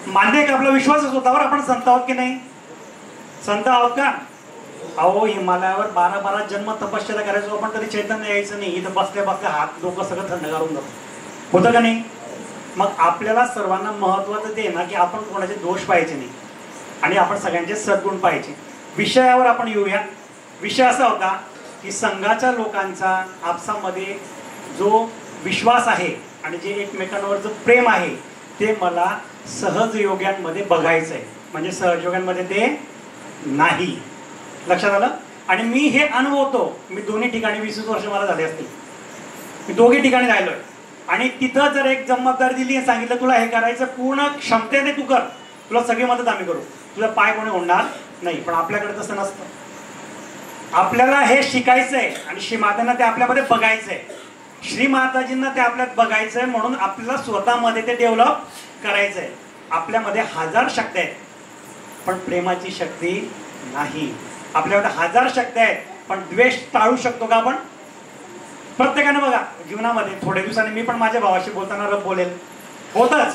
Speaker 5: मान्य आहे का? आपला विश्वास स्वतःवर आपण संत आहोत की नाही? संत आहोत का? अहो हिमालयावर 12 जन्म तपश्चर्या करायचो आपण, तरी चैतन्य यायचं नाही. इथं बसल्या बसल्या हात डोकं सगळं थंड करून जातं. होतं का नाही? मग आपल्याला सर्वांना महत्वाचं ते ना की आपण कोणाचे दोष पाहायचे नाही आणि आपण सगळ्यांचे सद्गुण पाहायचे. विषयावर आपण येऊया. विषय असा होता की संघाच्या लोकांचा आपसामध्ये जो विश्वास आहे आणि जे एकमेकांवर जो प्रेम आहे ते मला सहजयोग्यांमध्ये बघायचं आहे. म्हणजे सहजयोग्यांमध्ये ते नाही. लक्षात आलं? आणि मी हे अनुभवतो. मी दोन्ही ठिकाणी 20 वर्ष मला झाले असतील. मी दोघी ठिकाणी राहिलोय आणि तिथं जर एक जबाबदारी दिली आणि सांगितलं तुला हे करायचं पूर्ण क्षमतेने तू कर, तुला सगळी मदत आम्ही करू, तुझा पाय कोणी होणार नाही. पण आपल्याकडे तसं नसतं. आपल्याला हे शिकायचंय आणि श्रीमातांना ते आपल्यामध्ये बघायचंय. श्रीमाताजींना ते आपल्यात बघायचंय म्हणून आपल्याला स्वतःमध्ये ते डेव्हलप करायचंय. आपल्यामध्ये 1000 शक्ती आहेत पण प्रेमाची शक्ती नाही. आपल्यामध्ये 1000 शक्ती आहेत पण द्वेष टाळू शकतो का आपण? प्रत्येकाने बघा जीवनामध्ये थोड्या दिवसांनी मी पण माझ्या भावाशी बोलताना रब बोलेल, होतच.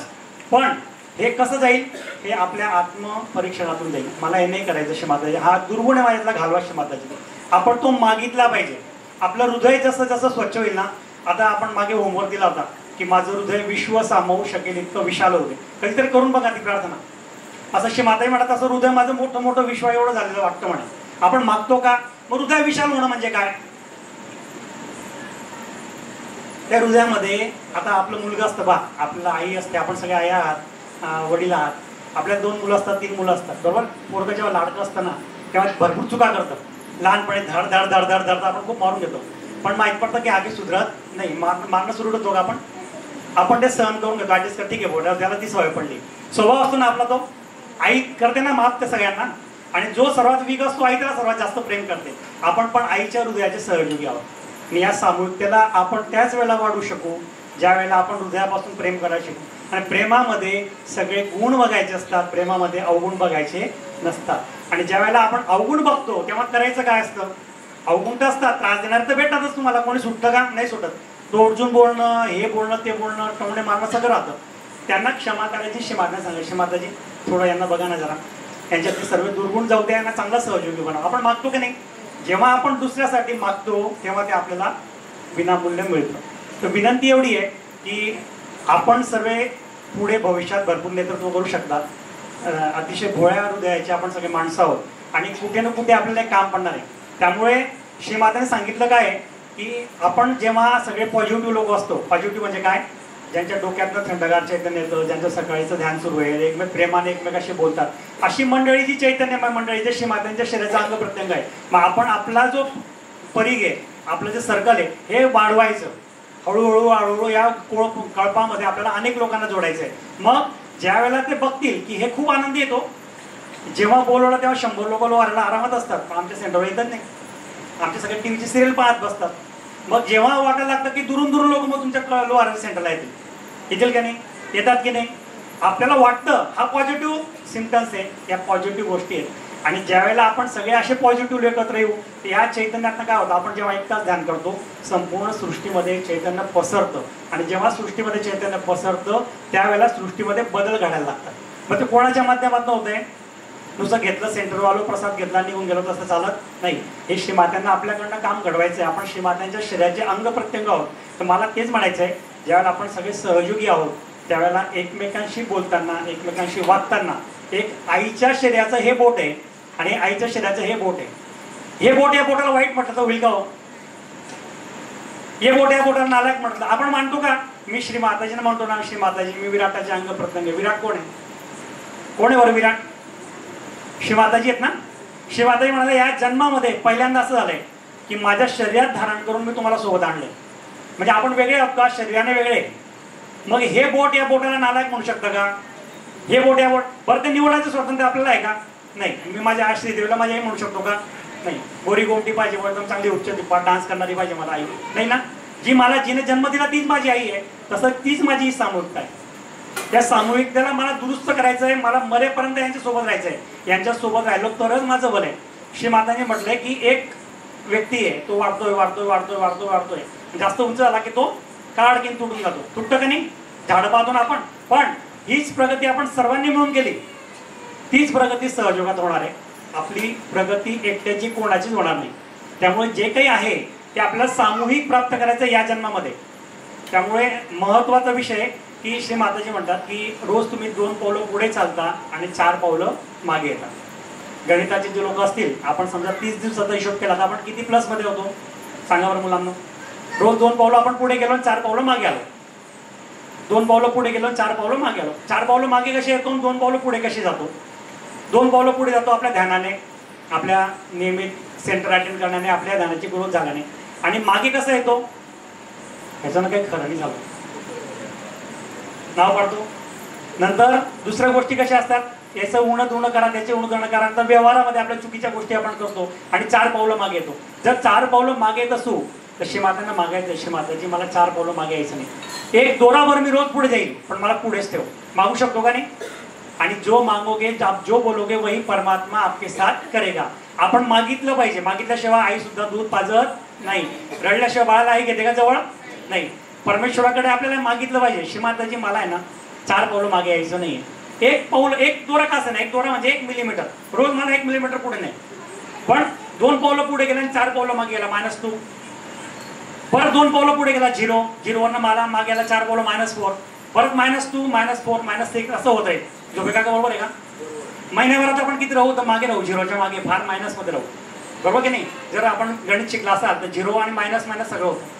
Speaker 5: पण हे कसं जाईल? हे आपल्या आत्मपरीक्षणातून जाईल. मला हे नाही करायचं श्रीमाताजी, हा दुर्गुण आहे माझ्यातला, घालवा श्रीमाताजी. आपण तो मागितला पाहिजे. आपलं हृदय जसं जसं स्वच्छ होईल ना, आता आपण मागे होमवर्क दिला होता की माझं हृदय विश्व सामावू शकेल इतकं विशाल होते. कधीतरी करून बघा ती प्रार्थना. असं श्रीमाताजी म्हणतात असं हृदय माझं मोठं मोठं विश्व एवढं झालेलं वाटतं म्हणे. आपण मागतो का? मग हृदय विशाल होणं म्हणजे काय? त्या हृदयामध्ये आता आपलं मुलगा असतं बा, आपलं आई असते, आपण सगळे आई आहात, वडील आहात, आपल्याला 2 मुलं असतात, 3 मुलं असतात, बरोबर? पोरगं जेव्हा लाडकं असतं ना तेव्हा भरपूर चुका करतं. लहानपणी धड धड धड धड धड आपण खूप मारून घेतो. पण माहीत पडतं की आधी सुधरत नाही, मारणं सुरू होतो का आपण ते सहन करून घेतो, ऍडजस्ट कर, ठीक आहे बोला, त्याला ती सवय पडली. स्वभाव असतो ना आपला तो. आई करते ना माफ ते सगळ्यांना आणि जो सर्वात वीक असतो आई त्याला सर्वात जास्त प्रेम करते. आपण पण आईच्या हृदयाचे सहयोगी आहोत. आणि या सामूहिकतेला आपण त्याच वेळेला वाढू शकू ज्या वेळेला आपण हृदयापासून प्रेम करायला शिकू. आणि प्रेमामध्ये सगळे गुण बघायचे असतात, प्रेमामध्ये अवगुण बघायचे नसतात. आणि ज्या वेळेला आपण अवगुण बघतो तेव्हा करायचं काय असतं? अवगुण तर असतात, त्रास देणार तर भेटतातच तुम्हाला. कोणी सुटतं का? नाही सुटत. तोडजून बोलणं, हे बोलणं, ते बोलणं, टोमणे मारणं सगळं राहतं. त्यांना क्षमा करायची. श्रीमातांना सांगा श्रीमाताजी थोडं यांना बघा ना जरा, यांच्यातले सर्व दुर्गुण जाऊ द्या, यांना चांगला सहयोगी बनवा. आपण मागतो की नाही? जेव्हा आपण दुसऱ्यासाठी मागतो तेव्हा ते आपल्याला विनामूल्य मिळतं. तर विनंती एवढी आहे की आपण सर्व पुढे भविष्यात भरपूर नेतृत्व करू शकतात. अतिशय भोळ्या हृदयाचे आपण सगळे माणसं आहोत आणि कुठे ना कुठे आपल्याला एक काम पडणार आहे. त्यामुळे श्रीमाताने सांगितलं काय की आपण जेव्हा सगळे पॉझिटिव्ह लोक असतो, पॉझिटिव्ह म्हणजे काय? ज्यांच्या डोक्यातनं थंडगार चैतन्य येतं, ज्यांचं सकाळीचं ध्यान सुरू आहे, एकमेक प्रेमाने एकमेकाशी बोलतात, अशी मंडळी जी चैतन्यमय मंडळी जे श्रीमातांच्या शरीराचा अंग प्रत्यंग आहे. मग आपण आपला जो परिघ आहे, आपलं जे सर्कल आहे हे वाढवायचं. हळूहळू हळूहळू या कळपामध्ये आपल्याला अनेक लोकांना जोडायचं आहे. मग ज्या वेळेला ते बघतील की हे खूप आनंदी येतो, जेव्हा बोलवलं तेव्हा 100 लोक लोहाराला आरामात असतात, पण आमच्या सेंटरवर येतात नाही. आमचे सगळे टीव्हीची सिरियल पाहत बसतात. मग जेव्हा वाटायला लागतं की दुरून दुरून लोक मग तुमच्या लोहारा सेंटरला येतील का नाही? येतात की नाही? आपल्याला वाटतं हा पॉझिटिव्ह सिम्पटम्स आहे, या पॉझिटिव्ह गोष्टी आहेत. आणि ज्या वेळेला आपण सगळे असे पॉझिटिव्ह एकत्र येऊ तर या चैतन्यातनं काय होतं? आपण जेव्हा 1 तास ध्यान करतो संपूर्ण सृष्टीमध्ये चैतन्य पसरतं आणि जेव्हा सृष्टीमध्ये चैतन्य पसरतं त्यावेळेला सृष्टीमध्ये बदल घडायला लागतात. मग ते कोणाच्या माध्यमातून होतंय? नुसतं घेतलं सेंटरवर आलो, प्रसाद घेतला, निघून गेलो तसं चालत नाही. हे श्रीमात्यांना आपल्याकडनं काम घडवायचं आहे. आपण श्रीमात्यांच्या शरीराचे अंग प्रत्यंग आहोत. तर मला तेच म्हणायचं आहे, ज्यावेळेला आपण सगळे सहयोगी आहोत त्यावेळेला एकमेकांशी बोलताना, एकमेकांशी वागताना एक आईच्या शरीराचं हे बोट आहे आणि आईच्या शरीराचं हे बोट आहे. हे बोट या बोटाला वाईट म्हटलं तर होईल का हो? हे बोट या बोटाला नालायक म्हटलं आपण मानतो का? मी श्रीमाताजींना म्हणतो ना, श्रीमाताजी मी विराटाचे अंग प्रत्यंग. विराट कोण आहे? कोण आहे बरं विराट? श्रीमाताजी आहेत ना. श्रीमाताजी म्हणाले या जन्मामध्ये पहिल्यांदा असं झालंय की माझ्या शरीरात धारण करून मी तुम्हाला सोबत आणलंय. म्हणजे आपण वेगळे आहोत का? शरीराने वेगळे. मग हे बोट या बोटाला नालायक म्हणू शकतं का? हे बोट या बोट, बरं ते निवडायचं स्वातंत्र्य आपल्याला आहे का? नाही. मी माझ्या आश्री देवीला माझी आई म्हणू शकतो का? नाही. गोरी गोमटी पाहिजे, एकदम चांगली उच्च डान्स करणारी पाहिजे मला आई, नाही ना. जी मला जिने जन्म दिला तीच माझी आई आहे, तसं तीच माझी सामूहिकता आहे. त्या सामूहिकतेला मला दुरुस्त करायचं आहे, मला मरेपर्यंत यांच्यासोबत राहायचं आहे. यांच्यासोबत राहिलो तरच माझं बल आहे. श्री माताने म्हटलंय की एक व्यक्ती आहे, तो वाढतोय वाढतोय वाढतोय वाढतोय वाढतोय, जास्त उंच झाला की तो काळकीन तुटून जातो. तुटतं का नाही? झाडं पाहतो ना आपण. पण हीच प्रगती आपण सर्वांनी मिळून केली, तीच प्रगती सहयोगात होणार आहे. आपली प्रगती एकट्याची कोणाचीच होणार नाही. त्यामुळे जे काही आहे ते आपल्याला सामूहिक प्राप्त करायचं या जन्मामध्ये. त्यामुळे महत्वाचा विषय की श्री माताजी म्हणतात की रोज तुम्ही 2 पावलं पुढे चालता आणि 4 पावलं मागे येता. गणिताचे जे लोक असतील, आपण समजा 30 दिवसाचा हिशोब केला तर आपण किती प्लस मध्ये होतो सांगा बरं मुलांना? रोज 2 पावलं आपण पुढे गेलो आणि 4 पावलं मागे आलो. 2 पावलं पुढे गेलो 4 पावलं मागे आलो. 4 पावलं मागे कसे येतो, 2 पावलं पुढे कसे जातो? 2 पावलं पुढे जातो आपल्या ध्यानाने, आपल्या नियमित सेंटर अटेंड करण्याने, आपल्या ध्यानाची ग्रोथ झाल्याने. आणि मागे कसं येतो ह्याच्यानं काही खरं नाही झालं, नाव पाडतो. नंतर दुसऱ्या गोष्टी कशा असतात, याचं उणं दुणं करा, त्याचे उणं दुणं करा. नंतर व्यवहारामध्ये आपल्या चुकीच्या गोष्टी आपण करतो आणि 4 पावलं मागे येतो. जर 4 पावलं मागे येत असू तर श्रीमातांना मागायचं, श्रीमाताजी मला 4 पावलं मागे यायचं नाही. एक दोराभर मी रोज पुढे जाईल, पण मला पुढेच ठेव. मागू शकतो का नाही? आणि जो मागोगे जो बोलोगे वही परमात्मा आपके साथ करेगा. आपण मागितलं पाहिजे. मागितल्याशिवाय आई सुद्धा दूध पाजत नाही. रडल्याशिवाय बाळाला आई घेते का जवळ? नाही. परमेश्वराकडे आपल्याला मागितलं पाहिजे. श्रीमाताजी मला आहे ना 4 पावलं मागे यायचं नाही. एक पाऊल, एक दोरा का असं नाही, एक दोरा म्हणजे 1 मिलीमीटर. रोज मला 1 मिलीमीटर पुढे नाही, पण 2 पावलं पुढे गेला आणि 4 पावलं मागे गेला -2. परत 2 पावलं पुढे गेला 0, 0 वरनं मला मागे गेला 4 पावलं -4, परत -2, -4, -6 असं होत आहे. झोपे काका बरोबर आहे का? महिन्याभरात आपण किती राहू तर मागे राहू, 0च्या मागे, फार मायनस मध्ये राहू, बरोबर की नाही? जर आपण गणित शिकला असाल तर 0 आणि मायनस मायनस सगळं होतं.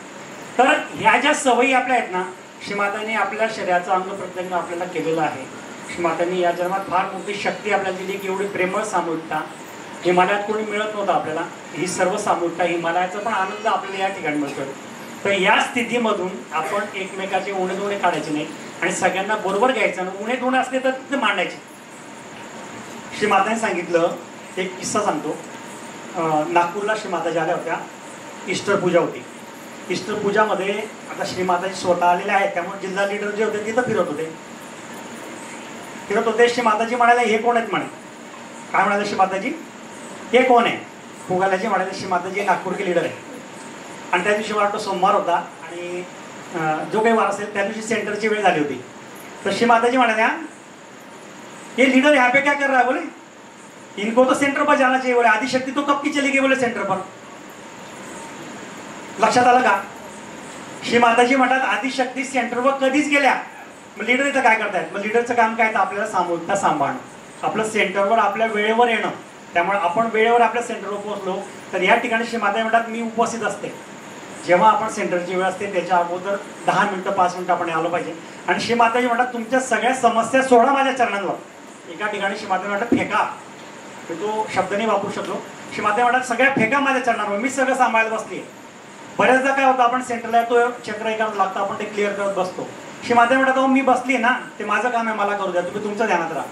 Speaker 5: तर ह्या ज्या सवयी आपल्या आहेत ना, श्रीमातांनी आपल्या शरीराचं अंग प्रत्यंग आपल्याला केलेलं आहे. श्रीमातांनी या जन्मात फार मोठी शक्ती आपल्याला दिली की एवढी प्रेमळ सामूहिकता हिमालयात कोणी मिळत नव्हतं आपल्याला. ही सर्व सामूहिकता, हिमालयाचा पण आनंद आपल्याला या ठिकाणी मिळतोय. तर या स्थितीमधून आपण एकमेकाचे उणे दोणे काढायचे नाही आणि सगळ्यांना बरोबर घ्यायचं. आणि उणे दोणे असले तर तिथे मांडायचे. श्रीमातांनी सांगितलं, एक किस्सा सांगतो. नागपूरला श्रीमाताजी आल्या होत्या, ईस्टर पूजा होती. ईस्टर पूजामध्ये आता श्रीमाताजी स्वतः आलेल्या आहेत, त्यामुळे जिल्हा लीडर जे होते तिथं फिरत होते. श्रीमाताजी म्हणाले हे कोण आहेत म्हणे. काय म्हणाले श्रीमाताजी? हे कोण आहे? फुगालाजी म्हणाले श्रीमाताजी नागपूर के लीडर आहे. आणि त्या दिवशी मला वाटतं सोमवार होता आणि जो काही वार असेल त्या दिवशी सेंटरची वेळ झाली होती. तर श्रीमाताजी म्हणाल्या ये लीडर यहाँ पे क्या कर रहा है? बोले इनको तो सेंटर पर जाना चाहिए. बोले आदिशक्ति तो कब की चली गई बोले सेंटर पर. लक्षात आलं का? श्रीमाताजी म्हणतात आदिशक्ती सेंटरवर कधीच गेल्या. मग लीडर इथं काय करतायत? मग लीडरचं काम काय तर आपल्याला सामूहिकता सांभाळणं, आपलं सेंटरवर आपल्या वेळेवर येणं. त्यामुळे आपण वेळेवर आपल्या सेंटरवर पोहोचलो तर या ठिकाणी श्रीमाताजी म्हणतात मी उपस्थित असते. जेव्हा आपण सेंटरची वेळ असते त्याच्या अगोदर 10 मिनिटं 5 मिनिटं आपण आलो पाहिजे. आणि श्रीमाताजी म्हणतात तुमच्या सगळ्या समस्या सोडा माझ्या चरणांवर. एका ठिकाणी श्रीमाताजी म्हणतात फेका, तो शब्द नाही वापरू शकलो. श्रीमाताजी म्हणतात सगळ्या फेका माझ्या चरणांवर, मी सगळं सांभाळत बसली. बऱ्याचदा काय होतं, आपण सेंटरला येतो, चक्र एका लागतं, आपण ते क्लिअर करत बसतो. श्रीमाताजी म्हणतात मी बसली ना, ते माझं काम आहे, मला करू द्या, तुम्ही तुमचं ध्यानात राहा.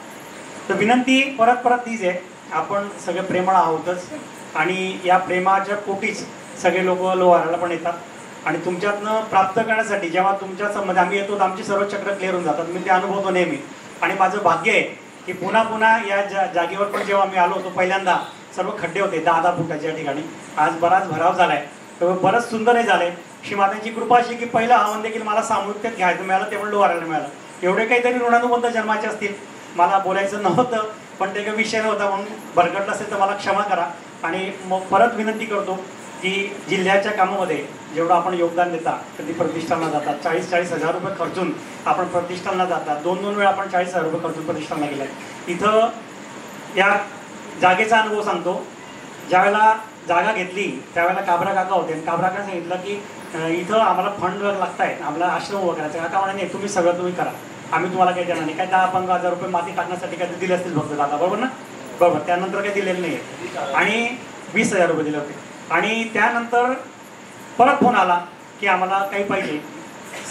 Speaker 5: तर विनंती परत तीच आहे, आपण सगळे प्रेमळ आहोतच आणि या प्रेमाच्या पोटीच सगळे लोक लोहाराला पण येतात. आणि तुमच्यातनं प्राप्त करण्यासाठी जेव्हा तुमच्या संबंध आम्ही येतो तर आमची सर्व चक्र क्लिअर होऊन जातात. मी ते अनुभवतो नेहमी. आणि माझं भाग्य आहे की पुन्हा पुन्हा या जागेवर पण जेव्हा मी आलो होतो पहिल्यांदा सर्व खड्डे होते 10-10 फुटाच्या ठिकाणी. आज बराच भराव झालाय, बरंच सुंदर हे झालंय. श्रीमातांची कृपा अशी की पहिलं आव्हान देखील मला सामूहिकतेत घ्यायचं मिळालं, ते पण लोहाराला मिळालं. एवढे काहीतरी ऋणानुबंध जन्माचे असतील, मला बोलायचं नव्हतं पण ते काही विषय नव्हता म्हणून भरकटलं असेल तर मला क्षमा करा. आणि मग परत विनंती करतो की जिल्ह्याच्या कामामध्ये जेवढं आपण योगदान देता, कधी प्रतिष्ठानला जातात 40-40 हजार रुपये खर्चून आपण प्रतिष्ठानला जातात. 2-2 वेळा आपण 40 हजार रुपये खर्चून प्रतिष्ठानला गेलाय. इथं या जागेचा अनुभव सांगतो. ज्यावेळेला जागा घेतली त्यावेळेला काबरा काका होते. काबरा काका सांगितलं की इथं आम्हाला फंड लागतायत, आम्हाला आश्रम उभा करायचा. काका म्हणे नाही, तुम्ही सगळं तुम्ही करा, आम्ही तुम्हाला काही देणार नाही. काय 10-15 हजार रुपये माती टाकण्यासाठी काय दिले असतील फक्त दादा, बरोबर ना? बरोबर. त्यानंतर काही दिलेलं नाही आहे. आणि 20 हजार रुपये दिले होते. आणि त्यानंतर परत फोन आला की आम्हाला काही पाहिजे.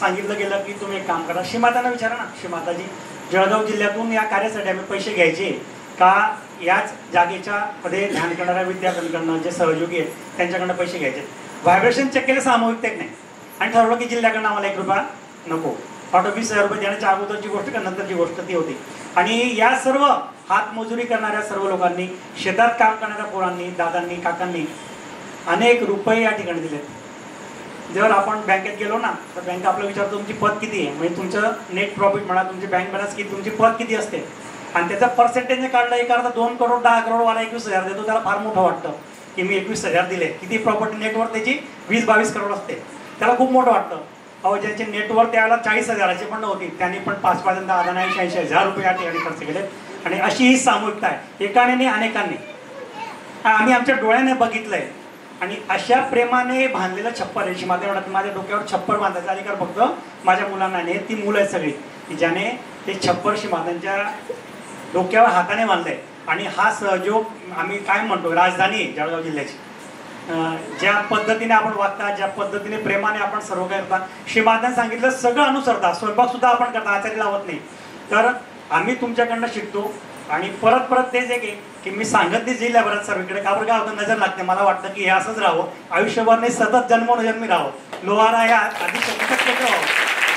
Speaker 5: सांगितलं गेलं की तुम्ही एक काम करा, श्रीमातांना विचारा ना, श्रीमाताजी जळगाव जिल्ह्यातून या कार्यासाठी आम्ही पैसे घ्यायचे का याच जागेच्या मध्ये ध्यान करणाऱ्या विद्यार्थ्यांकडनं जे सहयोगी आहेत त्यांच्याकडनं पैसे घ्यायचे. व्हायब्रेशन चेक केलं सामूहिकतेत नाही आणि ठरवलं की जिल्ह्याकडनं आम्हाला 1 रुपया नको. ऑटो 20,000 रुपये देण्याच्या अगोदरची गोष्ट का नंतरची गोष्ट ती होती. आणि या सर्व हातमजुरी करणाऱ्या सर्व लोकांनी, शेतात काम करणाऱ्या पोरांनी, दादांनी, काकांनी अनेक रुपये या ठिकाणी दिलेत. जर आपण बँकेत गेलो ना तर बँक आपलं विचारतो तुमची पत किती आहे, म्हणजे तुमचं नेट प्रॉफिट म्हणा, तुमची बँक बॅलन्स किती, तुमची पत किती असते आणि त्याचा पर्सेंटेजने काढलं. एक अर्धा 2 करोड 10 करोड वाला 21,000 देतो, त्याला फार मोठं वाटतं की मी 21,000 दिले. किती प्रॉपर्टी नेटवर्क त्याची 20-22 करोड असते, त्याला खूप मोठं वाटतं. अहो ज्यांचे नेटवर्क त्यावेळेला 40,000ची पण नव्हती त्यांनी पण 5-5 80,000 रुपये या ठिकाणी खर्च केले. आणि अशी ही सामूहिकता आहे, एकाने नाही अनेकांनी. आम्ही आमच्या डोळ्याने बघितलंय. आणि अशा प्रेमाने बांधलेलं छप्पर आहे. माझ्या म्हणत माझ्या डोक्यावर छप्पर बांधायचा अधिकार फक्त माझ्या मुलांना नाही, ती मुलं आहेत सगळी की ज्याने ते छप्पर श्रीमातांच्या डोक्यावर हाताने बांधलंय. आणि हा सहयोग आम्ही काय म्हणतो, राजधानी जळगाव जिल्ह्याची, ज्या पद्धतीने आपण वागता, ज्या पद्धतीने प्रेमाने आपण सर्व काही करता, श्रीमातांनी सांगितलं सगळं अनुसरता, स्वयंपाक सुद्धा आपण करता, आचारी लावत नाही. तर आम्ही तुमच्याकडनं शिकतो. आणि परत परत तेच आहे की मी सांगत नाही जिल्ह्याभरात सर्वीकडे का बरं काय होतं, नजर लागते. मला वाटतं की हे असंच राहावं, आयुष्यभर नाही सतत जन्मोजन्मी राहावं, लोहारा या आधी 100% राहावं.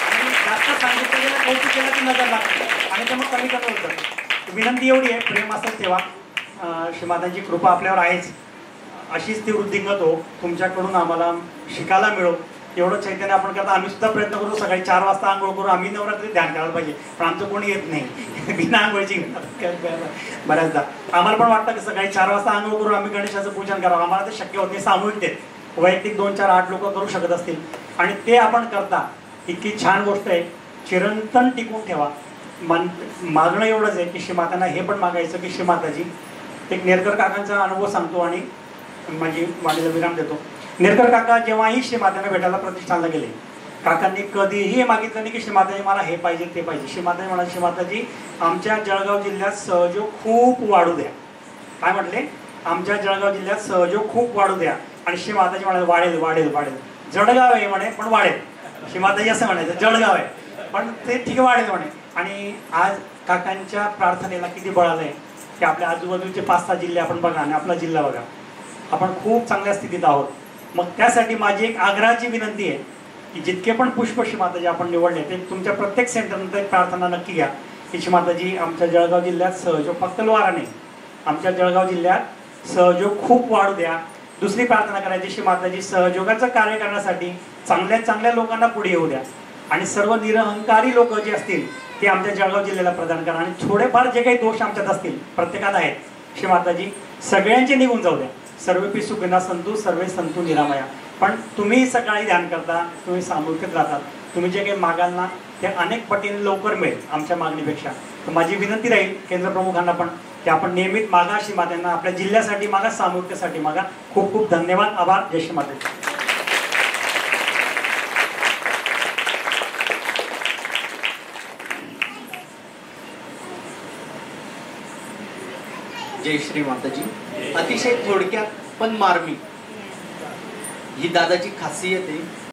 Speaker 5: आणि जास्त सांगितलं गेलं कौतुक केलं की नजर लागते आणि ते मग कमी कमी होतं. विनंती एवढी आहे, प्रेम असंच ठेवा. श्रीमातांची कृपा आपल्यावर आहेच, अशीच ती वृद्धिंगत हो, तुमच्याकडून आम्हाला शिकायला मिळो एवढं चैतन्य आपण करता. आम्ही सुद्धा प्रयत्न करू सकाळी 4 वाजता आंघोळ करू. आम्ही नवरात्री ध्यान करायला पाहिजे पण आमचं कोणी येत नाही बिना आंघोळीची. बऱ्याचदा आम्हाला पण वाटतं की सकाळी 4 वाजता आंघोळ करू, आम्ही गणेशाचं पूजन करावं. आम्हाला ते शक्य होत नाही, सामूहिकतेत वैयक्तिक 2-4-8 लोक करू शकत असतील आणि ते आपण करता. इतकी छान गोष्ट आहे, चिरंतन टिकून ठेवा. मागणं एवढंच आहे की श्रीमातांना हे पण मागायचं की श्रीमाताजी, एक नेरकर काकांचा अनुभव सांगतो आणि माझी वाणीला विराम देतो. नेरकर काका जेव्हाही श्रीमातांना भेटायला प्रतिष्ठानला गेले, काकांनी कधीही मागितलं नाही की श्रीमाताजी मला हे पाहिजे ते पाहिजे. श्रीमाताजी म्हणाले, श्रीमाताजी आमच्या जळगाव जिल्ह्यात सहयोग खूप वाढू द्या. काय म्हटले, आमच्या जळगाव जिल्ह्यात सहयोग खूप वाढू द्या. आणि श्रीमाताजी म्हणाले वाढेल वाढेल वाढेल. जळगाव आहे म्हणे पण वाढेल. श्रीमाताजी असं म्हणायचं जळगाव आहे पण ते ठीक वाढेल म्हणे. आणि आज काकांच्या प्रार्थनेला किती बळ आलंय की आपल्या आजूबाजूचे 5-6 जिल्हे आपण बघा आणि आपला जिल्हा बघा, आपण खूप चांगल्या स्थितीत आहोत. मग त्यासाठी माझी एक आग्रहाची विनंती आहे की जितके पण पुष्प श्रीमाताजी आपण निवडले ते तुमच्या प्रत्येक सेंटरनंतर एक प्रार्थना नक्की घ्या की श्रीमाताजी आमच्या जळगाव जिल्ह्यात सहयोग, फक्त लोहारा नाही, आमच्या जळगाव जिल्ह्यात सहयोग खूप वाढू द्या. दुसरी प्रार्थना करायची, श्रीमाताजी सहयोगाचं कार्य करण्यासाठी चांगल्या चांगल्या लोकांना पुढे येऊ द्या आणि सर्व निरहंकारी लोक जे असतील ते आमच्या जळगाव जिल्ह्याला प्रदान करा. आणि थोडेफार जे काही दोष आमच्यात असतील, प्रत्येकात आहेत, श्रीमाताजी सगळ्यांचे निघून जाऊ द्या. सर्वेपी सुखिनः सन्तु सर्वे सन्तु निरामया. पण तुम्ही सकाळी ध्यान करता, तुम्ही सामूहिकत राहतात, तुम्ही जे काही मागाल ना ते अनेक पटीने लवकर मिळेल आमच्या मागणीपेक्षा. तर माझी विनंती राहील केंद्र प्रमुखांना पण की आपण नियमित मागा श्रीमातांना, आपल्या जिल्ह्यासाठी मागा, सामूहिकतेसाठी मागा. खूप खूप धन्यवाद, आभार. जय श्रीमाता.
Speaker 6: जय श्री माताजी. अतिशय थोडक्यात पण मार्मिक ही दादाची खासियत आहे.